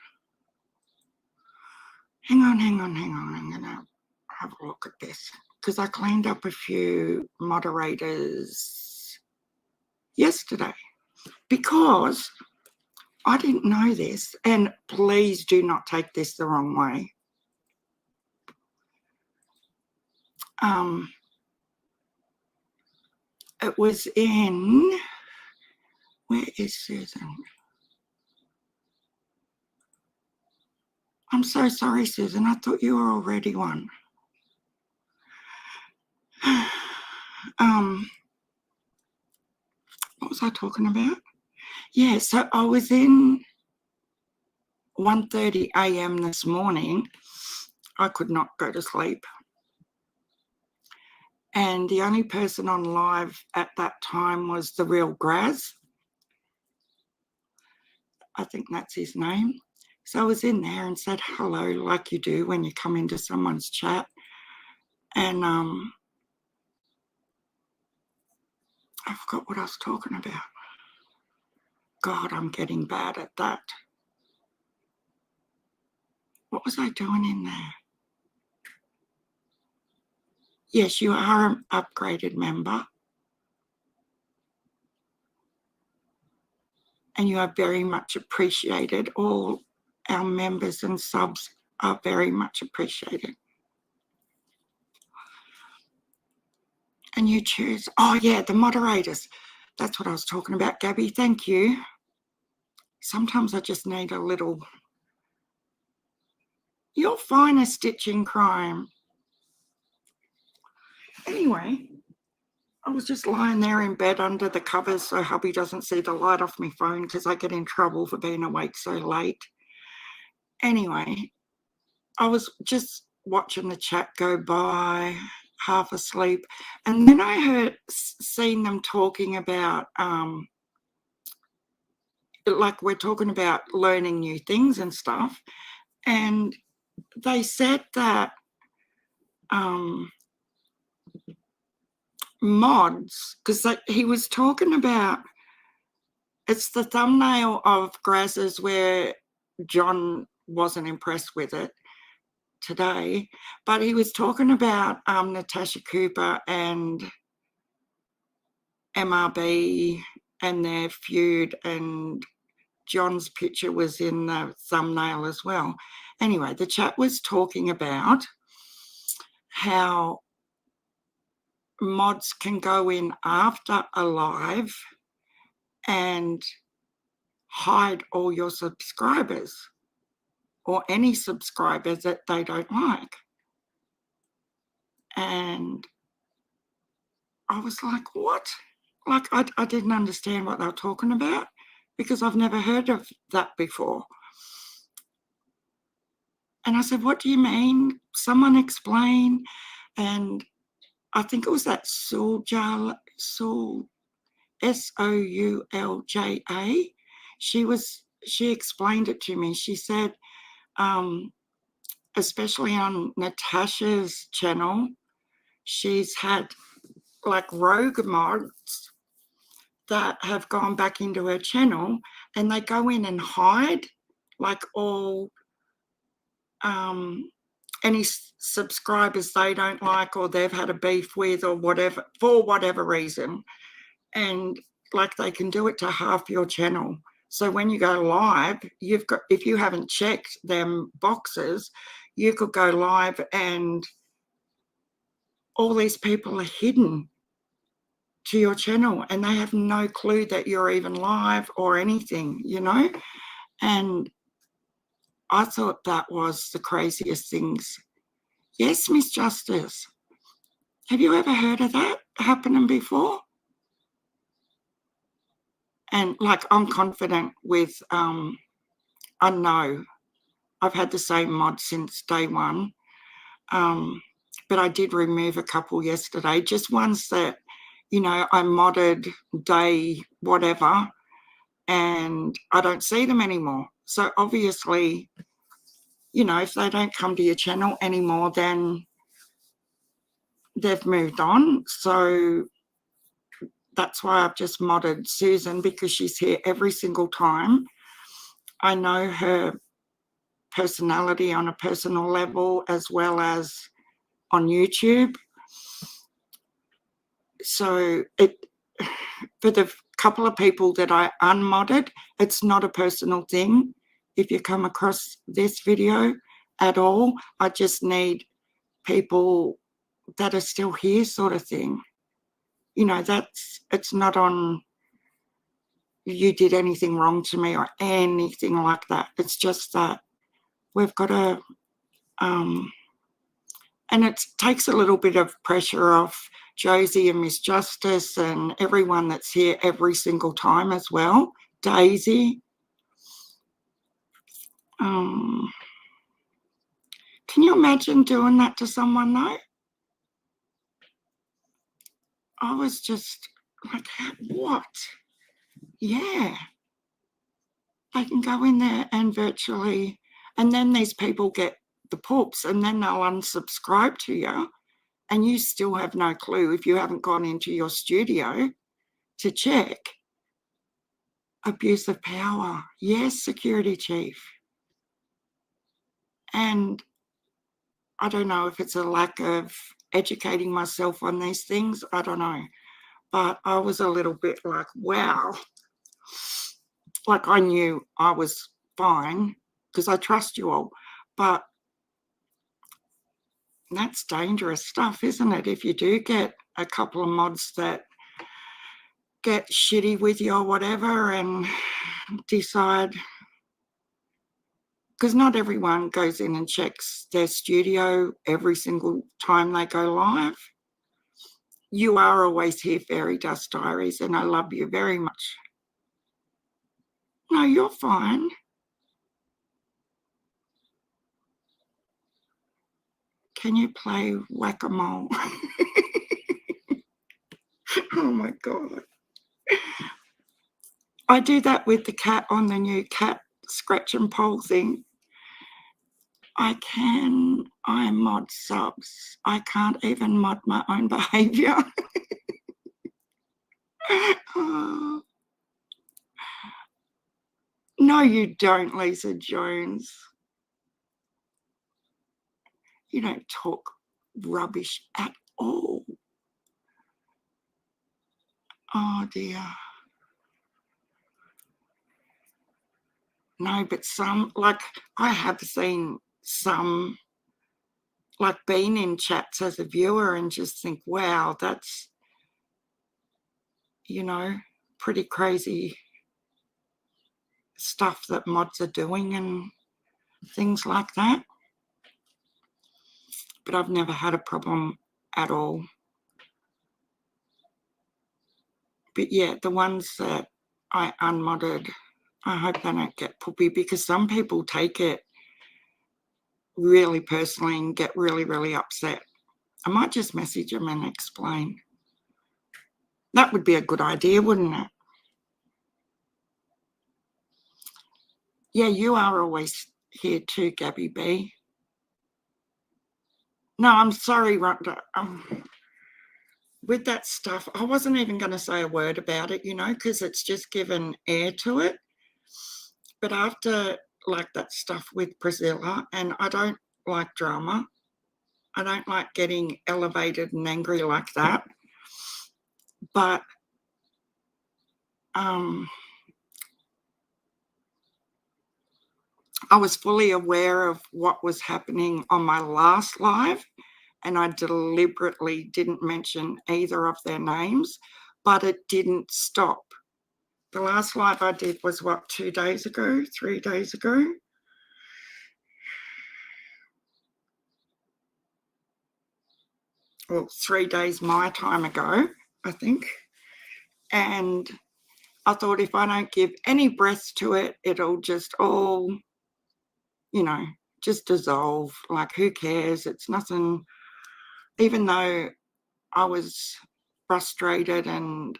Hang on. I'm going to have a look at this because I cleaned up a few moderators yesterday because I didn't know this, and please do not take this the wrong way. It was in, where is Susan? I'm so sorry, Susan. I thought you were already one. What was I talking about? Yeah, so I was in 1:30 a.m. this morning. I could not go to sleep. And the only person on live at that time was The Real Graz. I think that's his name. So I was in there and said hello like you do when you come into someone's chat. And I forgot what I was talking about. God, I'm getting bad at that. What was I doing in there? Yes, you are an upgraded member. And you are very much appreciated. All our members and subs are very much appreciated. And you choose, oh yeah, the moderators. That's what I was talking about, Gabby. Thank you. Sometimes I just need a little, you'll find a stitch in crime. Anyway, I was just lying there in bed under the covers so hubby doesn't see the light off my phone because I get in trouble for being awake so late. Anyway, I was just watching the chat go by, half asleep, and then I seen them talking about, like we're talking about learning new things and stuff, and they said that mods, because he was talking about, it's the thumbnail of Graz's where John wasn't impressed with it today, but he was talking about Natasha Cooper and MRB and their feud, and John's picture was in the thumbnail as well. Anyway, the chat was talking about how mods can go in after a live and hide all your subscribers or any subscribers that they don't like. And I was like, what? Like, I didn't understand what they were talking about because I've never heard of that before. And I said, what do you mean? Someone explain. And I think it was that Soulja, S-O-U-L-J-A. She explained it to me. She said, especially on Natasha's channel, she's had like rogue mods that have gone back into her channel and they go in and hide like all any subscribers they don't like or they've had a beef with or whatever, for whatever reason. And like they can do it to half your channel. So when you go live, you've got, if you haven't checked them boxes, you could go live and all these people are hidden to your channel and they have no clue that you're even live or anything, you know? And I thought that was the craziest things. Yes, Miss Justice. Have you ever heard of that happening before? And like I'm confident with, I know I've had the same mod since day one, but I did remove a couple yesterday, just ones that, you know, I modded day whatever and I don't see them anymore. So obviously, you know, if they don't come to your channel anymore, then they've moved on. So that's why I've just modded Susan because she's here every single time. I know her personality on a personal level as well as on YouTube. So it, for the couple of people that I unmodded, it's not a personal thing. If you come across this video at all, I just need people that are still here sort of thing. You know, it's not on you did anything wrong to me or anything like that. It's just that we've got to, and it takes a little bit of pressure off Josie and Miss Justice and everyone that's here every single time as well. Daisy. Can you imagine doing that to someone though? I was just like, what? Yeah. They can go in there and virtually, and then these people get the poops and then they'll unsubscribe to you and you still have no clue if you haven't gone into your studio to check. Abuse of power. Yes, security chief. And I don't know if it's a lack of educating myself on these things. I don't know. But I was a little bit like, wow. Like I knew I was fine because I trust you all. But that's dangerous stuff, isn't it? If you do get a couple of mods that get shitty with you or whatever and decide, because not everyone goes in and checks their studio every single time they go live. You are always here, Fairy Dust Diaries, and I love you very much. No, you're fine. Can you play whack-a-mole? Oh my God. I do that with the cat on the new cat scratch and poll thing. I mod subs. I can't even mod my own behavior. Oh. No, you don't, Lisa Jones. You don't talk rubbish at all. Oh dear. No, but some, like I have seen some, like been in chats as a viewer and just think, wow, that's, you know, pretty crazy stuff that mods are doing and things like that. But I've never had a problem at all. But yeah, the ones that I unmodded, I hope they don't get poopy, because some people take it really personally and get really, really upset. I might just message them and explain. That would be a good idea, wouldn't it? Yeah, you are always here too, Gabby B. No, I'm sorry, Rhonda. With that stuff, I wasn't even going to say a word about it, you know, because it's just given air to it. But after, like, that stuff with Priscilla, and I don't like drama. I don't like getting elevated and angry like that. But I was fully aware of what was happening on my last live, and I deliberately didn't mention either of their names, but it didn't stop. The last live I did was, what, 2 days ago, 3 days ago? Well, 3 days my time ago, I think. And I thought if I don't give any breath to it, it'll just all, you know, just dissolve. Like, who cares? It's nothing. Even though I was frustrated and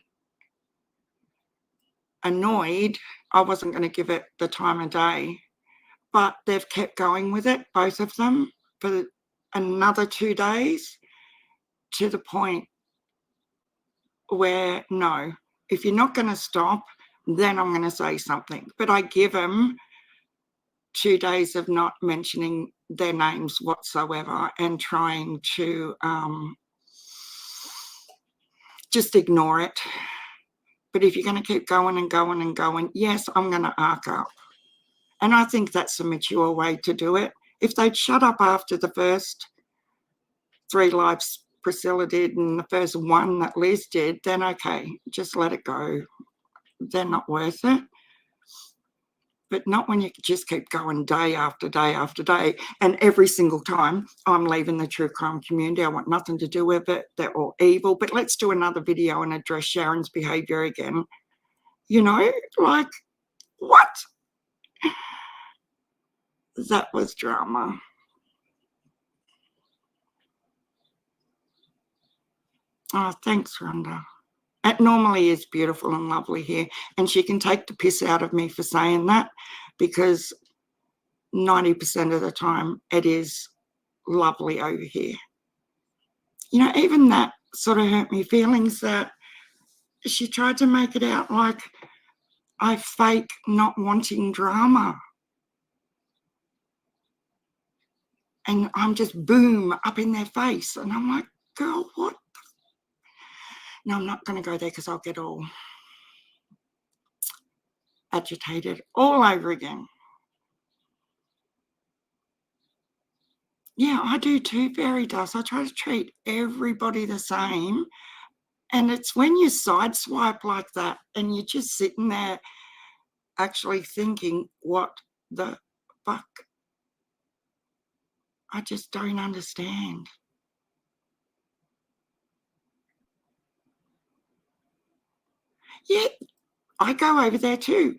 annoyed, I wasn't going to give it the time of day. But they've kept going with it, both of them, for another 2 days, to the point where, no, if you're not going to stop, then I'm going to say something. But I give them 2 days of not mentioning their names whatsoever and trying to just ignore it. But if you're going to keep going and going and going, yes, I'm going to arc up. And I think that's a mature way to do it. If they'd shut up after the first 3 lives Priscilla did and the first 1 that Liz did, then okay, just let it go. They're not worth it. But not when you just keep going day after day after day. And every single time I'm leaving the true crime community, I want nothing to do with it. They're all evil. But let's do another video and address Sharon's behavior again. You know, like, what? That was drama. Oh, thanks, Rhonda. It normally is beautiful and lovely here, and she can take the piss out of me for saying that, because 90% of the time it is lovely over here. You know, even that sort of hurt me feelings, that she tried to make it out like I fake not wanting drama. And I'm just boom up in their face. And I'm like, girl, what? No, I'm not going to go there because I'll get all agitated all over again. Yeah, I do too, Fairy does. I try to treat everybody the same. And it's when you sideswipe like that and you're just sitting there actually thinking, what the fuck? I just don't understand. Yeah, I go over there too.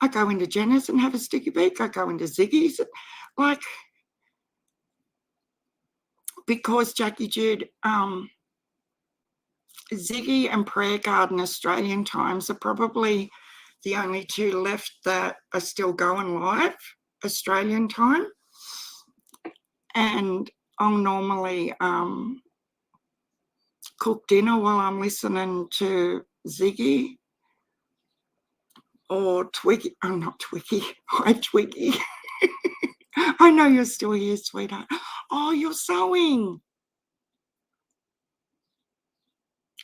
I go into Jenna's and have a sticky beak. I go into Ziggy's. Like, because Jackie Jude, Ziggy and Prayer Garden Australian Times are probably the only two left that are still going live Australian time. And I'll normally cook dinner while I'm listening to Ziggy or Twiggy. Oh, not Twiggy. Hi, Twiggy. I know you're still here, sweetheart. Oh, you're sewing.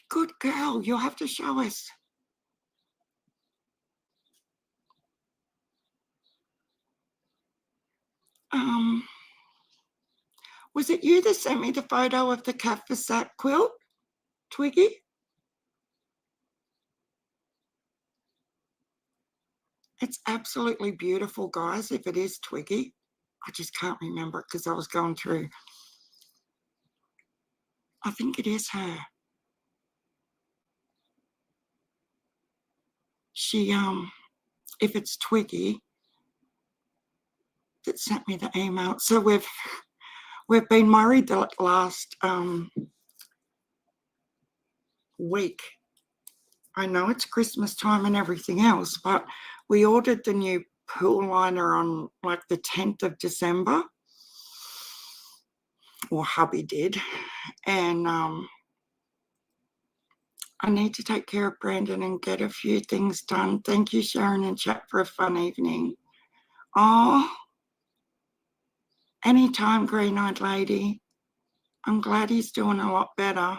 Good girl. You'll have to show us. Was it you that sent me the photo of the Kafasat quilt, Twiggy? It's absolutely beautiful, guys, if it is Twiggy. I just can't remember it because I was going through. I think it is her. She, if it's Twiggy that sent me the email. So we've been married the last week. I know it's Christmas time and everything else, but we ordered the new pool liner on like the 10th of December, or hubby did, and I need to take care of Brandon and get a few things done. Thank you, Sharon and chat, for a fun evening. Oh, anytime, green-eyed lady. I'm glad he's doing a lot better.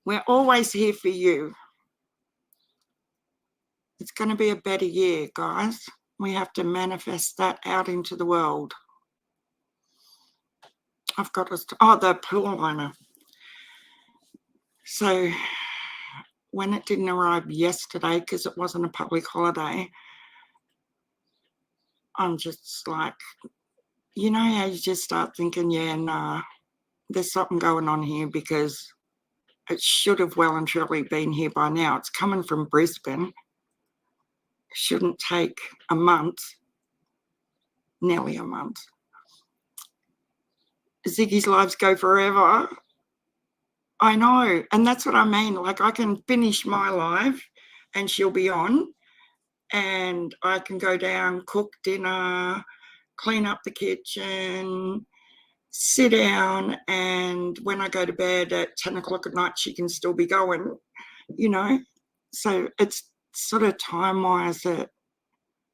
We're always here for you. It's going to be a better year, guys. We have to manifest that out into the world. I've got us to, oh, the pool liner. So when it didn't arrive yesterday, because it wasn't a public holiday, I'm just like, you know how you just start thinking, yeah, nah, there's something going on here, because it should have well and truly been here by now. It's coming from Brisbane. Shouldn't take a month, nearly a month. Ziggy's lives go forever. I know, and that's what I mean. Like, I can finish my life and she'll be on, and I can go down, cook dinner, clean up the kitchen, sit down, and when I go to bed at 10 o'clock at night, she can still be going, you know. So it's sort of time-wise, it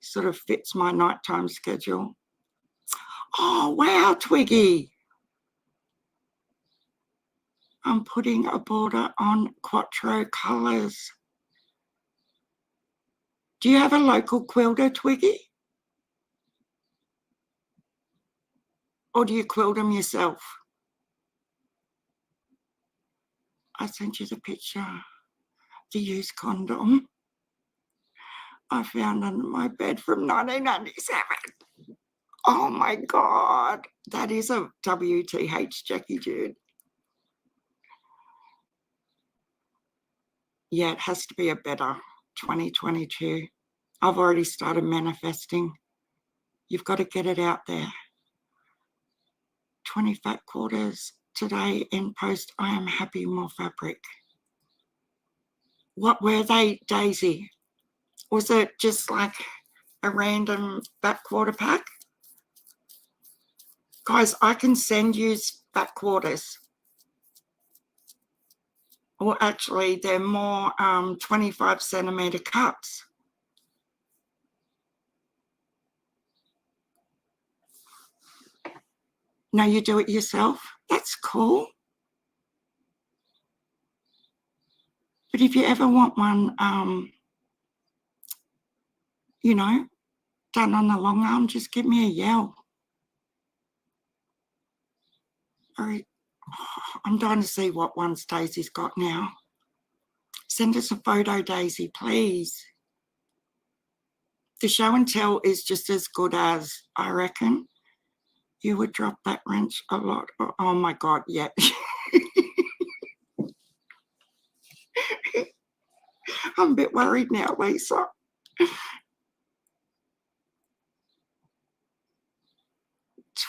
sort of fits my nighttime schedule. Oh, wow, Twiggy. I'm putting a border on Quattro colours. Do you have a local quilter, Twiggy? Or do you quilt them yourself? I sent you the picture. The used condom I found under my bed from 1997. Oh my God. That is a WTH, Jackie Jude. Yeah, it has to be a better 2022. I've already started manifesting. You've got to get it out there. 20 fat quarters today in post. I am happy, more fabric. What were they, Daisy? Was it just like a random fat quarter pack? Guys, I can send you fat quarters. Or actually, they're more 25 centimeter cups. No, you do it yourself? That's cool. But if you ever want one, you know, done on the long arm, just give me a yell. I'm dying to see what ones Daisy's got now. Send us a photo, Daisy, please. The show and tell is just as good as, I reckon. You would drop that wrench a lot. Oh my God, yeah. I'm a bit worried now, Lisa.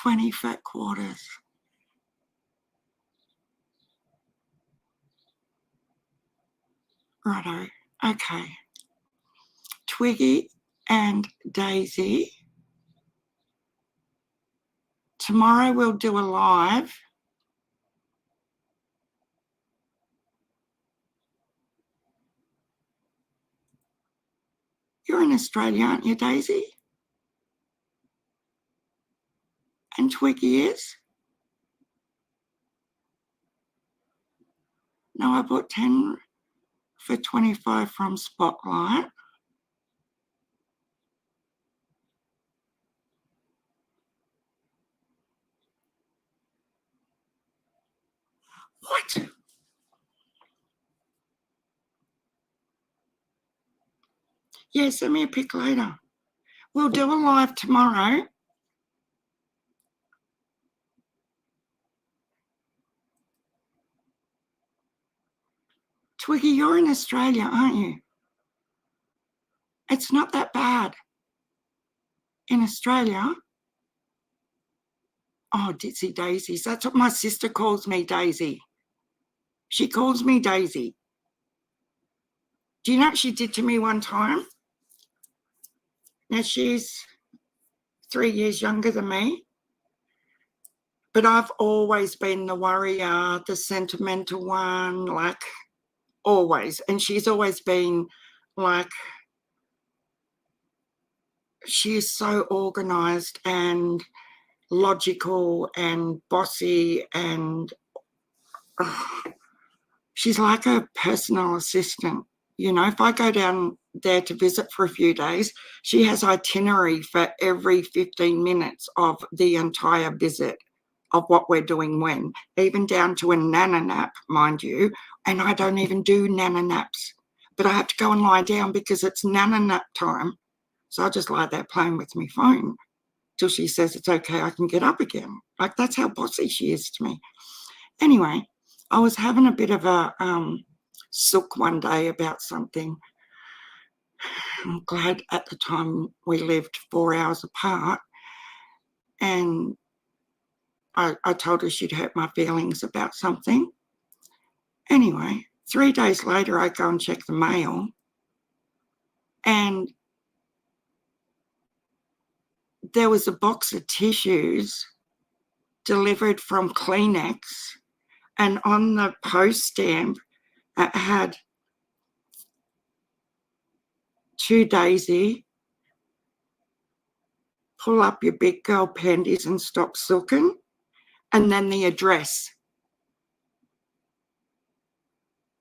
20 fat quarters. Righto, okay. Twiggy and Daisy. Tomorrow we'll do a live. You're in Australia, aren't you, Daisy? And Twiggy is? No, I bought 10 for 25 from Spotlight. What? Yeah, send me a pic later. We'll do a live tomorrow. Twiggy, you're in Australia, aren't you? It's not that bad. In Australia. Oh, Ditsy Daisies. That's what my sister calls me, Daisy. She calls me Daisy. Do you know what she did to me one time? Now, she's 3 years younger than me, but I've always been the worrier, the sentimental one, like always. And she's always been like, she is so organised and logical and bossy, and she's like a personal assistant. You know, if I go down there to visit for a few days, she has itinerary for every 15 minutes of the entire visit of what we're doing when, even down to a nana nap, mind you, and I don't even do nana naps, but I have to go and lie down because it's nana nap time. So I just lie there playing with my phone till she says it's okay, I can get up again. Like, that's how bossy she is to me. Anyway, I was having a bit of a sook one day about something. I'm glad at the time we lived 4 hours apart, and I told her she'd hurt my feelings about something. Anyway, 3 days later, I go and check the mail, and there was a box of tissues delivered from Kleenex, and on the post stamp it had to Daisy, pull up your big girl panties and stop sooking, and then the address.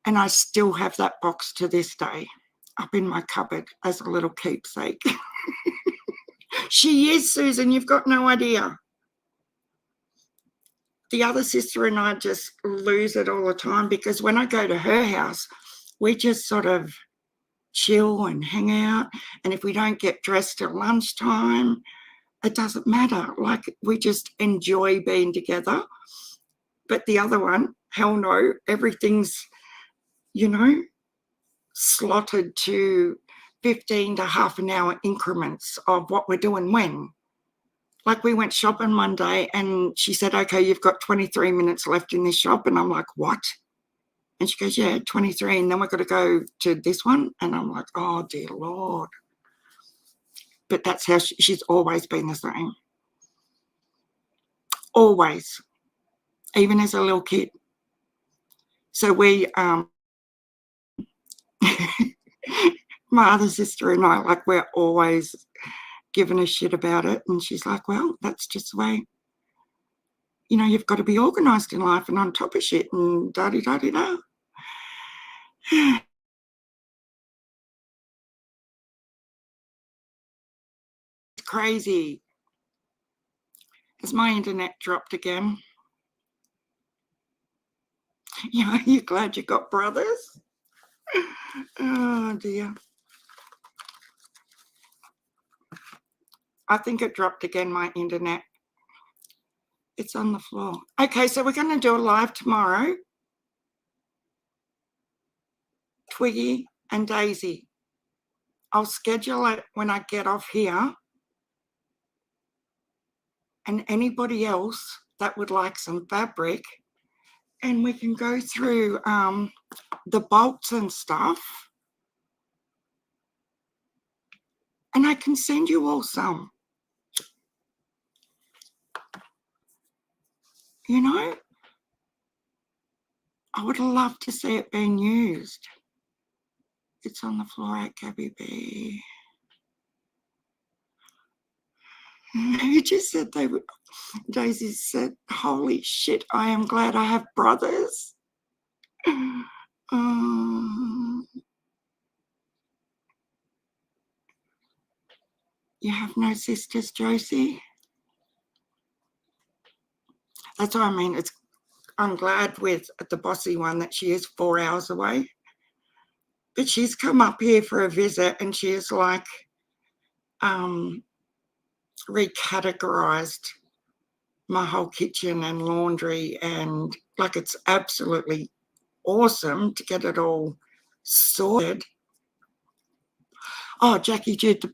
And I still have that box to this day up in my cupboard as a little keepsake. She is, Susan, you've got no idea. The other sister and I just lose it all the time, because when I go to her house, we just sort of chill and hang out. And if we don't get dressed at lunchtime, it doesn't matter. Like, we just enjoy being together. But the other one, hell no, everything's, you know, slotted to 15 to half an hour increments of what we're doing when. Like, we went shopping one day and she said, okay, you've got 23 minutes left in this shop. And I'm like, what? And she goes, yeah, 23. And then we've got to go to this one. And I'm like, oh, dear Lord. But that's how she's always been the same. Always. Even as a little kid. So we my other sister and I, like, we're always giving a shit about it. And she's like, well, that's just the way, you know, you've got to be organised in life and on top of shit and da-di-da-di-da. It's crazy. Has my internet dropped again? Yeah, are you glad you got brothers? Oh dear. I think it dropped again, my internet. It's on the floor. Okay, so we're going to do a live tomorrow. Twiggy and Daisy. I'll schedule it when I get off here. And anybody else that would like some fabric, and we can go through the bolts and stuff. And I can send you all some. You know, I would love to see it being used. It's on the floor at Gabby B. Who just said they would? Daisy said, holy shit, I am glad I have brothers. You have no sisters, Josie? That's what I mean. I'm glad with the bossy one that she is 4 hours away. But she's come up here for a visit and she is like recategorized my whole kitchen and laundry, and like it's absolutely awesome to get it all sorted. Oh, Jackie did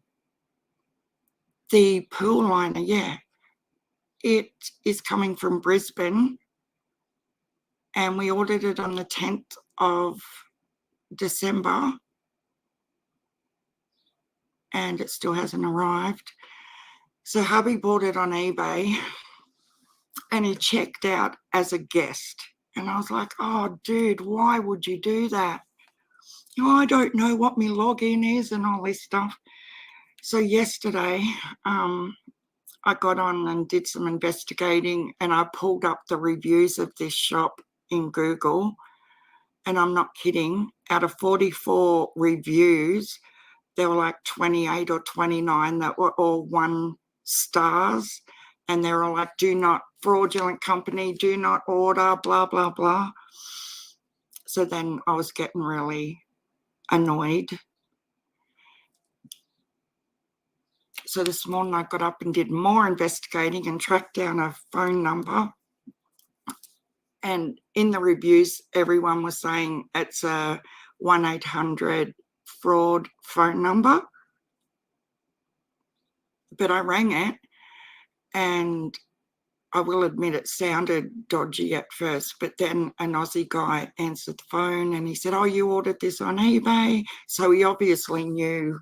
the pool liner, yeah. It is coming from Brisbane and we ordered it on the 10th of December and it still hasn't arrived. So hubby bought it on eBay and he checked out as a guest. And I was like, oh, dude, why would you do that? Oh, I don't know what my login is and all this stuff. So yesterday, I got on and did some investigating and I pulled up the reviews of this shop in Google. And I'm not kidding, out of 44 reviews, there were like 28 or 29 that were all 1 stars. And they were like, do not, fraudulent company, do not order, blah, blah, blah. So then I was getting really annoyed. So this morning I got up and did more investigating and tracked down a phone number. And in the reviews, everyone was saying it's a 1-800 fraud phone number. But I rang it and I will admit it sounded dodgy at first, but then an Aussie guy answered the phone and he said, oh, you ordered this on eBay. So he obviously knew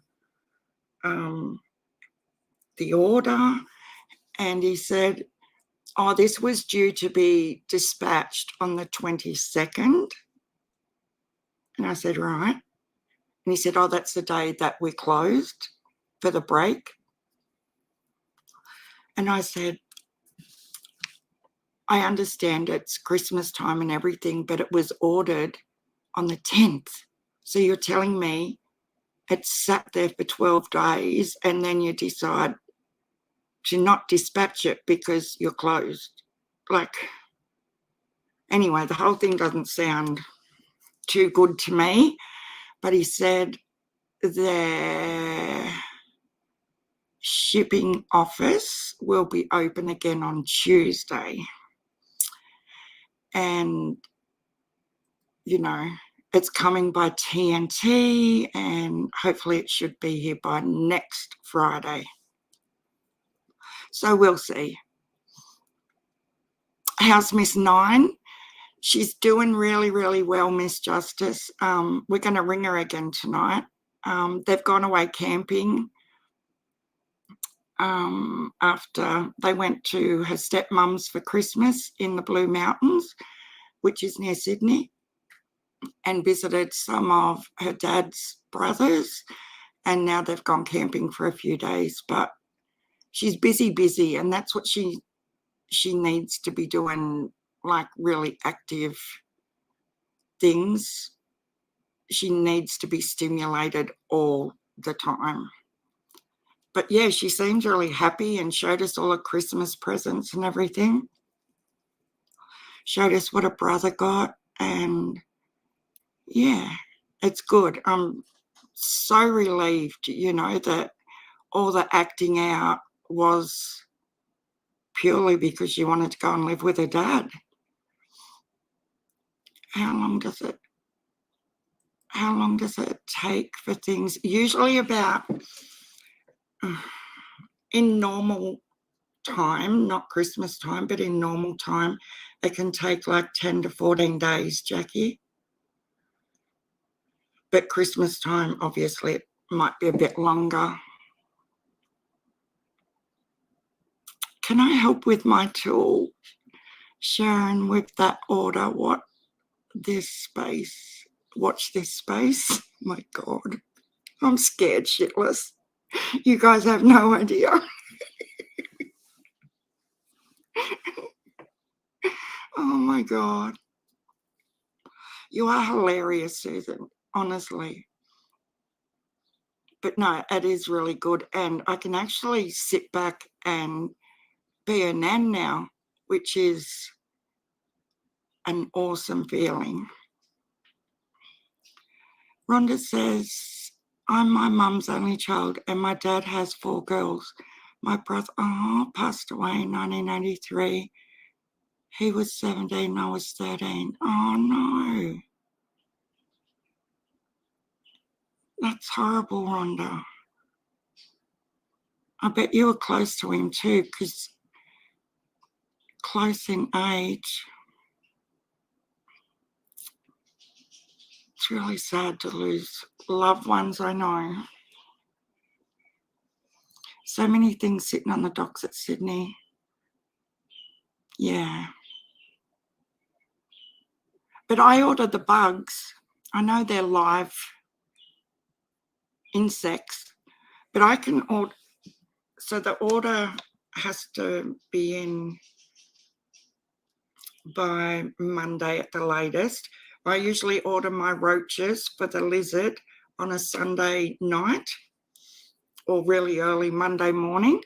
the order, and he said, oh, this was due to be dispatched on the 22nd. And I said, right. And he said, oh, that's the day that we closed for the break. And I said, I understand it's Christmas time and everything, but it was ordered on the 10th. So you're telling me it sat there for 12 days and then you decide to not dispatch it because you're closed. Like, anyway, the whole thing doesn't sound too good to me, but he said their shipping office will be open again on Tuesday. And, you know, it's coming by TNT and hopefully it should be here by next Friday. So we'll see. How's Miss Nine? She's doing really, really well, Miss Justice. We're going to ring her again tonight. They've gone away camping after they went to her stepmum's for Christmas in the Blue Mountains, which is near Sydney. and visited some of her dad's brothers, and now they've gone camping for a few days. But she's busy, and that's what she needs to be doing, like really active things. She needs to be stimulated all the time. But yeah, she seems really happy and showed us all her Christmas presents and everything. Showed us what her brother got, and yeah, it's good. I'm so relieved, you know, that all the acting out was purely because she wanted to go and live with her dad. How long does it take for things? Usually about, in normal time, not Christmas time, but in normal time, it can take like 10 to 14 days, Jackie. But Christmas time, obviously, it might be a bit longer. Can I help with my tool, Sharon, with that order? Watch this space. My God, I'm scared shitless. You guys have no idea. Oh my God. You are hilarious, Susan, honestly. But no, it is really good. And I can actually sit back and be a nan now, which is an awesome feeling. Rhonda says, I'm my mum's only child and my dad has 4 girls. My brother passed away in 1983. He was 17, I was 13. Oh no. That's horrible, Rhonda. I bet you were close to him too, because close in age. It's really sad to lose loved ones, I know. So many things sitting on the docks at Sydney. Yeah. But I ordered the bugs. I know they're live insects, but I can order. So the order has to be in by Monday at the latest. I usually order my roaches for the lizard on a Sunday night or really early Monday morning.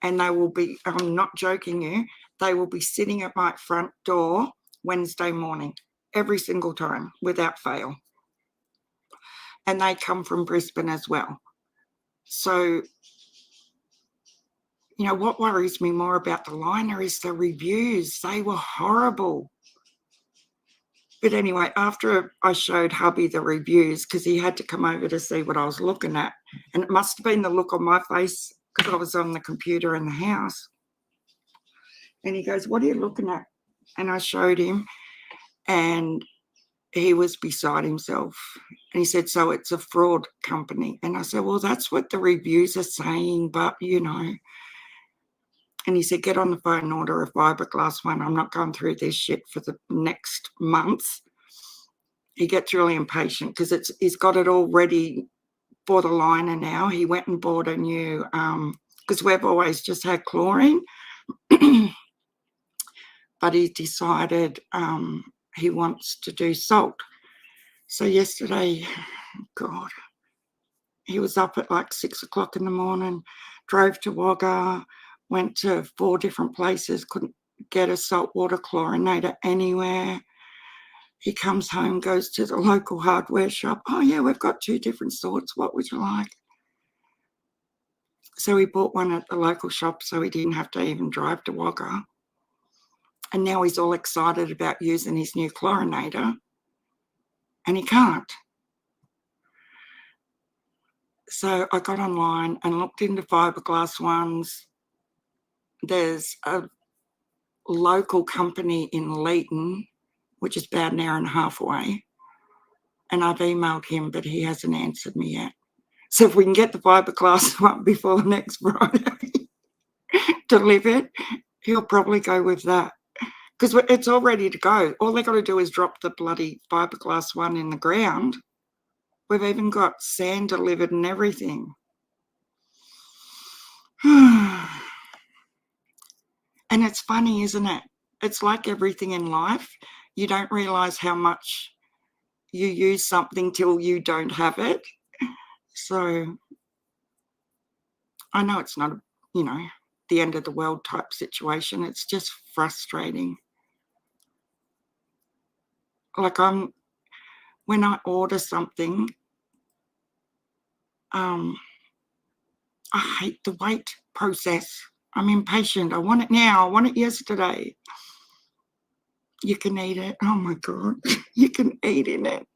And they will be, I'm not joking you, they will be sitting at my front door Wednesday morning, every single time, without fail. And they come from Brisbane as well. So, you know, what worries me more about the liner is the reviews. They were horrible. But anyway, after I showed hubby the reviews, because he had to come over to see what I was looking at, and it must have been the look on my face because I was on the computer in the house. And he goes, what are you looking at? And I showed him, and he was beside himself. And he said, so it's a fraud company. And I said, well, that's what the reviews are saying, but, you know. And he said, get on the phone and order a fiberglass one. I'm not going through this shit for the next month. He gets really impatient because he's got it all ready for the liner now. He went and bought a new, because we've always just had chlorine. But he decided he wants to do salt. So yesterday, God, he was up at like 6 o'clock in the morning, drove to Wagga, went to 4 different places, couldn't get a saltwater chlorinator anywhere. He comes home, goes to the local hardware shop. Oh, yeah, we've got 2 different sorts. What would you like? So he bought one at the local shop so he didn't have to even drive to Wagga. And now he's all excited about using his new chlorinator, and he can't. So I got online and looked into fiberglass ones. There's a local company in Leeton, which is about an hour and a half away. And I've emailed him, but he hasn't answered me yet. So if we can get the fiberglass one before next Friday delivered, he'll probably go with that. because it's all ready to go. All they got to do is drop the bloody fiberglass one in the ground. We've even got sand delivered and everything. And it's funny, isn't it? It's like everything in life. You don't realize how much you use something till you don't have it. So I know it's not, the end of the world type situation. It's just frustrating. Like when I order something, I hate the wait process. I'm impatient. I want it now. I want it yesterday. You can eat it. Oh my God. You can eat in it.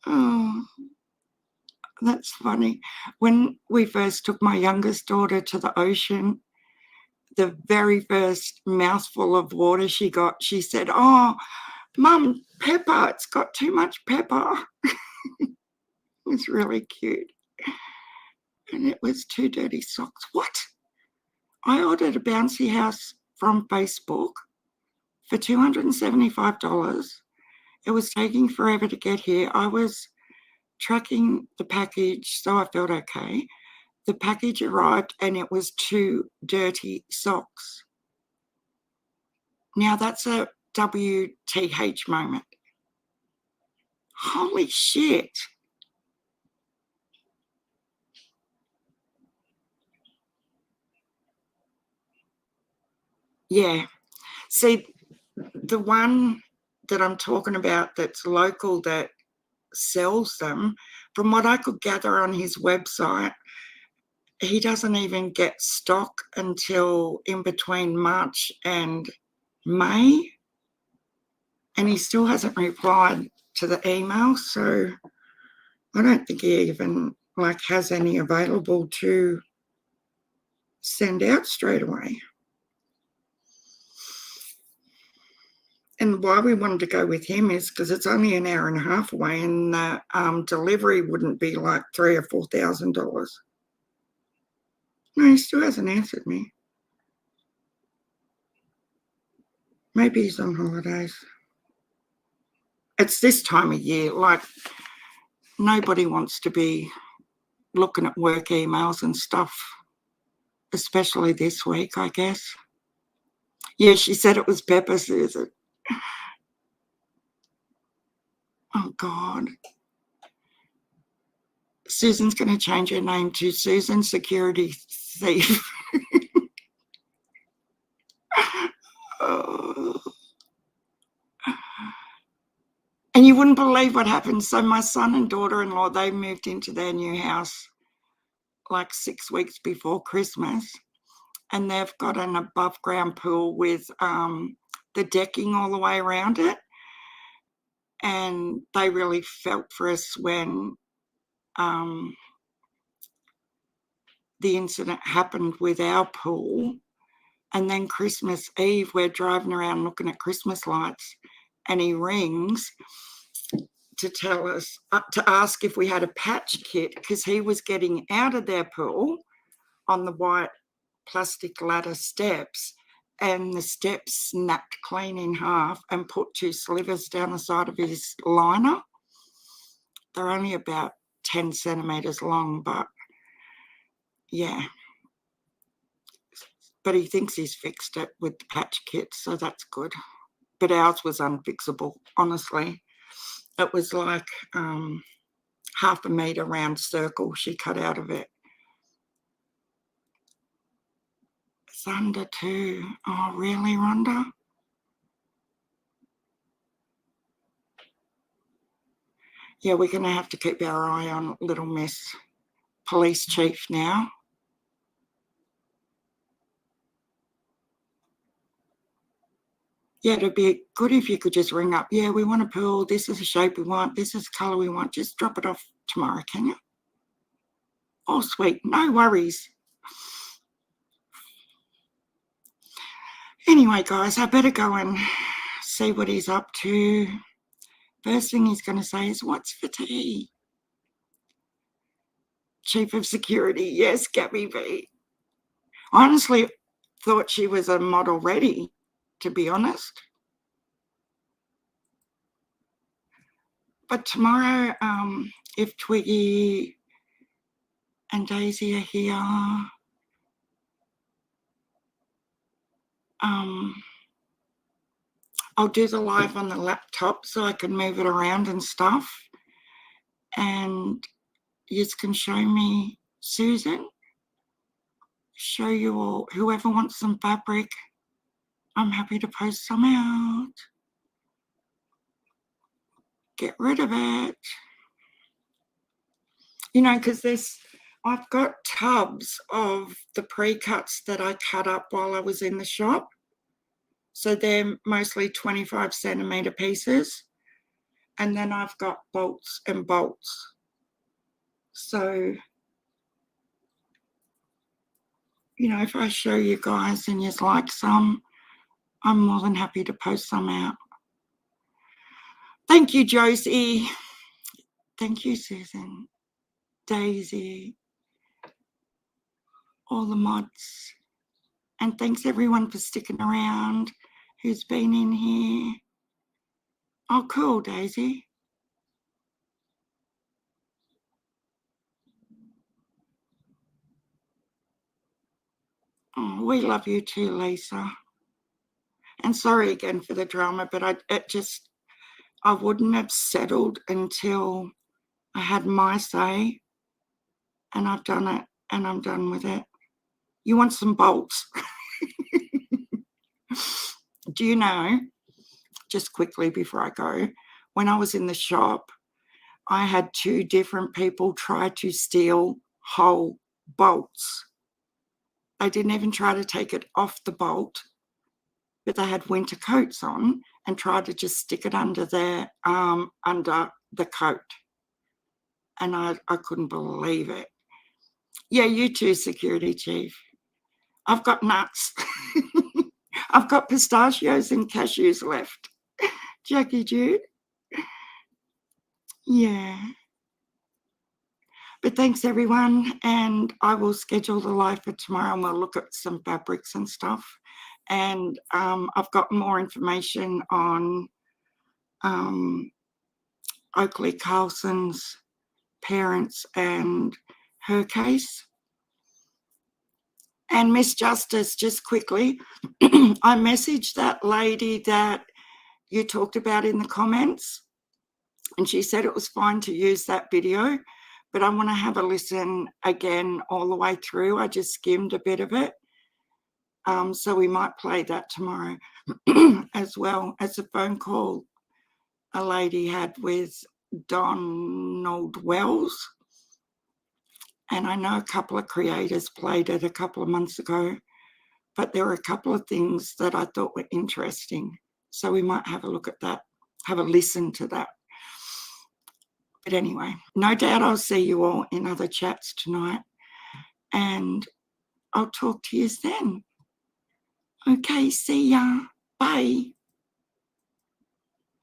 Oh, that's funny. When we first took my youngest daughter to the ocean, the very first mouthful of water she got, she said, "Oh, Mum, pepper, it's got too much pepper." It was really cute. And it was 2 dirty socks. What? I ordered a bouncy house from Facebook for $275. It was taking forever to get here. I was tracking the package, so I felt okay. The package arrived and it was 2 dirty socks. Now that's a WTH moment. Holy shit. Yeah. See, the one that I'm talking about that's local that sells them, from what I could gather on his website, he doesn't even get stock until in between March and May, and he still hasn't replied to the email, so I don't think he even has any available to send out straight away. And why we wanted to go with him is because it's only an hour and a half away, and the delivery wouldn't be like $3,000 or $4,000. No, he still hasn't answered me. Maybe he's on holidays. It's this time of year, nobody wants to be looking at work emails and stuff, especially this week, I guess. Yeah, she said it was pepper, Susan. Oh, God. Susan's going to change her name to Susan Security Thief. Oh. And you wouldn't believe what happened. So my son and daughter-in-law, they moved into their new house 6 weeks before Christmas, and they've got an above-ground pool with the decking all the way around it. And they really felt for us when the incident happened with our pool. And then Christmas Eve, we're driving around looking at Christmas lights, and he rings to tell us, to ask if we had a patch kit, because he was getting out of their pool on the white plastic ladder steps, and the steps snapped clean in half and put 2 slivers down the side of his liner. They're only about 10 centimetres long, but yeah. But he thinks he's fixed it with the patch kit, so that's good. But ours was unfixable, honestly. It was like half a metre round circle she cut out of it. It's under 2. Oh, really, Rhonda? Yeah, we're going to have to keep our eye on little Miss Police Chief now. Yeah, it'd be good if you could just ring up. Yeah, we want a pool. This is the shape we want. This is the colour we want. Just drop it off tomorrow, can you? Oh, sweet. No worries. Anyway, guys, I better go and see what he's up to. First thing he's going to say is, what's for tea? Chief of Security. Yes, Gabby B. I honestly thought she was a mod already. to be honest. But tomorrow, if Twiggy and Daisy are here, I'll do the live on the laptop so I can move it around and stuff. And you can show me, Susan, show you all, whoever wants some fabric, I'm happy to post some out. Get rid of it. You know, because I've got tubs of the pre-cuts that I cut up while I was in the shop. So they're mostly 25 centimetre pieces. And then I've got bolts and bolts. So, you know, if I show you guys and you like some, I'm more than happy to post some out. Thank you, Josie. Thank you, Susan, Daisy, all the mods. And thanks everyone for sticking around who's been in here. Oh, cool, Daisy. Oh, we love you too, Lisa. And sorry again for the drama, but I wouldn't have settled until I had my say, and I've done it, and I'm done with it. You want some bolts? Do you know, just quickly before I go, when I was in the shop, I had 2 different people try to steal whole bolts. They didn't even try to take it off the bolt, but they had winter coats on and tried to just stick it under their under the coat. And I couldn't believe it. Yeah, you too, security chief. I've got nuts. I've got pistachios and cashews left. Jackie Jude. Yeah. But thanks everyone, and I will schedule the live for tomorrow and we'll look at some fabrics and stuff. And I've got more information on Oakley Carlson's parents and her case. And Miss Justice, just quickly, I messaged that lady that you talked about in the comments, and she said it was fine to use that video, but I want to have a listen again all the way through. I just skimmed a bit of it. So we might play that tomorrow as well as a phone call a lady had with Donald Wells. And I know a couple of creators played it a couple of months ago, but there were a couple of things that I thought were interesting. So we might have a look at that, have a listen to that. But anyway, no doubt I'll see you all in other chats tonight, and I'll talk to you then. Okay, see ya. Bye.